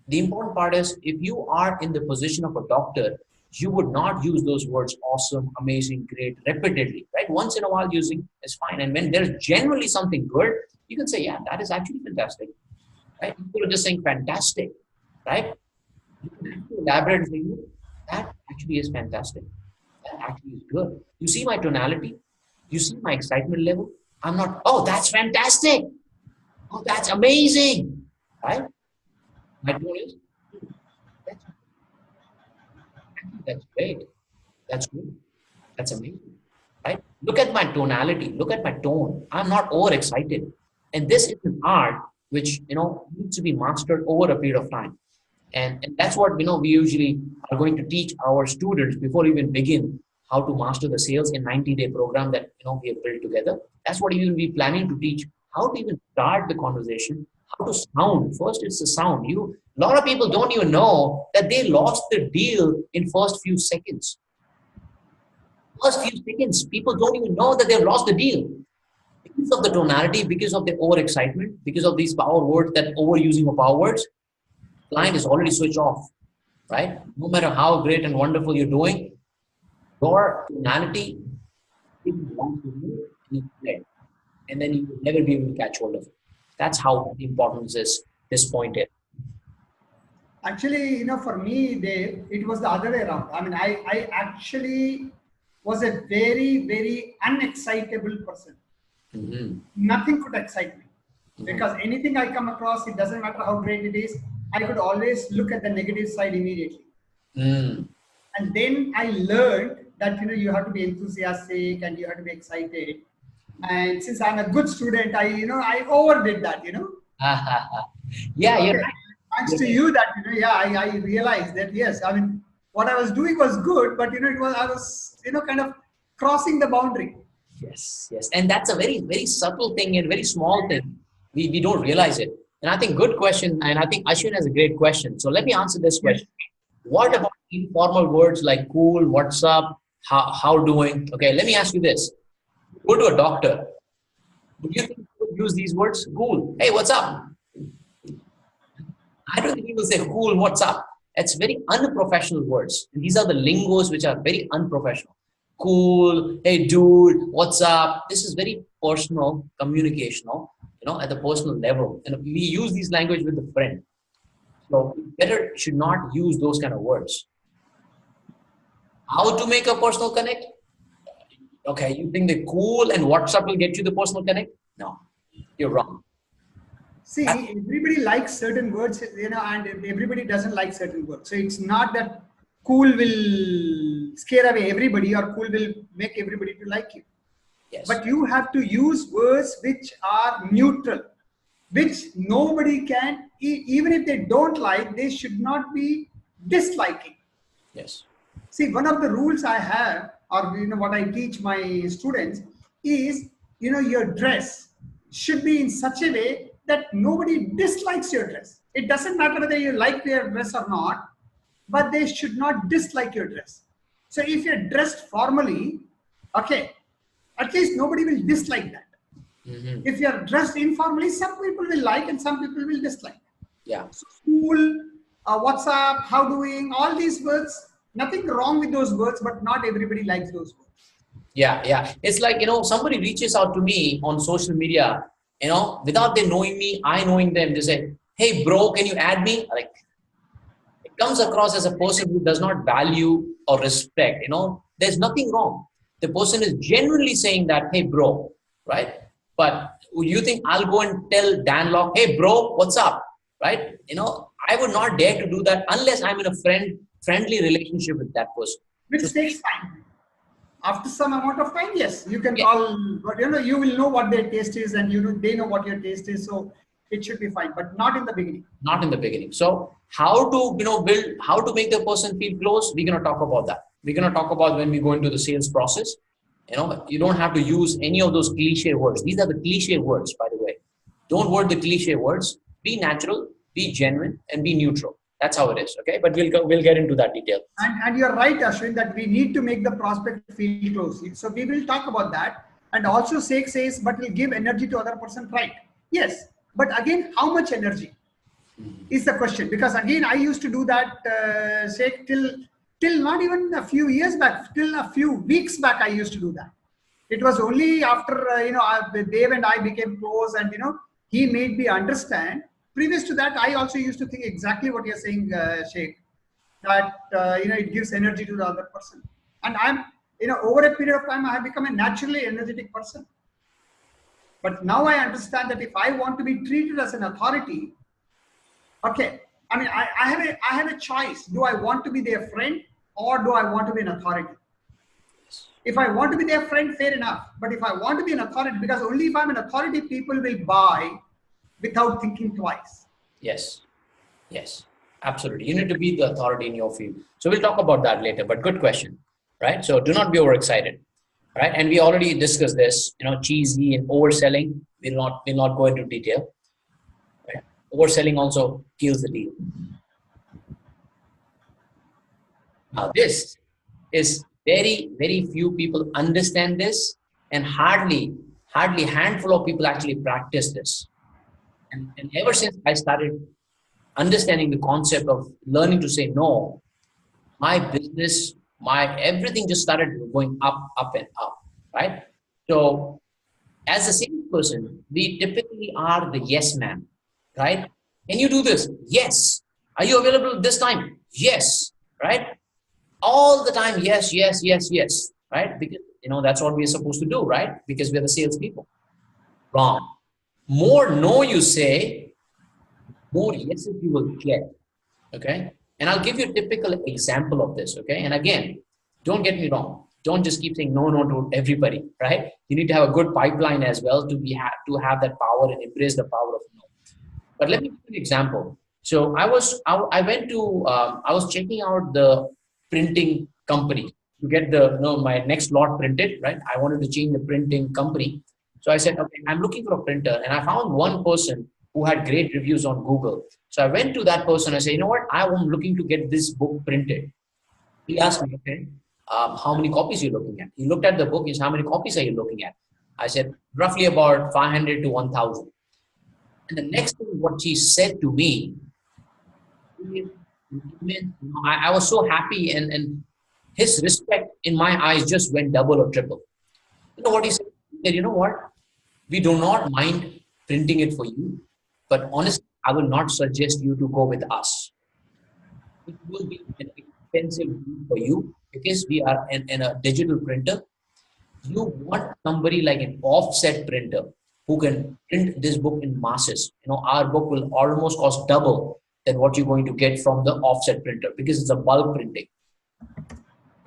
The important part is if you are in the position of a doctor, you would not use those words awesome, amazing, great repeatedly, right? Once in a while using is fine. And when there's generally something good, you can say, yeah, that is actually fantastic, right? People are just saying fantastic, right? You can actually elaborate and say, that actually is fantastic. That actually is good. You see my tonality? You see my excitement level? I'm not, oh, that's fantastic. Oh, that's amazing, right? My tone is, that's, that's great. That's good. That's amazing, right? Look at my tonality. Look at my tone. I'm not overexcited. And this is an art which, needs to be mastered over a period of time. And that's what, we usually are going to teach our students before we even begin how to master the sales in 90-day program that, we have built together. That's what we will be planning to teach, how to even start the conversation, how to sound. First, it's the sound. A lot of people don't even know that they lost the deal in first few seconds. First few seconds, people don't even know that they've lost the deal because of the tonality, because of the overexcitement, because of these power words, that overusing of power words. Client is already switched off, right? No matter how great and wonderful you're doing, your tonality belongs to you, and then you will never be able to catch hold of it. That's how important this point is. Actually, for me, Dave, it was the other way around. I mean, I actually was a very, very unexcitable person. Mm-hmm. Nothing could excite me because anything I come across, it doesn't matter how great it is, I could always look at the negative side immediately. Mm. And then I learned that you have to be enthusiastic and you have to be excited. And since I'm a good student, I overdid that. Yeah, you're Okay. right. Thanks to you that I realized that yes, I mean what I was doing was good, but I was kind of crossing the boundary. Yes, yes. And that's a very, very subtle thing and very small thing. We don't realize it. And I think good question. And I think Ashwin has a great question. So let me answer this Yes. question. What Yeah. about informal words like cool, what's up, how doing? Okay, let me ask you this. Go to a doctor. Do you think you would use these words? Cool. Hey, what's up? I don't think people say cool, what's up? It's very unprofessional words. And these are the lingos which are very unprofessional. Cool, hey dude, what's up? This is very personal, communicational, at the personal level. And we use these language with a friend. So better should not use those kind of words. How to make a personal connect? Okay, you think the cool and WhatsApp will get you the personal connect? No, you're wrong. See, everybody likes certain words, and everybody doesn't like certain words. So it's not that cool will scare away everybody or cool will make everybody to like you. Yes. But you have to use words which are neutral, which nobody can, even if they don't like, they should not be disliking. Yes. See, one of the rules I have, or what I teach my students is, your dress should be in such a way that nobody dislikes your dress. It doesn't matter whether you like your dress or not, but they should not dislike your dress. So if you're dressed formally, okay, at least nobody will dislike that. Mm-hmm. If you're dressed informally, some people will like and some people will dislike. Yeah. So cool, what's up, how doing, all these words, nothing wrong with those words, but not everybody likes those words. Yeah, yeah. It's like, somebody reaches out to me on social media, without them knowing me, I knowing them, they say, hey bro, can you add me? Like, it comes across as a person who does not value or respect, there's nothing wrong. The person is genuinely saying that, hey bro, right? But you think I'll go and tell Dan Locke, hey bro, what's up? Right? I would not dare to do that unless I'm in a friendly relationship with that person. Which So, takes time. After some amount of time, yes, you can yeah. call, but you will know what their taste is and they know what your taste is. So it should be fine, but not in the beginning. Not in the beginning. So how to, build, how to make the person feel close, we're going to talk about that. We're going to talk about when we go into the sales process. You don't have to use any of those cliche words. These are the cliche words, by the way. Don't word the cliche words. Be natural, be genuine, and be neutral. That's how it is. Okay. But we'll get into that detail. And you're right, Ashwin, that we need to make the prospect feel close. So we will talk about that. And also says, but will give energy to other person, right? Yes. But again, how much energy? is the question. Because again, I used to do that, say till not even a few years back, till a few weeks back, I used to do that. It was only after Dave and I became close, and he made me understand. Previous to that, I also used to think exactly what you're saying, Sheikh. That it gives energy to the other person, and I'm over a period of time, I have become a naturally energetic person. But now I understand that if I want to be treated as an authority, okay, I mean, I have a choice. Do I want to be their friend, or do I want to be an authority? If I want to be their friend, fair enough. But if I want to be an authority, because only if I'm an authority, people will buy without thinking twice. Yes. Yes. Absolutely. You need to be the authority in your field. So we'll talk about that later, but good question, right? So do not be overexcited, right? And we already discussed this, cheesy and overselling. We'll not go into detail. Right? Overselling also kills the deal. Now this is very, very few people understand this, and hardly handful of people actually practice this. And ever since I started understanding the concept of learning to say no, my business, my everything just started going up and up, right? So as a salesperson, we typically are the yes man, right? Can you do this? Yes. Are you available this time? Yes, right? All the time, yes, yes, yes, yes, right? Because that's what we're supposed to do, right? Because we're the salespeople. Wrong. More no you say, more yeses you will get. Okay. And I'll give you a typical example of this. Okay. And again, don't get me wrong. Don't just keep saying no to everybody, right? You need to have a good pipeline as well to have that power and embrace the power of no. But let me give you an example. So I was checking out the printing company to get my next lot printed, right? I wanted to change the printing company. So I said, okay, I'm looking for a printer, and I found one person who had great reviews on Google. So I went to that person. I said, you know what? I am looking to get this book printed. He asked me, okay, how many copies are you looking at? He looked at the book. He said, how many copies are you looking at? I said, roughly about 500 to 1,000. And the next thing, what she said to me, I was so happy, and his respect in my eyes just went double or triple. You know what he said? He said, you know what? We do not mind printing it for you, but honestly, I will not suggest you to go with us. It will be an expensive deal for you because we are in a digital printer. You want somebody like an offset printer who can print this book in masses. Our book will almost cost double than what you're going to get from the offset printer because it's a bulk printing.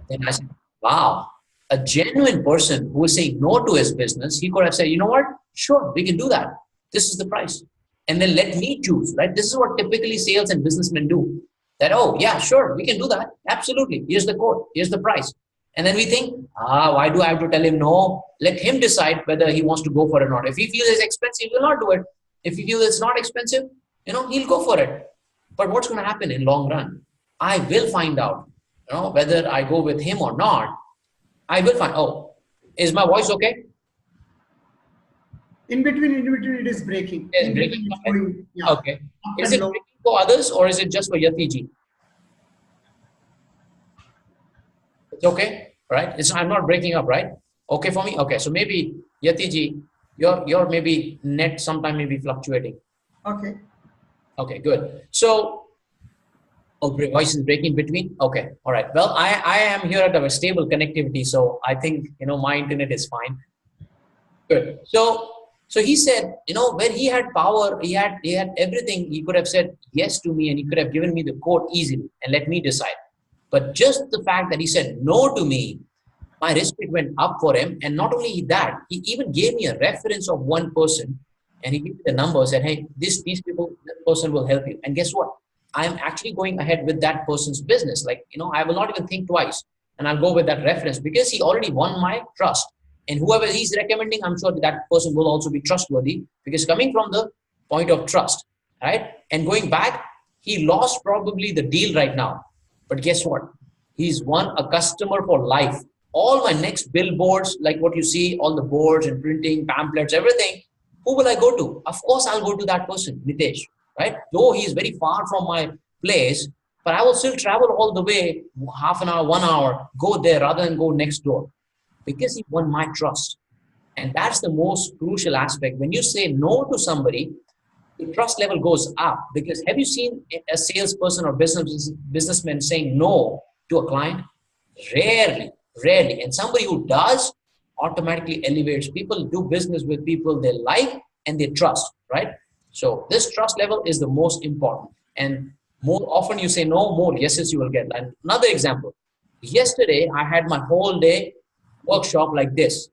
Then I said, wow, a genuine person who is saying no to his business, he could have said, you know what? Sure, we can do that. This is the price. And then let me choose, right? This is what typically sales and businessmen do. That, oh, yeah, sure, we can do that. Absolutely. Here's the code. Here's the price. And then we think, why do I have to tell him no? Let him decide whether he wants to go for it or not. If he feels it's expensive, he will not do it. If he feels it's not expensive, he'll go for it. But what's going to happen in long run? I will find out, whether I go with him or not. I will find, oh, is my voice okay? In between, it is breaking. It's breaking. Going, yeah. Okay. Is it breaking for others or is it just for Yatiji? It's okay, right? I'm not breaking up, right? Okay for me? Okay. So maybe Yatiji, your maybe net sometime may be fluctuating. Okay. Okay, good. So, voice is breaking between. Okay, all right. Well, I am here at a stable connectivity, so I think my internet is fine. Good. So he said, when he had power, he had everything. He could have said yes to me, and he could have given me the code easily and let me decide. But just the fact that he said no to me, my respect went up for him. And not only that, he even gave me a reference of one person, and he gave me the number, said, hey, these people, that person will help you. And guess what? I'm actually going ahead with that person's business. Like, I will not even think twice, and I'll go with that reference because he already won my trust. And whoever he's recommending, I'm sure that person will also be trustworthy because coming from the point of trust, right? And going back, he lost probably the deal right now. But guess what? He's won a customer for life. All my next billboards, like what you see, all the boards and printing, pamphlets, everything, who will I go to? Of course, I'll go to that person, Nitesh, right? Though he is very far from my place, but I will still travel all the way, half an hour, 1 hour, go there rather than go next door, because he won my trust. And that's the most crucial aspect. When you say no to somebody, the trust level goes up. Because have you seen a salesperson or businessman saying no to a client? Rarely, rarely. And somebody who does automatically elevates. People do business with people they like and they trust, right? So this trust level is the most important. And more often you say no, more yeses you will get. And another example. Yesterday, I had my whole day workshop like this.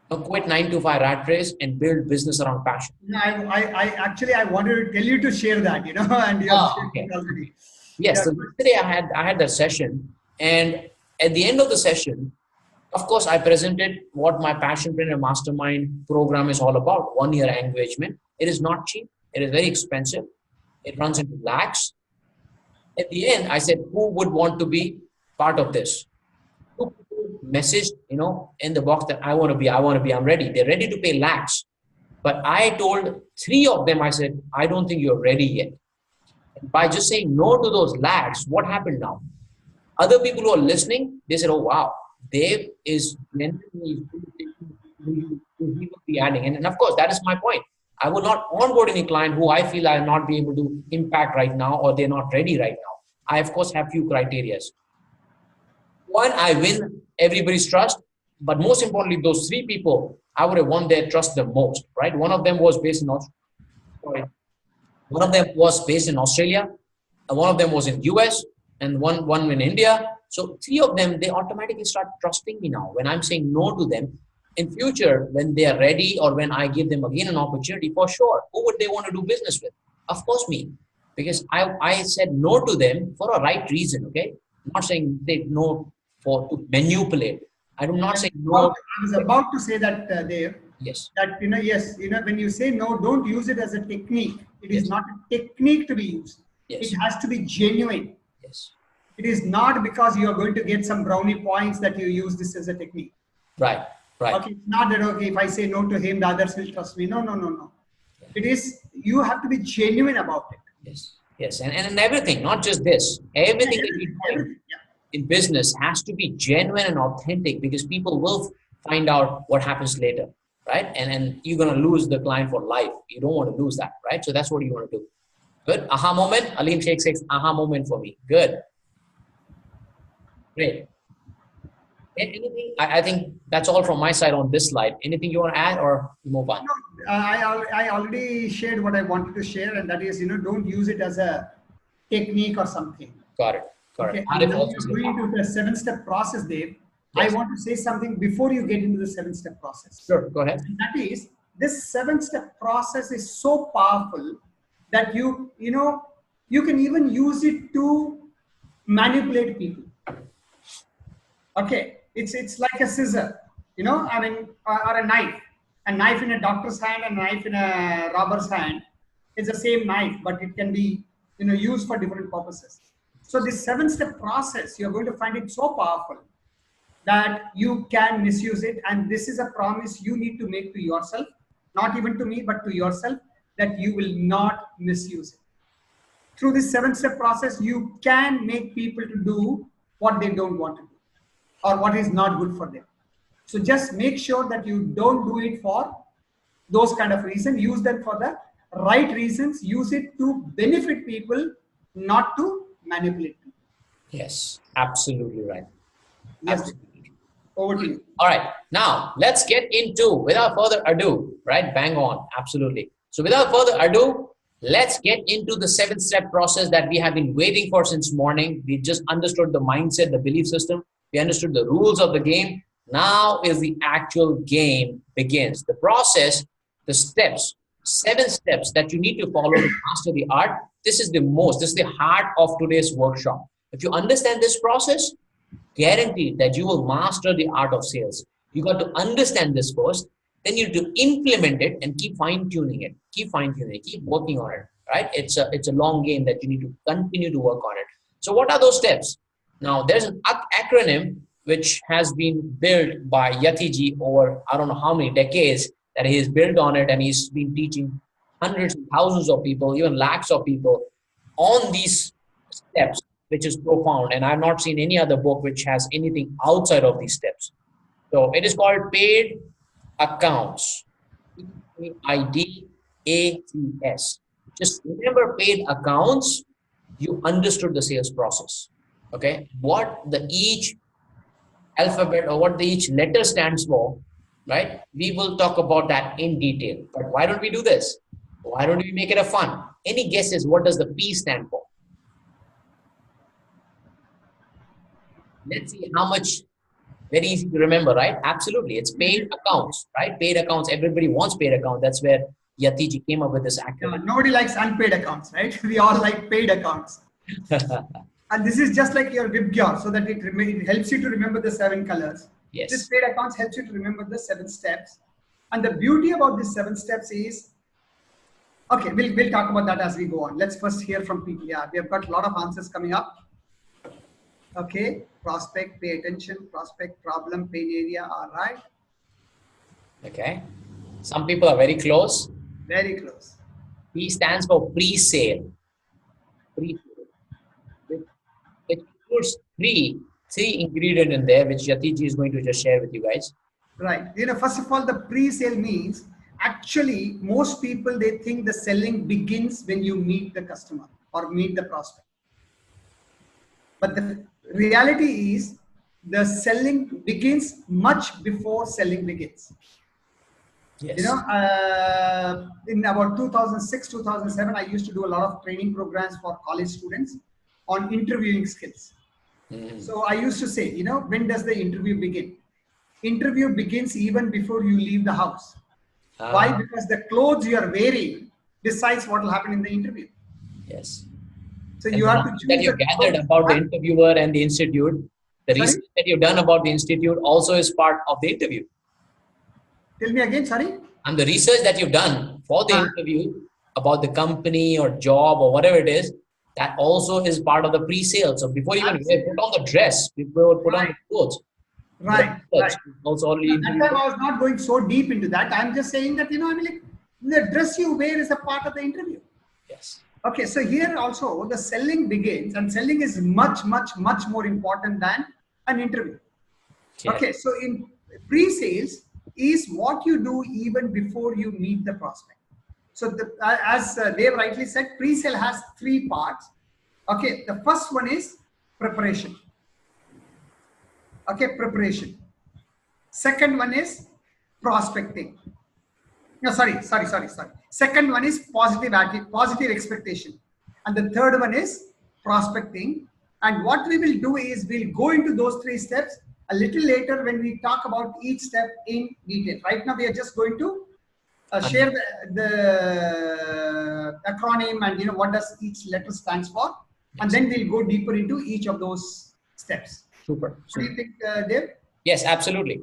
Quit 9 to 5 rat race and build business around passion. I wanted to tell you to share that, and you have shared Okay. it already. Yes. Yeah. So yesterday I had that session, and at the end of the session, of course, I presented what my Passionpreneur Mastermind program is all about. 1 year engagement. It is not cheap. It is very expensive. It runs into lakhs. At the end, I said, who would want to be part of this? Two people messaged, in the box that I want to be, I'm ready. They're ready to pay lakhs. But I told 3 of them, I said, I don't think you're ready yet. And by just saying no to those lakhs, what happened now? Other people who are listening, they said, oh, wow, Dave is mentally, he will be adding. And of course, that is my point. I will not onboard any client who I feel I will not be able to impact right now, or they're not ready right now. I, of course, have few criteria. One, I win everybody's trust. But most importantly, those 3 people, I would have won their trust the most, right? One of them was based in Australia. One of them was based in Australia. One of them was in US, and one in India. So 3 of them, they automatically start trusting me now. When I'm saying no to them, in future, when they are ready, or when I give them again an opportunity, for sure, who would they want to do business with? Of course, me. Because I said no to them for a right reason, okay? I'm not saying they no to manipulate. I do not say no. I was about to say that there. Yes. That yes, when you say no, don't use it as a technique. It is Yes. not a technique to be used. Yes. It has to be genuine. Yes. It is not because you are going to get some brownie points that you use this as a technique. Right. Right. Okay, it's not that okay, if I say no to him, the others will trust me. No. It is, you have to be genuine about it. Yes. Yes. And everything, not just this. Everything that you do Everything, yeah. in business has to be genuine and authentic, because people will find out what happens later, right? And you're going to lose the client for life. You don't want to lose that, right? So that's what you want to do. Good. Aha moment. Alim Sheikh says, aha moment for me. Good. Great. Anything? I think that's all from my side on this slide. Anything you want to add, or move on? No, I already shared what I wanted to share, and that is, don't use it as a technique or something. Got it. Okay. And now you're going into the 7-step process, Dave. Yes. I want to say something before you get into the 7-step process. Sure. Go ahead. And that is, this 7-step process is so powerful that you can even use it to manipulate people. Okay. It's like a scissor, or a knife. A knife in a doctor's hand and a knife in a robber's hand. It's the same knife, but it can be, used for different purposes. So this 7-step process, you're going to find it so powerful that you can misuse it. And this is a promise you need to make to yourself, not even to me, but to yourself, that you will not misuse it. Through this 7-step process, you can make people to do what they don't want to do, or what is not good for them. So just make sure that you don't do it for those kind of reasons. Use them for the right reasons. Use it to benefit people, not to manipulate people. Yes, absolutely right. Yes. Absolutely. Over to you. All right. Now let's get into, without further ado, right? Bang on. Absolutely. So without further ado, let's get into the 7-step process that we have been waiting for since morning. We just understood the mindset, the belief system. We understood the rules of the game. Now is the actual game begins. The process, the steps, 7 steps that you need to follow to master the art. This is the heart of today's workshop. If you understand this process, guaranteed that you will master the art of sales. You got to understand this first, then you need to implement it and keep fine-tuning it. Keep fine-tuning it, keep working on it, right? It's a long game that you need to continue to work on it. So what are those steps? Now, there's an acronym which has been built by Yatiji over I don't know how many decades that he's built on it, and he's been teaching hundreds and thousands of people, even lakhs of people on these steps, which is profound. And I've not seen any other book which has anything outside of these steps. So it is called paid accounts. PAIDACS. Just remember paid accounts, you understood the sales process. Okay. What the each alphabet or what the each letter stands for, right? We will talk about that in detail. But why don't we do this? Why don't we make it a fun? Any guesses? What does the P stand for? Let's see how much. Very easy to remember, right? Absolutely. It's paid accounts, right? Paid accounts. Everybody wants paid account. That's where Yatiji came up with this acronym. Nobody likes unpaid accounts, right? We all like paid accounts. And this is just like your Vibgyor, so that it helps you to remember the 7 colors. Yes. This paid accounts helps you to remember the 7 steps. And the beauty about these 7 steps is, okay, we'll talk about that as we go on. Let's first hear from people. Yeah, we have got a lot of answers coming up. Okay, prospect, pay attention, prospect, problem, pain area. All right. Okay. Some people are very close. Very close. P stands for pre-sale. Pre-sale. It includes three ingredient in there, which Yatiji is going to just share with you guys. Right. First of all, the pre-sale means actually most people, they think the selling begins when you meet the customer or meet the prospect. But the reality is the selling begins much before selling begins. Yes. In about 2006, 2007, I used to do a lot of training programs for college students on interviewing skills. So I used to say, when does the interview begin? Interview begins even before you leave the house. Why? Because the clothes you are wearing decides what will happen in the interview. Yes. So you have to choose that you've gathered about the interviewer and the institute. The research that you've done about the institute also is part of the interview. Tell me again, sorry. And the research that you've done for the interview about the company or job or whatever it is, that also is part of the pre-sale. So before you even put on the dress, before put on the clothes. Right. Also only at that time I was not going so deep into that. I'm just saying that, the dress you wear is a part of the interview. Yes. Okay, so here also the selling begins, and selling is much, much, much more important than an interview. Okay, so in pre-sales is what you do even before you meet the prospect. So as Dave rightly said, pre-sale has 3 parts. Okay, the first one is preparation. Okay, preparation. Second one is prospecting. No, sorry. Second one is positive expectation. And the third one is prospecting. And what we will do is we'll go into those 3 steps a little later when we talk about each step in detail. Right now, we are just going to share the acronym and what does each letter stands for. And then we'll go deeper into each of those steps. Super. What do you think, Dave? Yes, absolutely.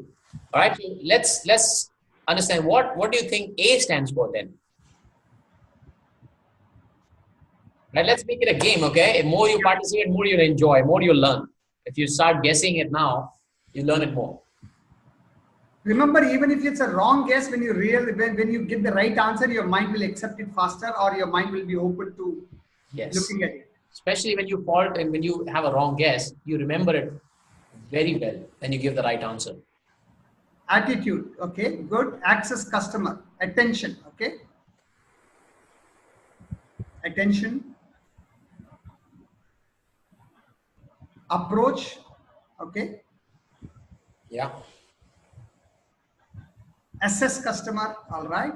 All right, so let's understand what do you think A stands for then? Right, let's make it a game, okay? The more you participate, more you'll enjoy, more you'll learn. If you start guessing it now, you learn it more. Remember, even if it's a wrong guess, when you get the right answer, your mind will accept it faster, or your mind will be open to looking at it. Especially when you fault and when you have a wrong guess, you remember it very well when you give the right answer. Attitude, okay, good. Access customer, attention, okay. Attention. Approach, okay. Yeah. Assess customer, all right.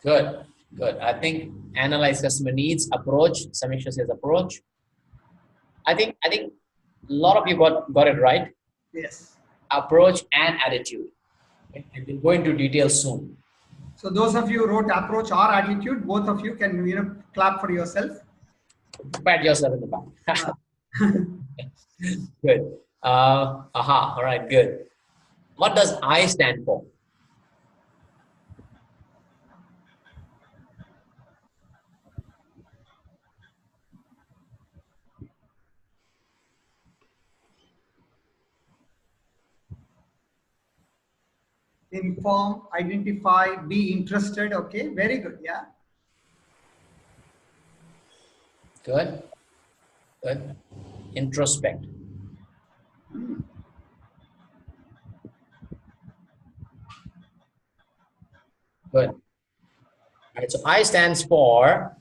Good. I think analyze customer needs, approach. Samiksha says approach. I think a lot of you got it right. Yes. Approach and attitude. Okay? And we'll go into details soon. So those of you who wrote approach or attitude, both of you can clap for yourself. Pat yourself in the back. Good. All right, good. What does I stand for? Inform, identify, be interested. Okay, very good. Yeah. Good. Good. Introspect. Good. All right. So I stands for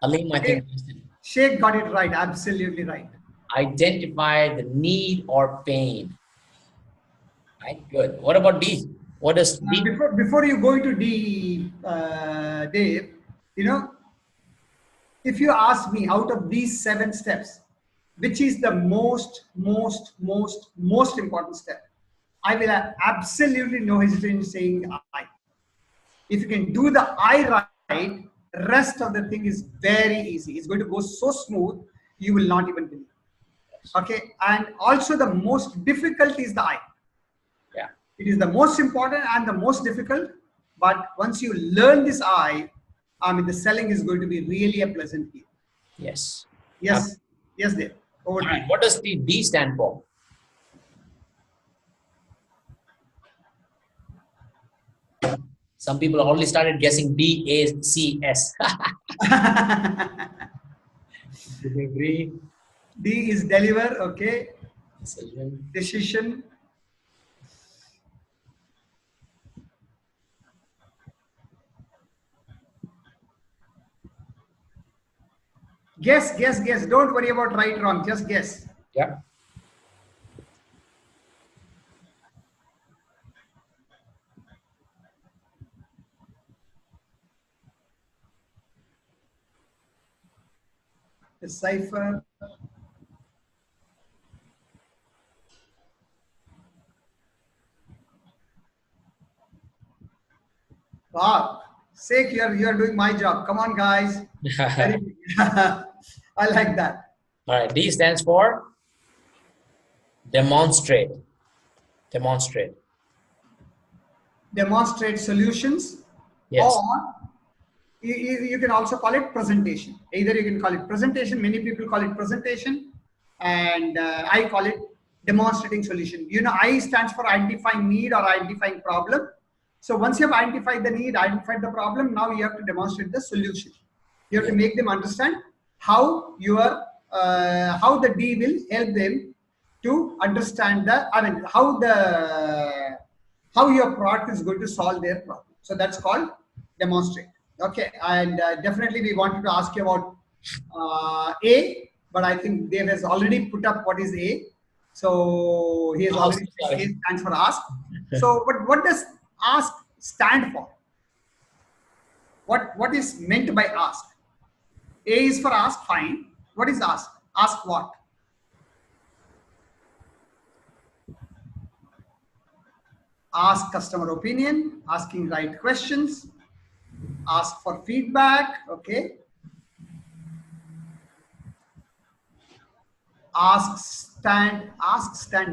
Alim, I Sheikh, think. Sheikh got it right. Absolutely right. Identify the need or pain. Right. Good. What about D? What does D? Before you go into D, Dave, you know, if you ask me out of these 7 steps, which is the most important step, I will have absolutely no hesitation in saying I. If you can do the I right, rest of the thing is very easy. It's going to go so smooth, you will not even believe. Okay, and also the most difficult is the I. Yeah. It is the most important and the most difficult. But once you learn this I mean, the selling is going to be really a pleasant feel. Yes. Yes, yes, there. Over All to you. right. What does the D stand for? Some people already started guessing D, A, C, S. Delivery. D is deliver. Okay, Decision. decision. Guess. Don't worry about right, wrong. Just guess. Yeah. Decipher. Wow. Sake, you're doing my job. Come on, guys. Very good. I like that. All right. D stands for demonstrate. Demonstrate. Demonstrate solutions, Yes. or you can also call it presentation. Either you can call it presentation. Many people call it presentation, and I call it demonstrating solution. You know, I stands for identifying need or identifying problem. So once you have identified the need, identified the problem, now you have to demonstrate the solution. You have to Yeah. make them understand how how the D will help them to understand the. I mean, how your product is going to solve their problem. So that's called demonstrate. Okay, and definitely we wanted to ask you about A, but I think Dave has already put up what is A. So he has Oh, already said A sorry. stands for ask. So what does ask stand for? What is meant by ask? A is for ask, fine. What is ask? Ask what? Ask customer opinion, asking right questions, ask for feedback. Okay, ask stand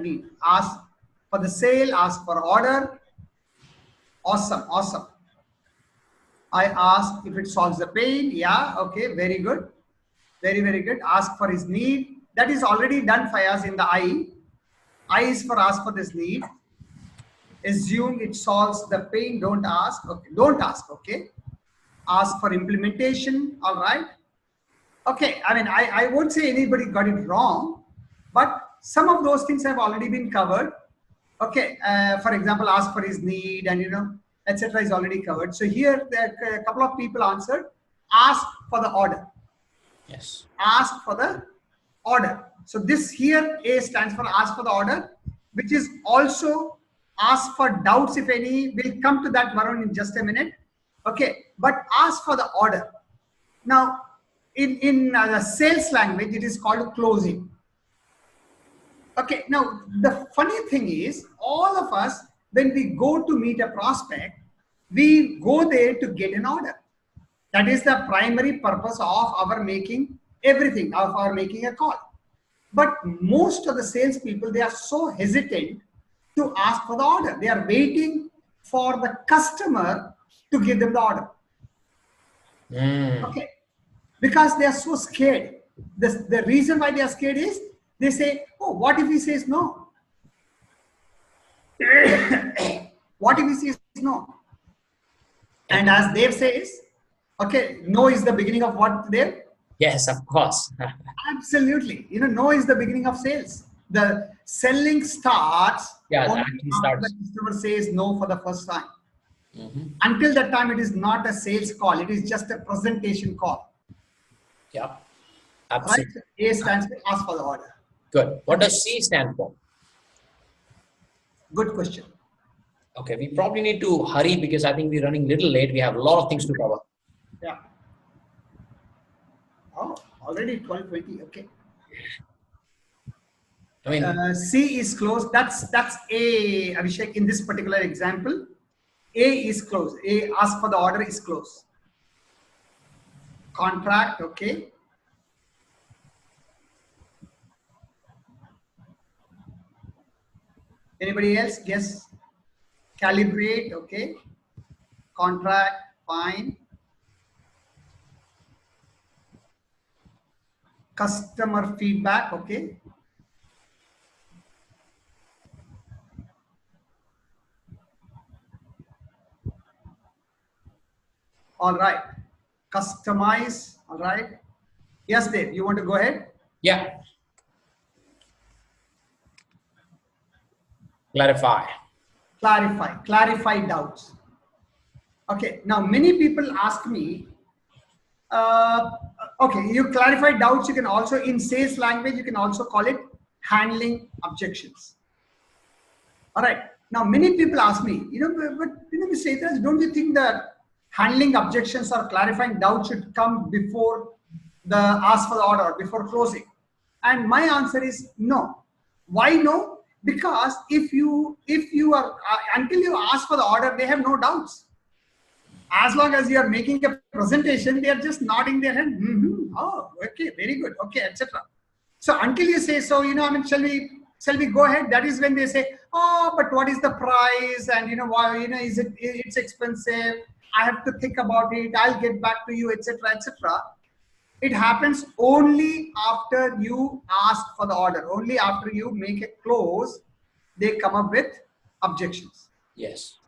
need, ask for the sale, ask for order. Awesome. I ask if it solves the pain. Yeah, okay, very good, very good. Ask for his need. That is already done for us in the I is for ask for this need. Assume it solves the pain. Don't ask. Okay, don't ask. Okay, ask for implementation. All right. Okay, I mean, I won't say anybody got it wrong, but some of those things have already been covered. Okay, for example, ask for his need and etc. is already covered. So here, there are a couple of people answered. Ask for the order. Yes. Ask for the order. So this here A stands for ask for the order, which is also ask for doubts if any. We'll come to that, Varun, in just a minute. Okay, but ask for the order. Now, in the sales language, it is called closing. Okay, now the funny thing is, all of us, when we go to meet a prospect, we go there to get an order. That is the primary purpose of our making everything, of our making a call. But most of the salespeople, they are so hesitant to ask for the order. They are waiting for the customer to give them the order. Okay, because they are so scared. The reason why they are scared is they say, oh, what if he says no? What if he says no? And as Dave says, okay, no is the beginning of what, Dave? Yes, of course. Absolutely. No is the beginning of sales. The selling starts Yeah, it only actually after the starts. customer says no for the first time. Mm-hmm. Until that time, it is not a sales call. It is just a presentation call. Yeah, Right? absolutely. A stands for ask for the order. Good. What Okay. does C stand for? Good question. Okay, we probably need to hurry because I think we're running a little late. We have a lot of things to cover. Yeah. Oh, already 12:20. Okay. I mean, C is closed. That's A, Abhishek. In this particular example, A is closed. A, ask for the order, is closed. Contract, okay. Anybody else? Guess. Calibrate, okay. Contract, fine. Customer feedback, okay. All right. Customize, all right. Yes, Dave, you want to go ahead? yeah, clarify. Clarify doubts. Okay, now many people ask me, uh, okay, you clarify doubts. You can also, in sales language, you can also call it handling objections. All right. Now, many people ask me, Mr. Aitras, don't you think that handling objections or clarifying doubts should come before the ask for the order, before closing? And my answer is no. Why no? Because if you are until you ask for the order, they have no doubts. As long as you are making a presentation, they are just nodding their head. Mm-hmm. Oh, okay, very good. Okay, etc. So until you say so, shall we go ahead? That is when they say, oh, but what is the price? And why, is it's expensive? I have to think about it. I'll get back to you, etc., etc. It happens only after you ask for the order. Only after you make a close, they come up with objections. Yes,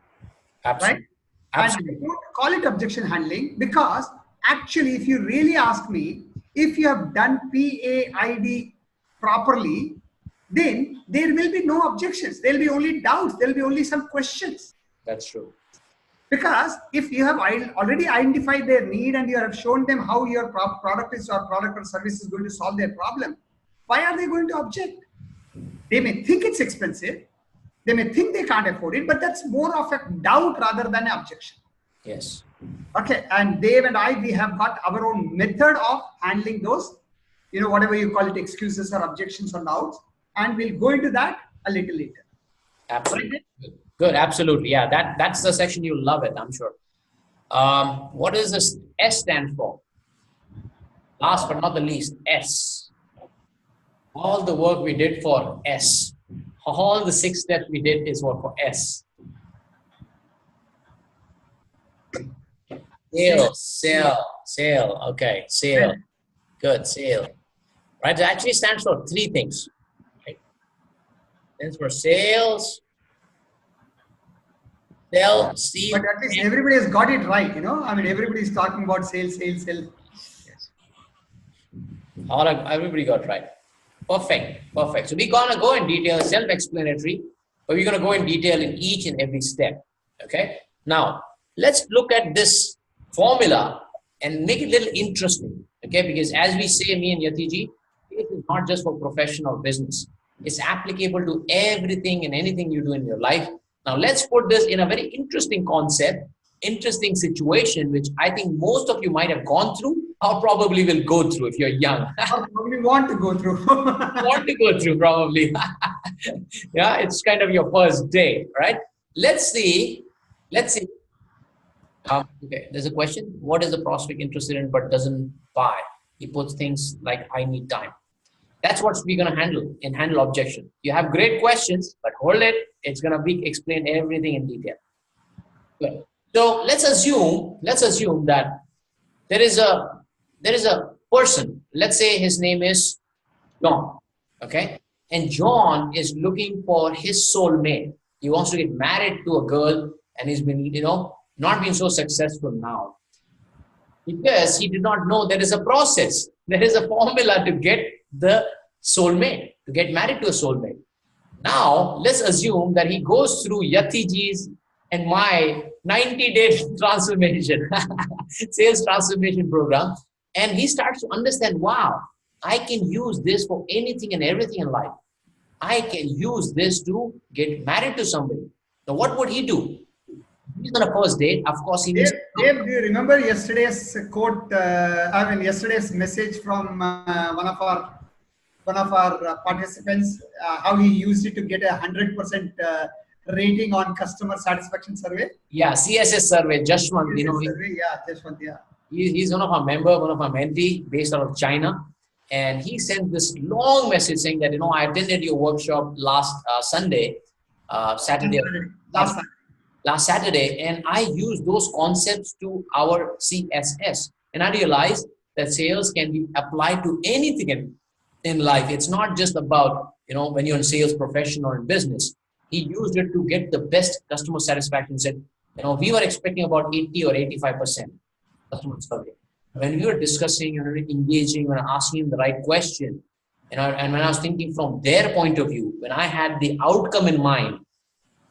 Right? absolutely. And I Absolutely. don't call it objection handling because actually, if you really ask me, if you have done PAID properly, then there will be no objections. There will be only doubts. There will be only some questions. That's true. Because if you have already identified their need and you have shown them how your product or service is going to solve their problem, why are they going to object? They may think it's expensive. They may think they can't afford it, but that's more of a doubt rather than an objection. Yes. Okay, and Dave and I, we have got our own method of handling those, whatever you call it, excuses or objections or doubts, and we'll go into that a little later. Absolutely. Good. Absolutely. Yeah, that's the section you'll love it, I'm sure. What does this S stand for? Last but not the least, S. All the work we did for S. All the 6 steps we did is what for S. Sale. Okay, sale. Good, sale. Right, it actually stands for 3 things. Right? Stands for sales, sell, steal. But at least everybody has got it right, everybody is talking about sales. Yes. Everybody got right. Perfect. So we're gonna go in detail, self-explanatory, but we're gonna go in detail in each and every step. Okay. Now let's look at this formula and make it a little interesting. Okay, because as we say, me and Yatiji, it is not just for professional business. It's applicable to everything and anything you do in your life. Now let's put this in a very interesting concept, interesting situation, which I think most of you might have gone through or probably will go through if you're young. Or probably want to go through. Want to go through probably. Yeah, it's kind of your first day, right? Let's see. Okay, there's a question. What is the prospect interested in but doesn't buy? He puts things like, I need time. That's what we're going to handle objection. You have great questions, but hold it. It's going to be explained everything in detail. Good. So let's assume that there is a person. Let's say his name is John. Okay. And John is looking for his soulmate. He wants to get married to a girl, and he's been, not been so successful now because he did not know there is a process. There is a formula to get the soulmate, to get married to a soulmate. Now, let's assume that he goes through Yatiji's and my 90-day transformation, sales transformation program, and he starts to understand, wow, I can use this for anything and everything in life. I can use this to get married to somebody. Now, what would he do? He's on a first date. Of course, he needs. Dave, do you remember yesterday's quote? Yesterday's message from one of our participants, how he used it to get 100% rating on customer satisfaction survey. Yeah, CSS survey, Jashwant, Survey, yeah, Jashwant, yeah. He's one of our member, one of our mentee based out of China. And he sent this long message saying that, I attended your workshop last Sunday, Saturday, last Saturday, and I used those concepts to our CSS. And I realized that sales can be applied to anything in life. It's not just about, when you're in sales profession or in business. He used it to get the best customer satisfaction. Said, we were expecting about 80 or 85% customer survey. When we were discussing and engaging, when asking him the right question, and when I was thinking from their point of view, when I had the outcome in mind,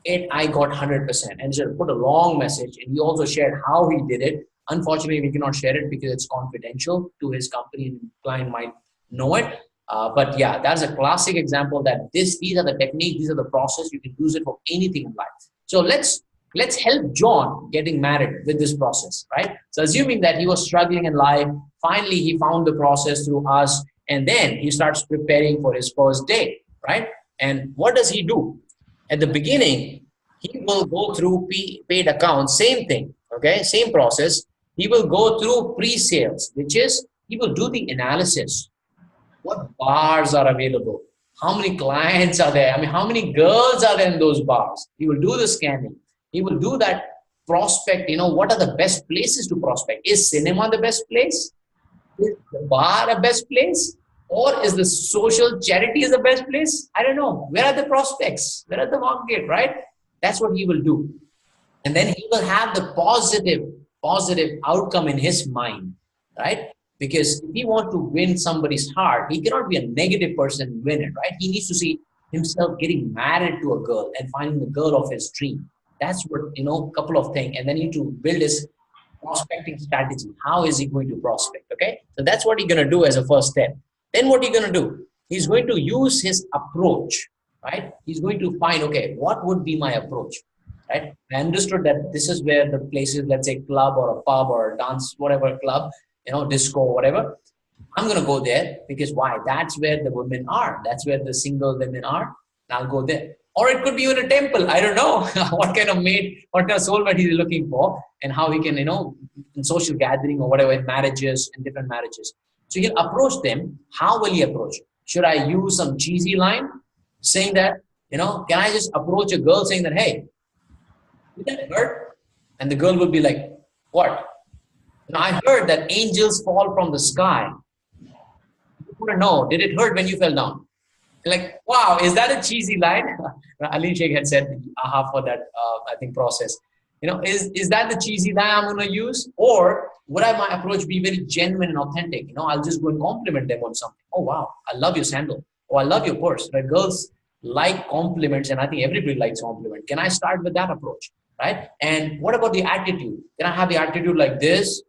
I got 100%. And he put a long message, and he also shared how he did it. Unfortunately, we cannot share it because it's confidential to his company, and the client might know it. But yeah, that's a classic example that these are the techniques, these are the process. You can use it for anything in life. So let's help John getting married with this process, right? So assuming that he was struggling in life, finally he found the process through us, and then he starts preparing for his first date, right? And what does he do? At the beginning, he will go through paid accounts, same thing, okay? Same process. He will go through pre-sales, which is he will do the analysis. What bars are available? How many clients are there? How many girls are there in those bars? He will do the scanning. He will do that prospect. What are the best places to prospect? Is cinema the best place? Is the bar a best place? Or is the social charity is the best place? I don't know. Where are the prospects? Where are the market, right? That's what he will do. And then he will have the positive outcome in his mind, right? Because if he wants to win somebody's heart, he cannot be a negative person and win it, right? He needs to see himself getting married to a girl and finding the girl of his dream. That's what, couple of things. And then he need to build his prospecting strategy. How is he going to prospect, okay? So that's what he's going to do as a first step. Then what he's going to do? He's going to use his approach, right? He's going to find, okay, what would be my approach, right? I understood that this is where the places, let's say club or a pub or a dance, whatever club, disco, whatever. I'm going to go there because why? That's where the women are. That's where the single women are. And I'll go there. Or it could be in a temple. I don't know what kind of mate, what kind of soulmate he's looking for and how he can, in social gathering or whatever, in marriages, in different marriages. So he'll approach them. How will he approach? Should I use some cheesy line saying that, can I just approach a girl saying that, hey, did that hurt? And the girl will be like, what? I heard that angels fall from the sky. You want to know, did it hurt when you fell down? Like, wow, is that a cheesy line? Ali Sheikh had said, aha, for that, I think, process. Is that the cheesy line I'm going to use? Or would my approach be very genuine and authentic? I'll just go and compliment them on something. Oh, wow, I love your sandal. Oh, I love your purse. Right? Girls like compliments, and I think everybody likes compliment. Can I start with that approach? Right? And what about the attitude? Can I have the attitude like this?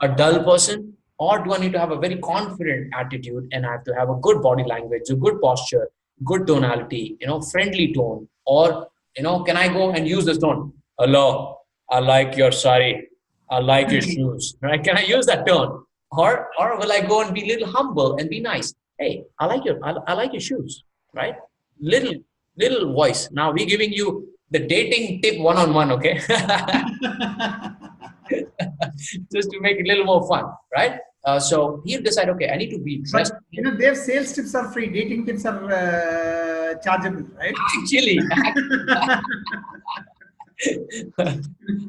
A dull person? Or do I need to have a very confident attitude and I have to have a good body language, a good posture, good tonality, friendly tone? Or, can I go and use this tone? Hello, I like your sari. I like your shoes. Right? Can I use that tone? Or will I go and be a little humble and be nice? Hey, I like your shoes. Right? Little voice. Now we're giving you the dating tip one-on-one, okay? Just to make it a little more fun, right? So he'll decide, okay, I need to be dressed. But, their sales tips are free. Dating tips are chargeable, right? Actually.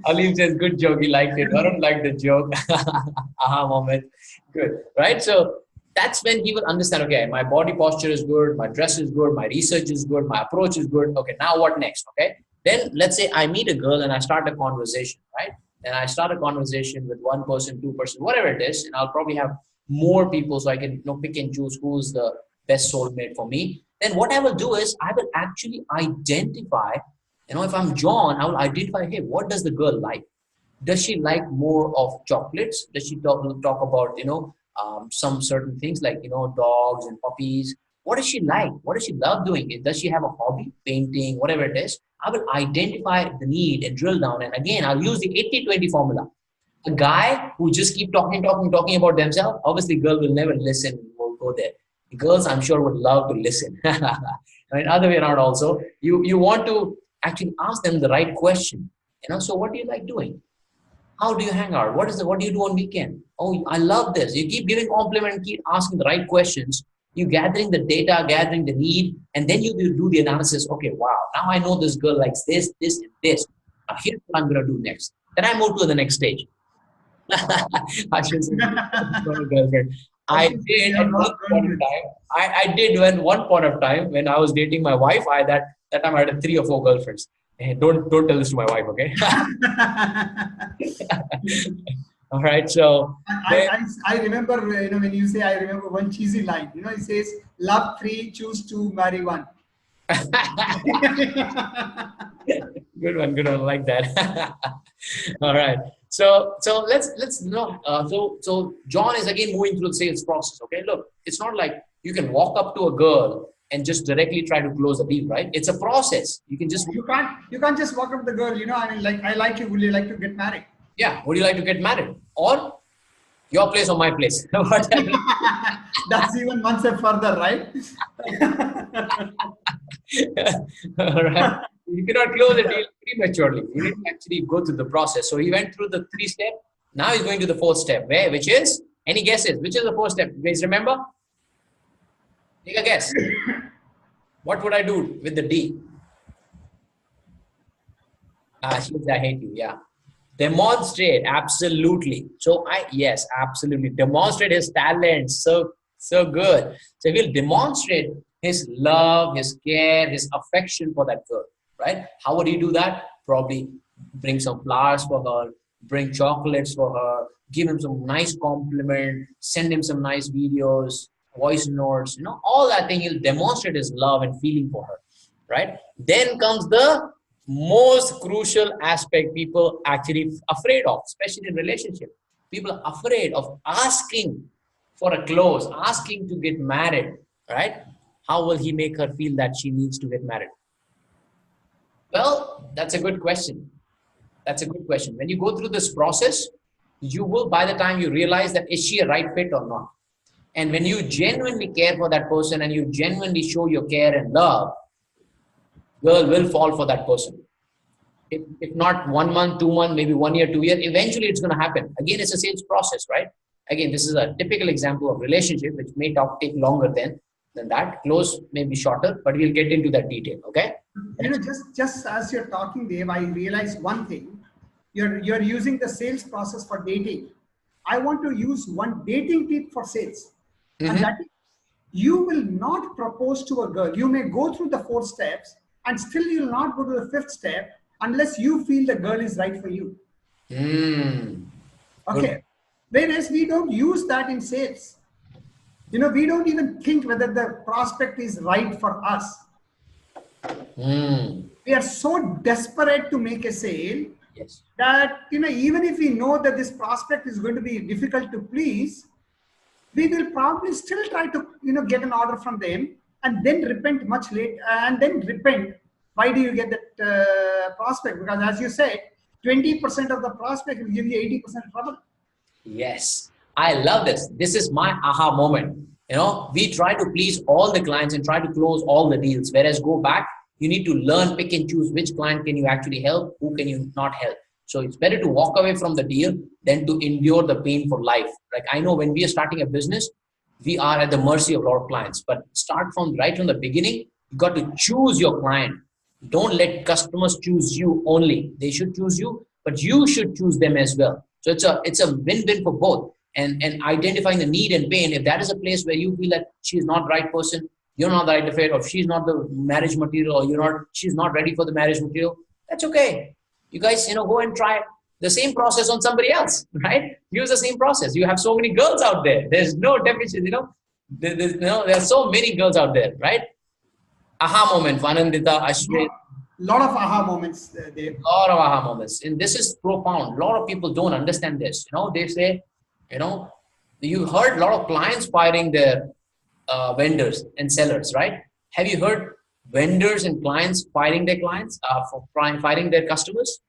Alim says, good joke. He liked it. I don't like the joke. Aha moment. Good. Right? So That's when he will understand, okay, my body posture is good, my dress is good, my research is good, my approach is good. Okay, now what next? Okay. Then let's say I meet a girl and I start a conversation, right? And I start a conversation with one person, two-person, whatever it is, and I'll probably have more people so I can pick and choose who's the best soulmate for me. Then what I will do is I will actually identify, if I'm John, I will identify, hey, what does the girl like? Does she like more of chocolates? Does she talk about some certain things like dogs and puppies? What does she like? What does she love doing? Does she have a hobby, painting, whatever it is? I will identify the need and drill down. And again, I'll use the 80-20 formula. A guy who just keep talking about themselves, obviously girl will never listen, will go there. Girls, I'm sure, would love to listen. I mean, other way around also. You want to actually ask them the right question. So what do you like doing? How do you hang out? What do you do on weekend? Oh, I love this. You keep giving compliment, keep asking the right questions. You gathering the data, gathering the need, and then you do the analysis. Okay, wow. Now I know this girl likes this, this, and this. Now here's what I'm going to do next. Then I move to the next stage. I should say, girlfriend. I did at one point of time. I did when one point of time when I was dating my wife. That time I had 3 or 4 girlfriends. Hey, don't tell this to my wife, okay? All right. So I remember, when you say, I remember one cheesy line. It says, "Love 3, choose 2, marry 1." Good one. I like that. All right. So let's so John is again moving through the sales process. Okay, look, it's not like you can walk up to a girl and just directly try to close a deal, right? It's a process. You can't just walk up to the girl. I mean, like, I like you. Would you like to get married? Yeah. Would you like to get married? Or your place or my place? That's even one step further, right? All right. You cannot close a deal prematurely. You need to actually go through the process. So he went through the 3 steps. Now he's going to the 4th step, which is, any guesses? Which is the 4th step? You guys remember? Take a guess. What would I do with the D? She says, I hate you. Yeah. Demonstrate. Absolutely. So yes, absolutely. Demonstrate his talent. So good. So he'll demonstrate his love, his care, his affection for that girl, right? How would he do that? Probably bring some flowers for her, bring chocolates for her, give him some nice compliment, send him some nice videos, voice notes, all that thing. He'll demonstrate his love and feeling for her, right? Then comes the most crucial aspect people actually afraid of, especially in relationship. People are afraid of asking for a close, asking to get married, right? How will he make her feel that she needs to get married? Well, that's a good question. When you go through this process, you will, by the time you realize that is she a right fit or not. And when you genuinely care for that person and you genuinely show your care and love, girl will fall for that person. If not 1 month, 2 months, maybe 1 year, 2 years, eventually it's going to happen. Again, it's a sales process, right? Again, this is a typical example of relationship, which may take longer than that. Close may be shorter, but we'll get into that detail, okay? Just as you're talking, Dave, I realized one thing. You're using the sales process for dating. I want to use one dating tip for sales. And that is, you will not propose to a girl. You may go through the 4 steps and still you'll not go to the 5th step unless you feel the girl is right for you. Okay. Whereas we don't use that in sales. We don't even think whether the prospect is right for us. We are so desperate to make a sale that, even if we know that this prospect is going to be difficult to please, we will probably still try to, get an order from them and then repent much late Why do you get that prospect? Because as you said, 20% of the prospect will give you 80% trouble. Yes. I love this. This is my aha moment. We try to please all the clients and try to close all the deals. Whereas go back, you need to learn, pick and choose which client can you actually help, who can you not help. So it's better to walk away from the deal than to endure the pain for life. Like I know when we are starting a business, we are at the mercy of a lot of clients, but start right from the beginning. You got to choose your client. Don't let customers choose you only. They should choose you, but you should choose them as well. So it's a win-win for both. and identifying the need and pain. If that is a place where you feel that she's not the right person, you're not the right fit, or she's not the marriage material, or she's not ready for the marriage material, that's okay. You guys, go and try the same process on somebody else, right? Use the same process. You have so many girls out there. There's no definition, there's so many girls out there, right? Aha moment, Vanandita, Ashwin. Lot of aha moments there. Lot of aha moments. And this is profound. A lot of people don't understand this. They say, you heard a lot of clients firing their vendors and sellers, right? Have you heard vendors and clients firing their clients, firing their customers,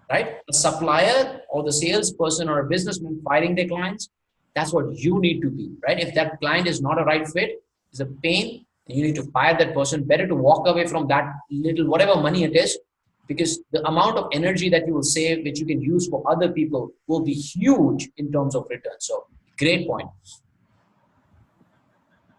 right? A supplier or the salesperson or a businessman firing their clients. That's what you need to be, right? If that client is not a right fit, is a pain, you need to fire that person. Better to walk away from that little, whatever money it is, because the amount of energy that you will save, which you can use for other people, will be huge in terms of return. So great point.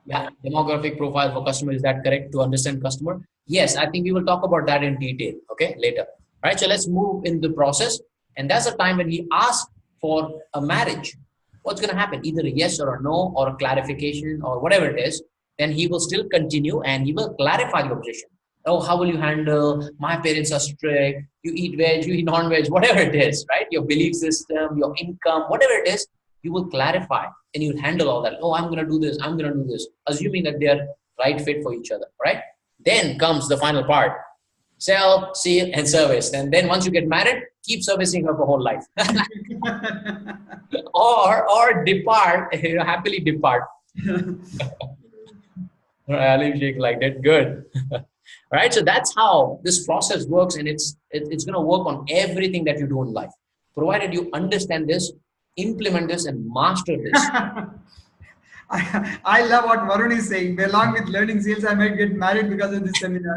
Yeah, demographic profile for customer, is that correct to understand customer? Yes, I think we will talk about that in detail, okay, later. All right, so let's move in the process. And that's the time when he asks for a marriage. What's going to happen? Either a yes or a no, or a clarification, or whatever it is. Then he will still continue and he will clarify the objection. Oh, how will you handle? My parents are strict. You eat veg, you eat non-veg, whatever it is, right? Your belief system, your income, whatever it is, you will clarify and you'll handle all that. Oh, I'm going to do this. I'm going to do this. Assuming that they are right fit for each other, right? Then comes the final part. Sell, seal, and service. And then once you get married, keep servicing her for whole life. or depart, happily depart. Ali Sheikh like that. Good. All right. So that's how this process works, and it's going to work on everything that you do in life, provided you understand this, implement this, and master this. I love what Varun is saying. Along with learning sales, I might get married because of this seminar.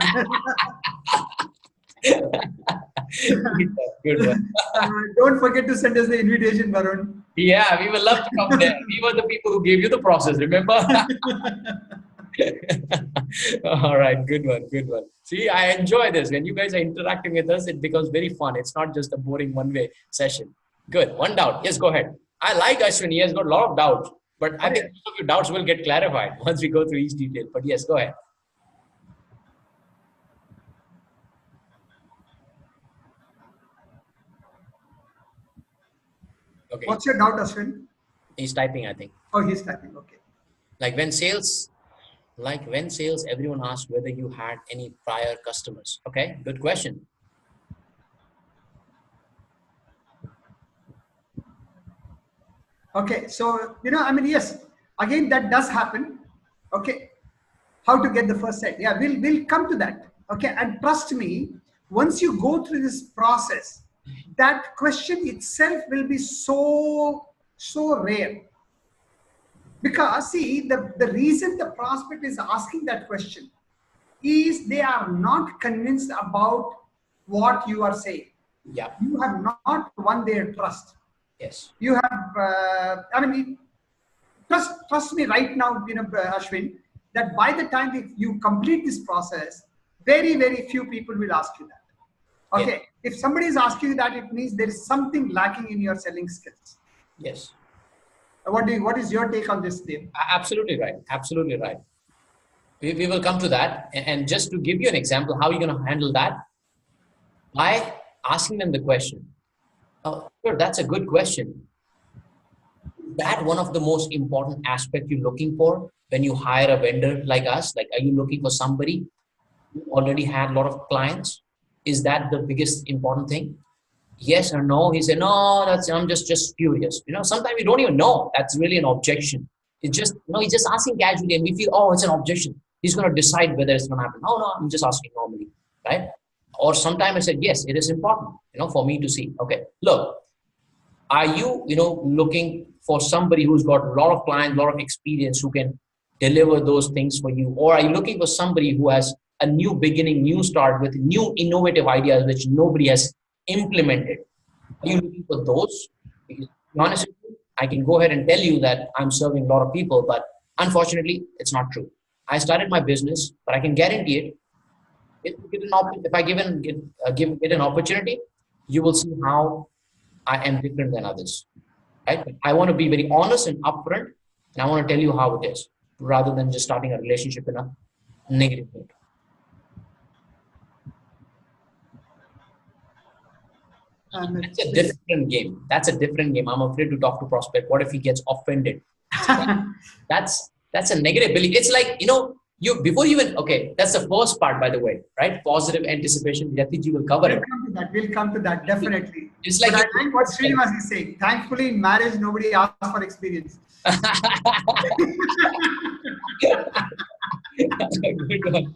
Good one. Don't forget to send us the invitation, Varun. Yeah, we will love to come there. We were the people who gave you the process, remember? All right, good one, good one. See, I enjoy this. When you guys are interacting with us, it becomes very fun. It's not just a boring one-way session. Good. One doubt. Yes, go ahead. I like Ashwin. He has got a lot of doubts, but I think most of your doubts will get clarified once we go through each detail. But yes, go ahead. Okay. What's your doubt, Ashwin? He's typing, I think. Oh, he's typing. Okay. Like when sales, everyone asks whether you had any prior customers. Okay, good question. Okay, so, yes, again, that does happen. Okay, how to get the first set? Yeah, we'll come to that. Okay, and trust me, once you go through this process, that question itself will be so rare. Because see, the reason the prospect is asking that question is they are not convinced about what you are saying. Yeah. You have not won their trust. Yes. You have, trust me right now, Ashwin, that by the time if you complete this process, very, very few people will ask you that. Okay. Yes. If somebody is asking you that, it means there is something lacking in your selling skills. Yes. What is your take on this, Dave? Absolutely right. Absolutely right. We will come to that. And just to give you an example, how are you going to handle that? By asking them the question. Oh, sure, that's a good question. That one of the most important aspects you're looking for when you hire a vendor like us? Like, are you looking for somebody who already had a lot of clients? Is that the biggest important thing? Yes or no? He said, no, I'm just curious. Sometimes we don't even know that's really an objection. It's just, he's just asking casually and we feel, oh, it's an objection. He's going to decide whether it's going to happen. No, I'm just asking normally, right? Or sometimes I said, yes, it is important, for me to see. Okay, look, are you, looking for somebody who's got a lot of clients, a lot of experience, who can deliver those things for you? Or are you looking for somebody who has a new beginning, new start with new innovative ideas which nobody has implemented? Are you looking for those? Because to be honest with you, I can go ahead and tell you that I'm serving a lot of people, but unfortunately, it's not true. I started my business, but I can guarantee it. If I get an opportunity, you will see how I am different than others. right? But I want to be very honest and upfront, and I want to tell you how it is, rather than just starting a relationship in a negative note. And That's a different game. That's a different game. I'm afraid to talk to prospect. What if he gets offended? That's a negative belief. It's like, you before you even, okay, that's the first part, by the way, right? Positive anticipation. Yatiji will cover it. We'll come to that, definitely. It's like, but I like what Srinivas is saying. Thankfully, in marriage, nobody asks for experience. Good one.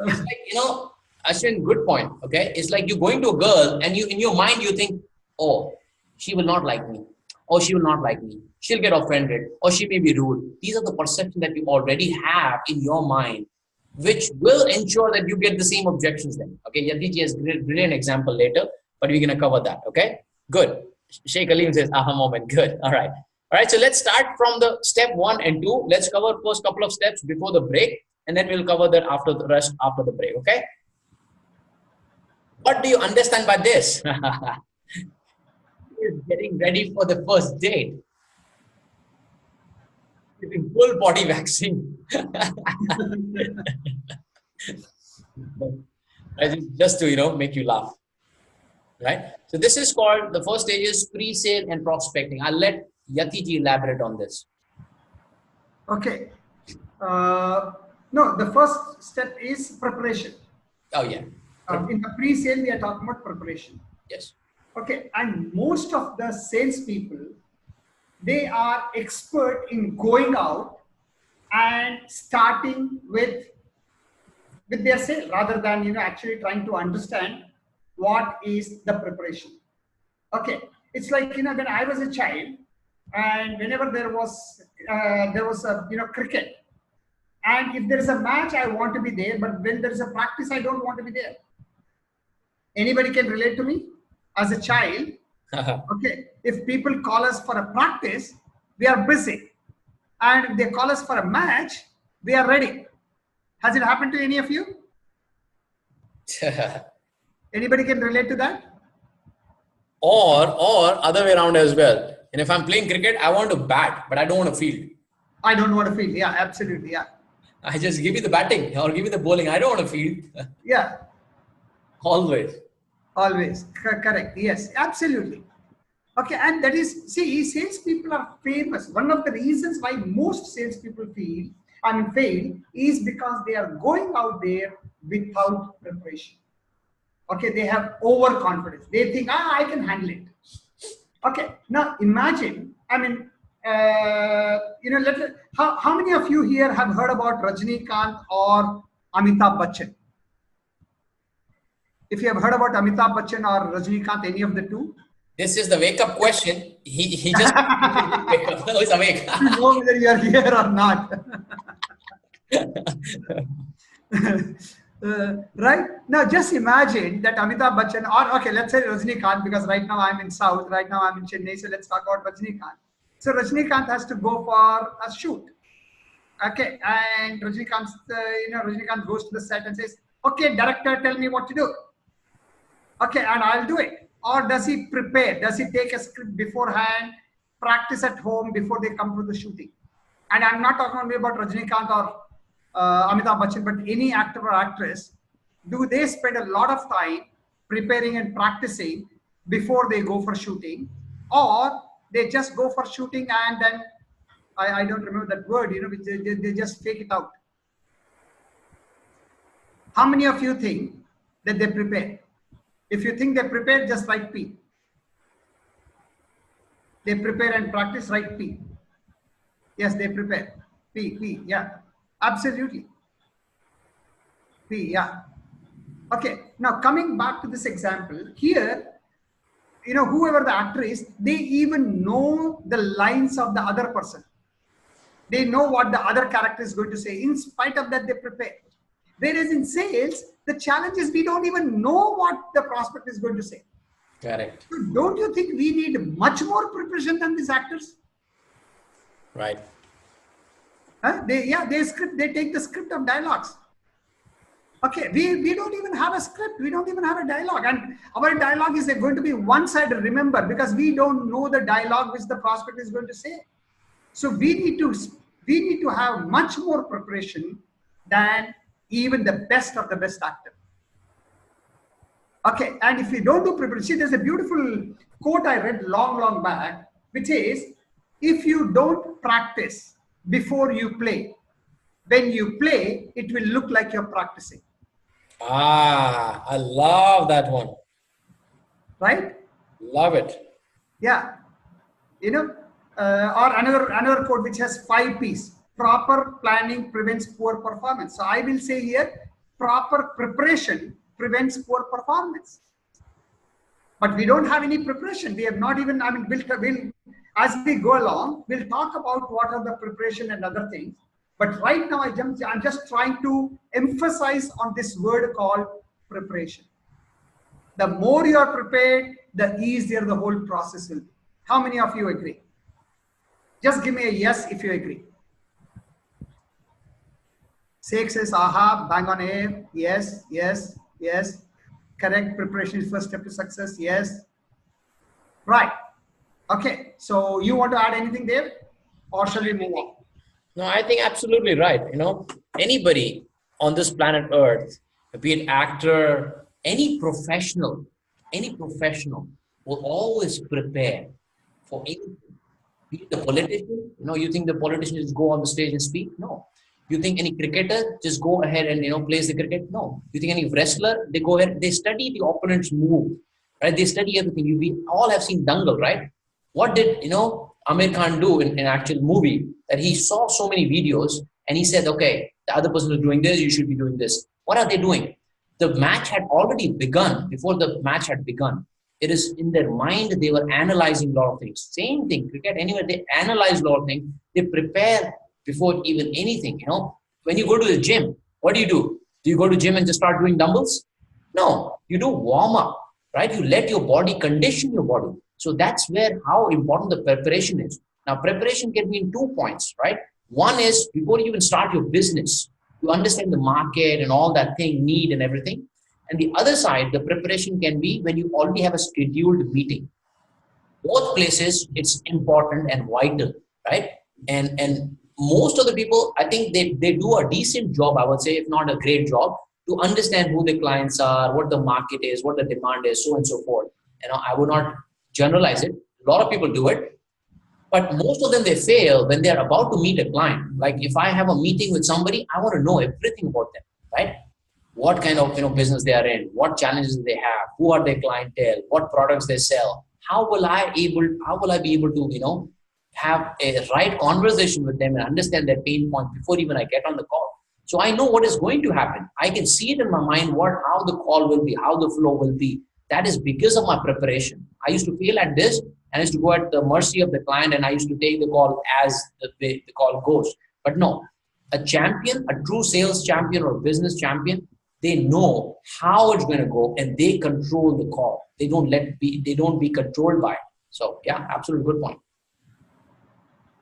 It's like, Ashwin, good point. Okay. It's like you're going to a girl and in your mind, you think, oh, she will not like me. Or she will not like me. She'll get offended. Or she may be rude. These are the perceptions that you already have in your mind, which will ensure that you get the same objections then. Okay. Yatiji has a brilliant example later, but we're going to cover that. Okay. Good. Sheikh Aleem says, aha moment. Good. All right. All right. So let's start from the step 1 and 2. Let's cover first couple of steps before the break. And then we'll cover that after the rest after the break. Okay. What do you understand by this? Is getting ready for the first date. Giving full body vaccine. Just to make you laugh. Right? So this is called, the first stage is pre-sale and prospecting. I'll let Yatiji elaborate on this. Okay. No, the first step is preparation. Oh yeah. In the pre-sale, we are talking about preparation. Yes. Okay, and most of the salespeople, they are expert in going out and starting with their sale rather than actually trying to understand what is the preparation. Okay, it's like when I was a child, and whenever there was a cricket, and if there is a match, I want to be there, but when there is a practice, I don't want to be there. Anybody can relate to me? As a child, okay, if people call us for a practice, we are busy. And if they call us for a match, we are ready. Has it happened to any of you? Anybody can relate to that? Or other way around as well. And if I'm playing cricket, I want to bat, but I don't want to field. I don't want to field. Yeah, absolutely. Yeah. I just give you the batting or give you the bowling. I don't want to field. Yeah. Always. Always. Correct. Yes, absolutely. Okay. And that is, see, salespeople are famous. One of the reasons why most salespeople fail is because they are going out there without preparation. Okay. They have overconfidence. They think, I can handle it. Okay. Now imagine, how many of you here have heard about Rajnikant or Amitabh Bachchan? If you have heard about Amitabh Bachchan or Rajnikant, any of the two? This is the wake-up question. He just wake up. No, he's awake. You know whether you are here or not. Right? Now just imagine that Amitabh Bachchan, or okay, let's say Rajnikant, because right now I'm in South, right now I'm in Chennai, so let's talk about Rajnikant. So Rajnikant has to go for a shoot. Okay, and Rajnikant goes to the set and says, okay, director, tell me what to do. Okay, and I'll do it. Or does he prepare? Does he take a script beforehand, practice at home before they come to the shooting? And I'm not talking only about Rajnikant or Amitabh Bachchan, but any actor or actress. Do they spend a lot of time preparing and practicing before they go for shooting? Or they just go for shooting and then, I don't remember that word, which they just fake it out. How many of you think that they prepare? If you think they prepare, just write P. They prepare and practice, write P. Yes, they prepare. P, yeah. Absolutely. P, yeah. Okay, now coming back to this example, here, whoever the actor is, they even know the lines of the other person. They know what the other character is going to say. In spite of that, they prepare. Whereas in sales, the challenge is we don't even know what the prospect is going to say. Correct. So don't you think we need much more preparation than these actors? Right. They take the script of dialogues. Okay, we don't even have a script. We don't even have a dialogue. And our dialogue is going to be one-sided, remember, because we don't know the dialogue which the prospect is going to say. So we need to have much more preparation than even the best of the best actor. Okay, and if we don't do preparation, see, there's a beautiful quote I read long back, which is, if you don't practice before you play, when you play, it will look like you're practicing. Ah, I love that one. Right? Love it. Yeah. You know, or another quote which has 5 P's. Proper planning prevents poor performance. So I will say here, proper preparation prevents poor performance. But we don't have any preparation. We have not even, I mean, we'll as we go along, we'll talk about what are the preparation and other things. But right now, I'm just trying to emphasize on this word called preparation. The more you are prepared, the easier the whole process will be. How many of you agree? Just give me a yes if you agree. Sheikh says, aha, bang on air. Yes, yes, yes. Correct. Preparation is first step to success. Yes. Right. Okay. So you want to add anything there? Or shall we move on? No, I think absolutely right. You know, anybody on this planet Earth, be it actor, any professional will always prepare for anything. Be it the politician, you know, you think the politician just go on the stage and speak? No. You think any cricketer just go ahead and, you know, plays the cricket? No. You think any wrestler, they go ahead, they study the opponent's move, right? They study everything. We all have seen Dangal, right? What did, you know, Amir Khan do in actual movie? That he saw so many videos and he said, okay, the other person is doing this, you should be doing this. What are they doing? The match had already begun. Before the match had begun, it is in their mind, they were analyzing a lot of things. Same thing, cricket, anywhere, they analyze a lot of things. They prepare before even anything, you know. When you go to the gym, what do? Do you go to gym and just start doing dumbbells? No, you do warm up, right? You let your body condition your body. So that's where how important the preparation is. Now, preparation can be in 2 points, right? One is before you even start your business, you understand the market and all that thing, need and everything. And the other side, the preparation can be when you already have a scheduled meeting. Both places, it's important and vital, right? And most of the people, I think they do a decent job, I would say, if not a great job, to understand who the clients are, what the market is, what the demand is, so and so forth. You know, I would not generalize it. A lot of people do it, but most of them, they fail when they're about to meet a client. Like if I have a meeting with somebody, I want to know everything about them, right? What kind of, you know, business they are in, what challenges they have, who are their clientele, what products they sell. How will I be able to, you know, have a right conversation with them and understand their pain point before even I get on the call? So I know what is going to happen. I can see it in my mind how the call will be, how the flow will be. That is because of my preparation. I used to feel at this and I used to go at the mercy of the client and I used to take the call as the call goes. But no, a champion, a true sales champion or business champion, they know how it's going to go and they control the call. They don't be controlled by it. So yeah, absolutely good point.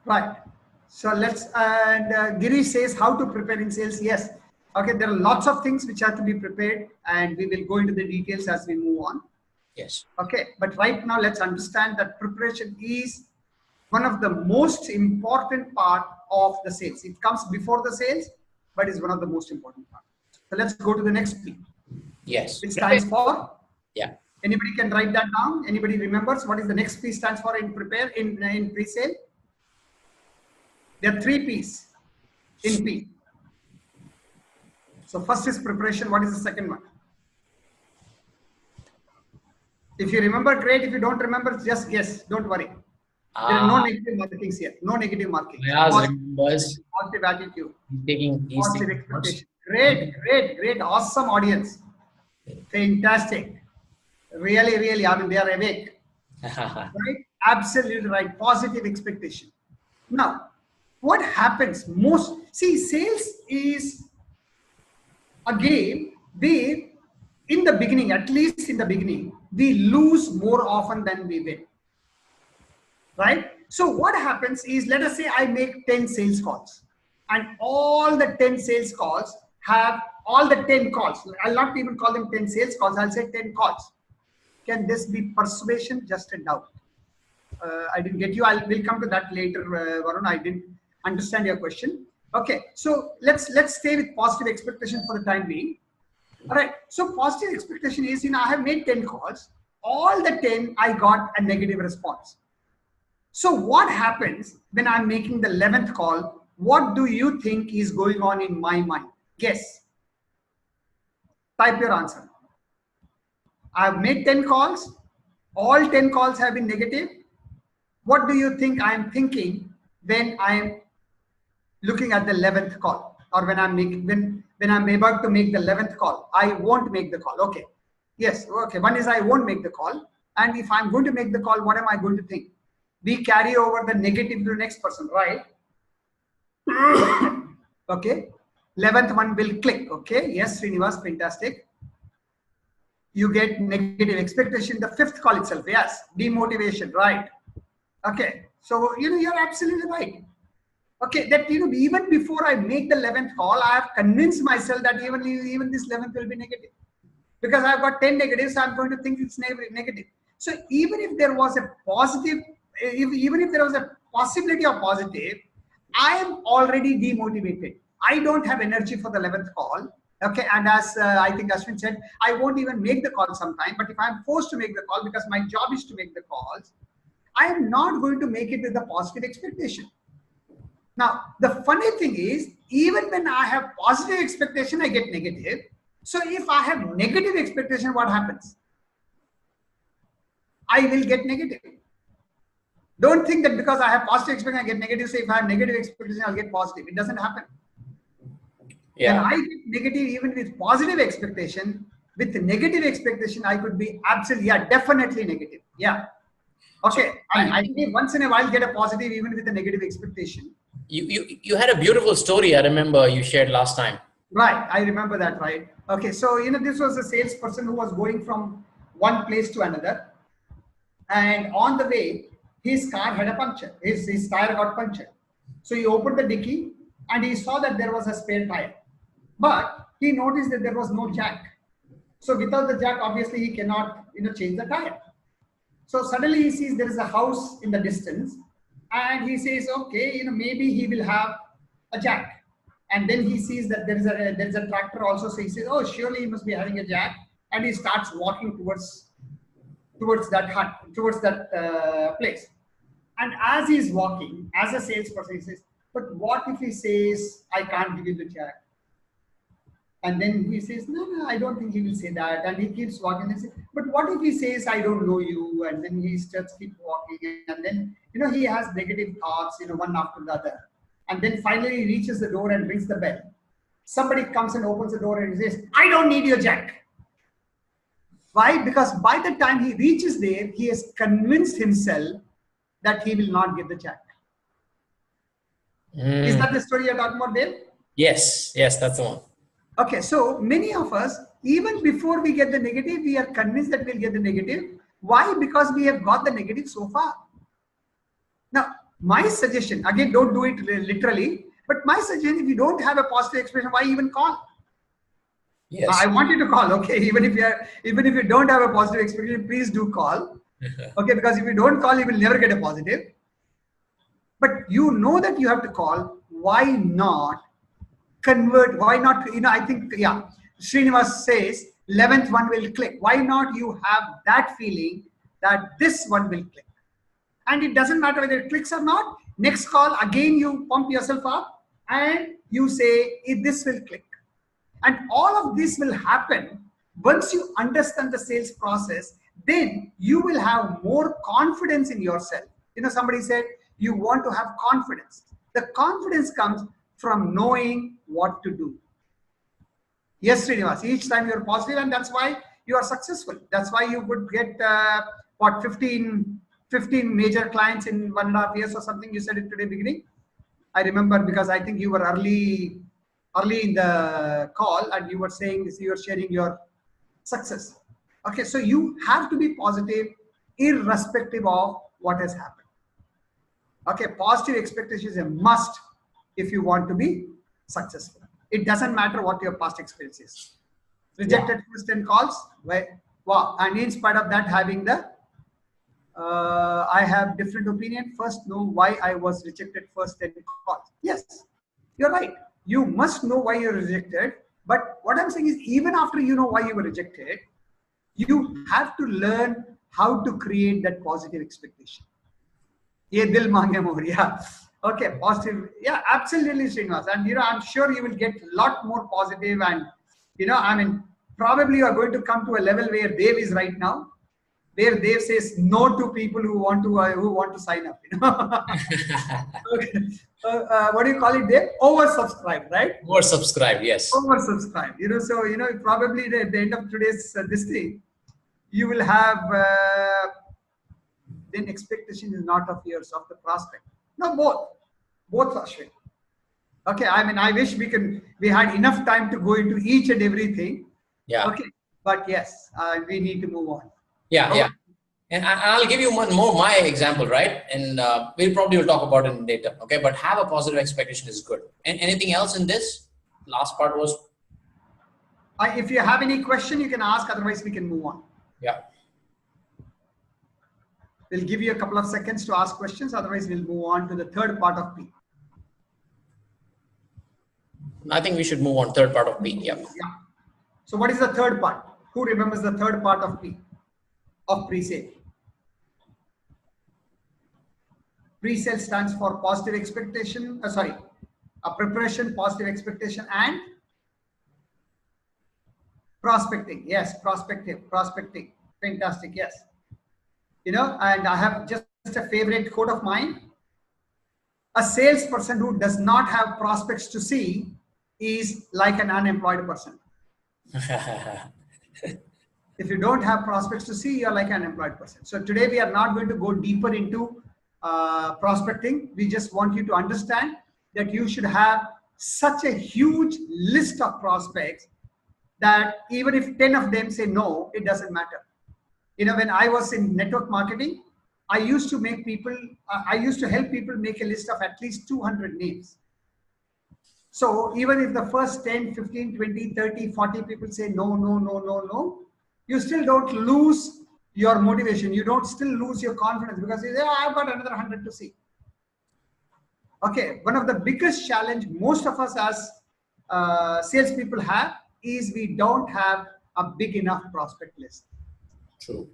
Right. So Giri says how to prepare in sales. Yes. Okay. There are lots of things which have to be prepared and we will go into the details as we move on. Yes. Okay. But right now, let's understand that preparation is one of the most important part of the sales. It comes before the sales, but is one of the most important part. So let's go to the next P. Yes. It stands for? Yeah. Anybody can write that down? Anybody remembers what is the next P stands for in prepare in pre-sale? There are 3 P's in P. So first is preparation. What is the second one? If you remember, great. If you don't remember, just guess. Don't worry. There are no negative markings here. No negative markings. Positive attitude. Positive expectation. Great. Awesome audience. Fantastic. Really. I mean, they are awake. Right? Absolutely right. Positive expectation. Now, what happens sales is a game where in the beginning, at least in the beginning, we lose more often than we win. Right? So what happens is, let us say I make 10 sales calls and all the 10 sales calls have all the 10 calls, I'll not even call them 10 sales calls, I'll say 10 calls. Can this be persuasion? Just a doubt. I didn't get you. We'll come to that later, Varun. I didn't understand your question. Okay, so let's stay with positive expectation for the time being. All right. So positive expectation is, I have made 10 calls. All the 10, I got a negative response. So what happens when I'm making the 11th call? What do you think is going on in my mind? Guess. Type your answer. I've made 10 calls. All 10 calls have been negative. What do you think I'm thinking when I'm looking at the 11th call, or when I'm making, when I'm about to make the 11th call? I won't make the call. Okay. Yes. Okay. One is I won't make the call. And if I'm going to make the call, what am I going to think? We carry over the negative to the next person, right? Okay. 11th one will click. Okay. Yes, Srinivas, fantastic. You get negative expectation. The 5th call itself. Yes. Demotivation, right? Okay. So, you're absolutely right. Okay. That, even before I make the 11th call, I have convinced myself that even this 11th will be negative. Because I've got 10 negatives, so I'm going to think it's negative. So even if there was a positive, even if there was a possibility of positive, I am already demotivated. I don't have energy for the 11th call. Okay, and as I think Ashwin said, I won't even make the call sometime. But if I'm forced to make the call because my job is to make the calls, I am not going to make it with a positive expectation. Now, the funny thing is, even when I have positive expectation, I get negative. So if I have negative expectation, what happens? I will get negative. Don't think that because I have positive expectation, I get negative. So if I have negative expectation, I'll get positive. It doesn't happen. Yeah. When I get negative, even with positive expectation, with negative expectation, I could be absolutely, definitely negative. Yeah. Okay. I may once in a while get a positive even with a negative expectation. You had a beautiful story, I remember you shared last time. Right. I remember that, right? Okay. So, this was a salesperson who was going from one place to another. And on the way, his car had a puncture. His tire got punctured. So he opened the dicky and he saw that there was a spare tire. But he noticed that there was no jack. So without the jack, obviously he cannot, change the tire. So suddenly he sees there is a house in the distance and he says, okay, maybe he will have a jack. And then he sees that there is a tractor also. So he says, oh, surely he must be having a jack. And he starts walking towards that hut, towards that place. And as he's walking, as a salesperson, he says, but what if he says, I can't give you the jack? And then he says, no, I don't think he will say that. And he keeps walking and says, but what if he says, I don't know you? And then he starts keep walking. And then, he has negative thoughts, one after the other. And then finally he reaches the door and rings the bell. Somebody comes and opens the door and he says, I don't need your jack. Why? Because by the time he reaches there, he has convinced himself that he will not get the jack. Is that the story you're talking about, Dave? Yes, that's the one. Okay, so many of us, even before we get the negative, we are convinced that we'll get the negative. Why? Because we have got the negative so far. Now, my suggestion, again, don't do it literally, but my suggestion, if you don't have a positive expression, why even call? Yes. I want you to call, okay? Even if you don't have a positive expectation, please do call. Okay, because if you don't call, you will never get a positive. But you know that you have to call. Why not convert? Why not? I think, Srinivas says 11th one will click. Why not you have that feeling that this one will click? And it doesn't matter whether it clicks or not. Next call, again, you pump yourself up and you say, this will click. And all of this will happen once you understand the sales process. Then you will have more confidence in yourself. Somebody said you want to have confidence. The confidence comes from knowing what to do. Yes, Srinivas, each time you're positive, and that's why you are successful. That's why you would get 15 major clients in 1.5 years or something. You said it today beginning. I remember because I think you were early in the call and you were saying this, you were sharing your success. Okay, so you have to be positive irrespective of what has happened. Okay, positive expectation is a must if you want to be successful. It doesn't matter what your past experience is. Rejected first 10 calls, wow. And in spite of that, having the I have different opinion. First, know why I was rejected first 10 calls. Yes, you're right. You must know why you're rejected. But what I'm saying is, even after you know why you were rejected, you have to learn how to create that positive expectation. Ye dil mange more, yeah. Okay, positive. Yeah, absolutely, Srinivas. And I'm sure you will get a lot more positive. And probably you are going to come to a level where Dave is right now, where Dave says no to people who want to sign up. Okay. What do you call it, Dave? Oversubscribe, right? Oversubscribe, yes. Oversubscribe. So probably at the end of today's this thing, you will have then expectation is not of yours, of the prospect. No, both are shared. Okay, I wish we had enough time to go into each and everything. Yeah. Okay, but yes, we need to move on. Yeah, yeah. And I'll give you my example, right? And we'll probably talk about it later. Okay, but have a positive expectation is good. And anything else in this? Last part was. If you have any question, you can ask. Otherwise, we can move on. Yeah. We'll give you a couple of seconds to ask questions. Otherwise, we'll move on to the third part of P. I think we should move on third part of P. Yeah. Yeah. So what is the third part? Who remembers the third part of P? Of pre-sale. Pre-sale stands for positive expectation. Preparation, positive expectation, and prospecting. Yes, prospecting. Fantastic. Yes. And I have just a favorite quote of mine. A salesperson who does not have prospects to see is like an unemployed person. If you don't have prospects to see, you're like an unemployed person. So today we are not going to go deeper into prospecting. We just want you to understand that you should have such a huge list of prospects that even if 10 of them say no, it doesn't matter. When I was in network marketing, I used to help people make a list of at least 200 names. So even if the first 10, 15, 20, 30, 40 people say no, you still don't lose your motivation. You don't still lose your confidence because you say, I've got another 100 to see. Okay, one of the biggest challenge most of us as salespeople have is we don't have a big enough prospect list. True.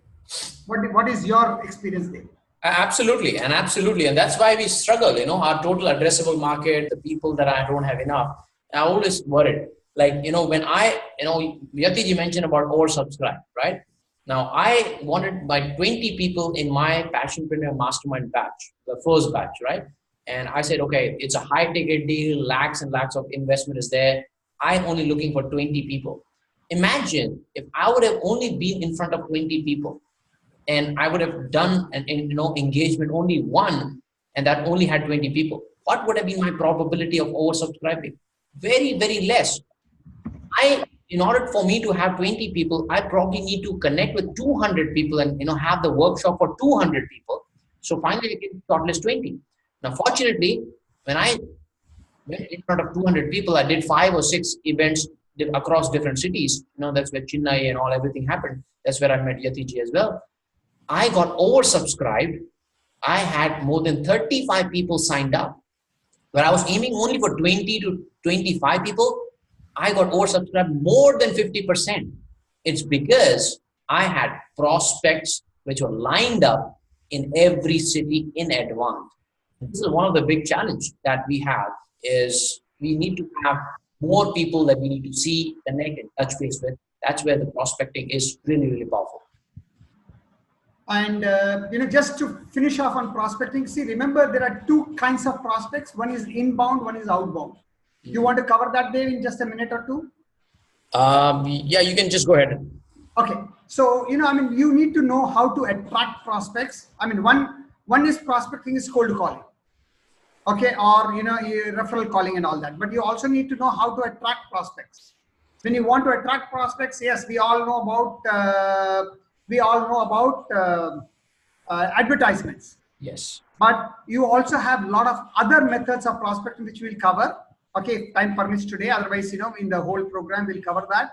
What is your experience there? Absolutely. And that's why we struggle, our total addressable market, the people that I don't have enough. I always worried. Like, when Yatiji mentioned about oversubscribe, right? Now, I wanted like 20 people in my Passionpreneur mastermind batch, the first batch, right? And I said, okay, it's a high ticket deal, lakhs and lakhs of investment is there. I'm only looking for 20 people. Imagine if I would have only been in front of 20 people and I would have done an engagement only one and that only had 20 people. What would have been my probability of oversubscribing? Very, very less. In order for me to have 20 people, I probably need to connect with 200 people and have the workshop for 200 people. So finally I can shortlist 20. Now, fortunately, when I went in front of 200 people, I did 5 or 6 events across different cities. That's where Chennai and everything happened. That's where I met Yatiji as well. I got oversubscribed. I had more than 35 people signed up. Where I was aiming only for 20 to 25 people, I got oversubscribed more than 50%. It's because I had prospects which were lined up in every city in advance. This is one of the big challenges that we have is we need to have more people that we need to see, connect, and touch base with. That's where the prospecting is really, really powerful. And just to finish off on prospecting, see, remember there are 2 kinds of prospects. One is inbound, one is outbound. You want to cover that, Dave, in just a minute or 2? Yeah, you can just go ahead. Okay. So, you need to know how to attract prospects. One is prospecting is cold calling. Okay. Or, referral calling and all that. But you also need to know how to attract prospects. When you want to attract prospects, yes, we all know about advertisements. Yes. But you also have a lot of other methods of prospecting which we'll cover. Okay, if time permits today. Otherwise, in the whole program, we'll cover that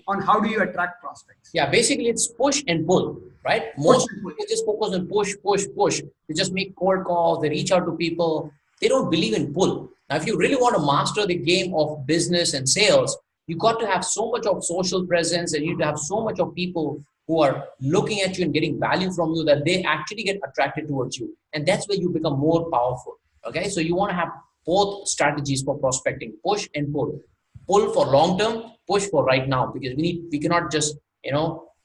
on how do you attract prospects. Yeah, basically it's push and pull, right? Most people just focus on push, push, push. They just make cold calls, they reach out to people. They don't believe in pull. Now, if you really want to master the game of business and sales, you got to have so much of social presence, and you need to have so much of people who are looking at you and getting value from you that they actually get attracted towards you. And that's where you become more powerful. Okay, so you want to have both strategies for prospecting, push and pull. Pull for long term, push for right now, because we cannot just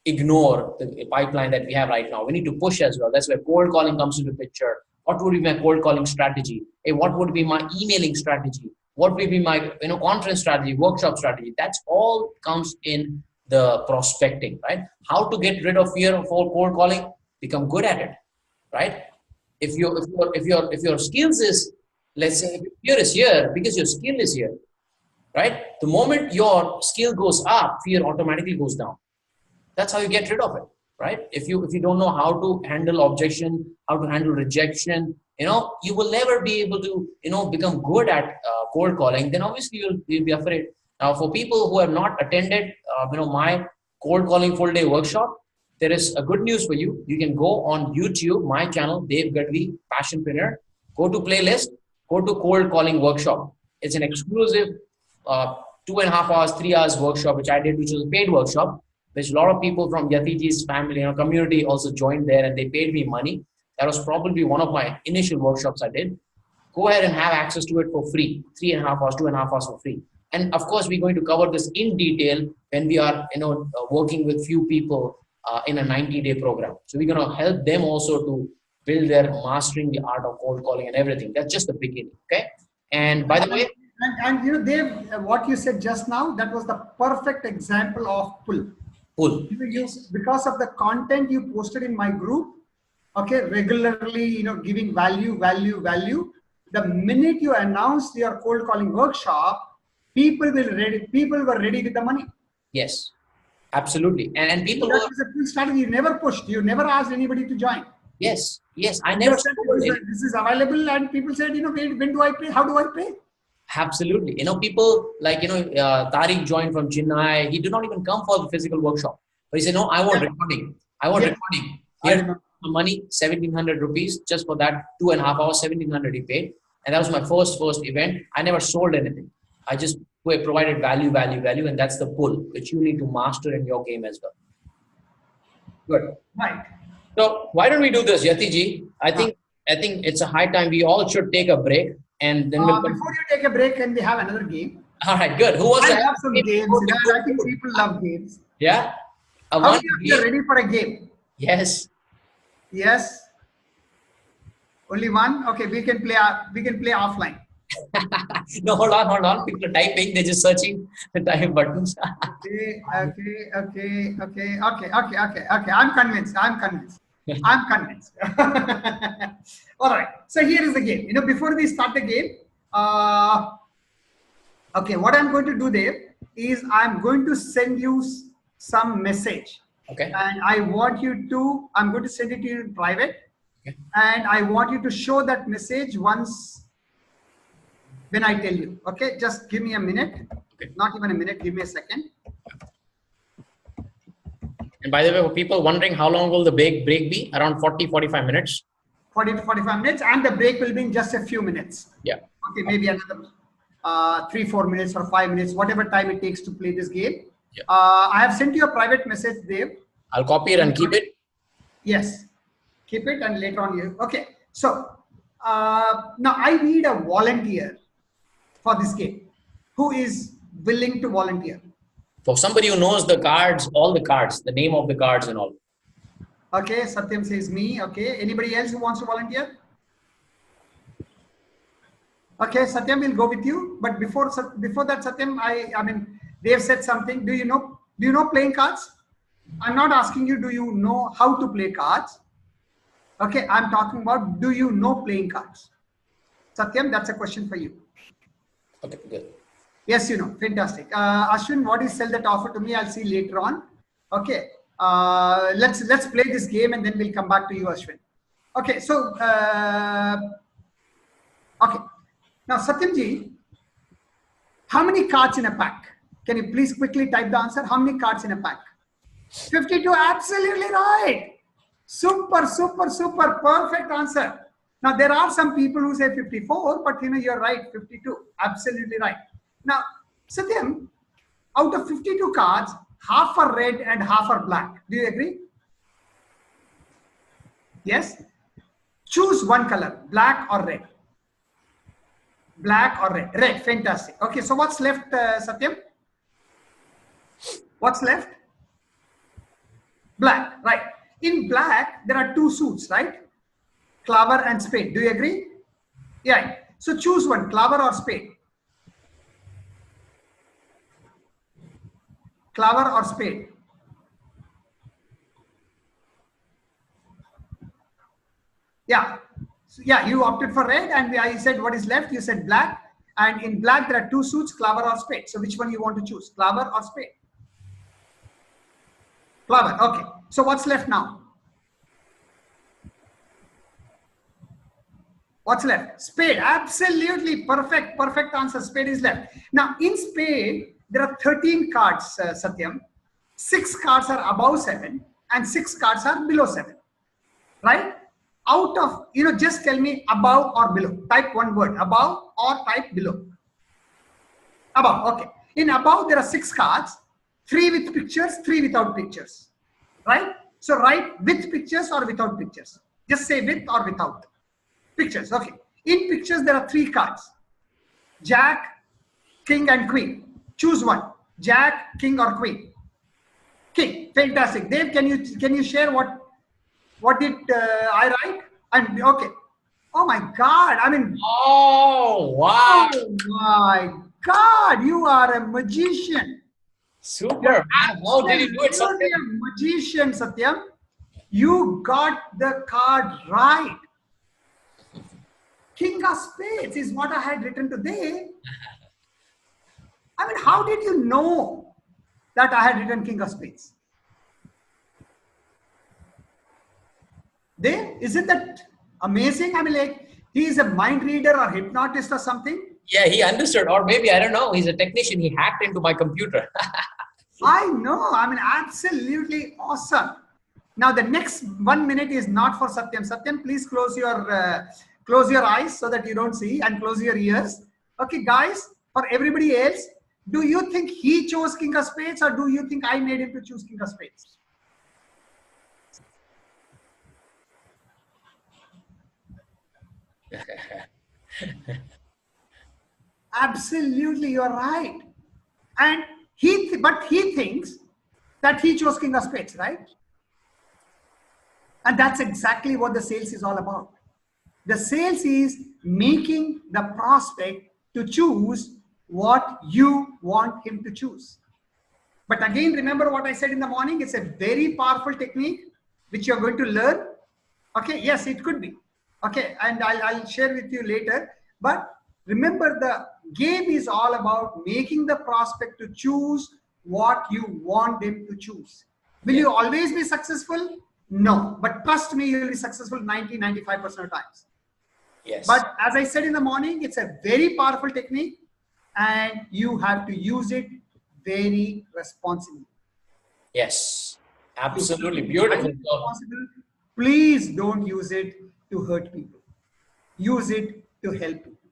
ignore the pipeline that we have right now. We need to push as well. That's where cold calling comes into the picture. What would be my cold calling strategy? Hey, what would be my emailing strategy? What will be my conference strategy, workshop strategy? That's all comes in the prospecting, right? How to get rid of fear of cold calling? Become good at it, right? If your skills is, let's say, if your fear is here because your skill is here, right? The moment your skill goes up, fear automatically goes down. That's how you get rid of it, right? If you don't know how to handle objection, how to handle rejection, you will never be able to become good at cold calling. Then obviously you'll be afraid. Now, for people who have not attended my cold calling full day workshop, there is a good news for you. You can go on YouTube, my channel, Dave Gadhvi, Passionpreneur, go to playlist, go to cold calling workshop. It's an exclusive 2.5 hours, 3 hours workshop, which I did, which was a paid workshop, which a lot of people from Yatiji's family, community also joined there, and they paid me money. That was probably one of my initial workshops I did. Go ahead and have access to it for free, 3.5 hours, 2.5 hours for free. And of course, we're going to cover this in detail when we are, working with few people in a 90-day program. So we're going to help them also to build their mastering the art of cold calling and everything. That's just the beginning. Okay. And by the way, and Dave, what you said just now, that was the perfect example of pull. Pull. Because of the content you posted in my group, okay, regularly, giving value. The minute you announced your cold calling workshop, people were ready with the money. Yes, absolutely. And people. That was a full strategy. You never pushed. You never asked anybody to join. Yes. I never said this is available, and people said, when do I pay? How do I pay? Absolutely. People like, Tariq joined from Chennai. He did not even come for the physical workshop. But he said, no, I want recording. Recording. Here's money, 1,700 rupees just for that 2.5 hours, 1,700 he paid. And that was my first event. I never sold anything. I just provided value. And that's the pull, which you need to master in your game as well. Good. Right. So why don't we do this, Yatiji? I think it's a high time we all should take a break. And then before you take a break, can we have another game? All right, good. Who wants to have some games? I think people love games. Yeah. How are you ready for a game? Yes. Yes. Only one? Okay, we can play offline. No, hold on. People are typing. They're just searching the type buttons. Okay. I'm convinced. All right. So here is the game. Before we start the game, okay, what I'm going to do there is I'm going to send you some message. Okay. And I'm going to send it to you in private. Okay. And I want you to show that message once when I tell you. Okay, just give me a minute. Okay. Not even a minute, give me a second. And by the way, for people wondering how long will the break be? Around 40-45 minutes. 40 to 45 minutes, and the break will be in just a few minutes. Yeah. Okay, maybe another 3-4 minutes or 5 minutes, whatever time it takes to play this game. Yeah. I have sent you a private message, Dave. I'll copy it and keep it. Yes, keep it, and later on you. Okay, so now I need a volunteer for this game. Who is willing to volunteer? For somebody who knows the cards, all the cards, the name of the cards and all. Okay, Satyam says me. Okay, anybody else who wants to volunteer? Okay, Satyam will go with you. But before that, Satyam, I mean, they have said something. Do you know playing cards? I'm not asking you, do you know how to play cards? Okay, I'm talking about, do you know playing cards? Satyam, that's a question for you. Okay, good. Yes, fantastic. Ashwin, what is sell that offer to me? I'll see later on. Okay, let's play this game and then we'll come back to you, Ashwin. Okay, so okay. Now, Satyamji, How many cards in a pack? Can you please quickly type the answer? How many cards in a pack? 52, absolutely right. Super, super, super, perfect answer. Now, there are some people who say 54, but you're right, 52, absolutely right. Now, Satyam, out of 52 cards, half are red and half are black. Do you agree? Yes? Choose one color, black or red. Black or red? Red, fantastic. Okay, so what's left, Satyam? What's left? Black, right. In black, there are two suits, right? Clover and spade. Do you agree? Yeah. So choose one, clover or spade. Clover or spade. Yeah. So, yeah, you opted for red and I said what is left? You said black. And in black, there are two suits, clover or spade. So which one you want to choose? Clover or spade? Clover. Okay. So what's left now? What's left? Spade. Absolutely perfect. Perfect answer. Spade is left. Now in spade, there are 13 cards, Satyam. 6 cards are above 7 and 6 cards are below 7. Right? Out of, just tell me above or below. Type one word. Above or type below. Above. Okay. In above, there are 6 cards. 3 with pictures, 3 without pictures. Right? So write with pictures or without pictures. Just say with or without. Pictures. Okay. In pictures, there are 3 cards. Jack, king and queen. Choose one. Jack, king or queen. King. Fantastic. Dave, can you share what did I write? And okay. Oh my God. I mean. Oh, wow. Oh my God. You are a magician. Super. How did you do it, Satyam? You're a magician, Satyam. You got the card right. King of Spades is what I had written today. I mean, how did you know that I had written King of Spades? Isn't that amazing? I mean, like, he is a mind reader or hypnotist or something. Yeah, he understood, or maybe, I don't know, he's a technician. He hacked into my computer. I know. I mean, absolutely awesome. Now, the next 1 minute is not for Satyam. Satyam, please close your eyes so that you don't see, and close your ears. Okay, guys, for everybody else, do you think he chose King of Spades or do you think I made him to choose King of Spades? Absolutely, you're right. And but he thinks that he chose King of Spades, right? And that's exactly what the sales is all about. The sales is making the prospect to choose what you want him to choose. But again, remember what I said in the morning, it's a very powerful technique which you're going to learn. Okay, yes, it could be. Okay, and I'll share with you later. But remember, the game is all about making the prospect to choose what you want them to choose. Will you always be successful? No, but trust me, you will be successful 90-95% of times. Yes. But as I said in the morning, it's a very powerful technique and you have to use it very responsibly. Yes, absolutely beautiful. Please don't use it to hurt people. Use it to help people.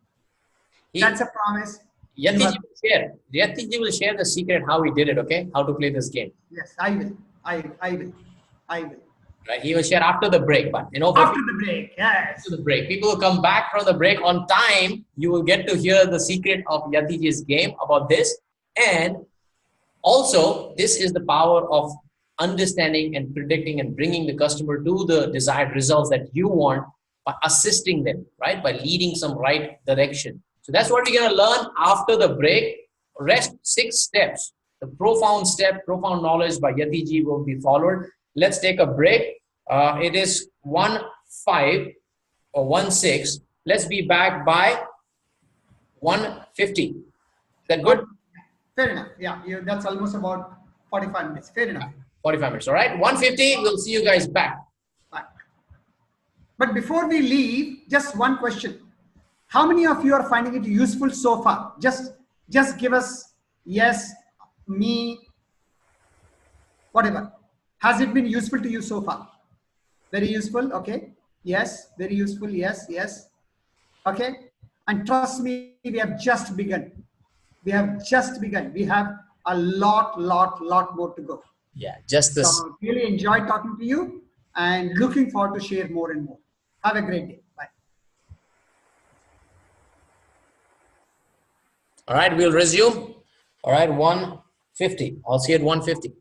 That's a promise. Yatiji will share the secret how he did it, okay? How to play this game. Yes, I will. I will. Right, he will share after the break, but after the break, yes. After the break, people will come back from the break on time. You will get to hear the secret of Yatiji's game about this, and also this is the power of understanding and predicting and bringing the customer to the desired results that you want by assisting them, right? By leading some right direction. So that's what we're going to learn after the break. Rest 6 steps. The profound knowledge by Yatiji will be followed. Let's take a break. It is 1:05 or 1:06. Let's be back by 1:50. Is that good? Fair enough. Yeah, that's almost about 45 minutes. Fair enough. 45 minutes. All right. 1:50. We'll see you guys back. But before we leave, just one question. How many of you are finding it useful so far? Just Just give us yes, me, whatever. Has it been useful to you so far? Very useful. Okay. Yes. Very useful. Yes. Yes. Okay. And trust me, we have just begun. We have just begun. We have a lot more to go. Yeah, just this. So really enjoyed talking to you and looking forward to share more and more. Have a great day. Bye. All right, we'll resume. All right, 150. I'll see you at 150.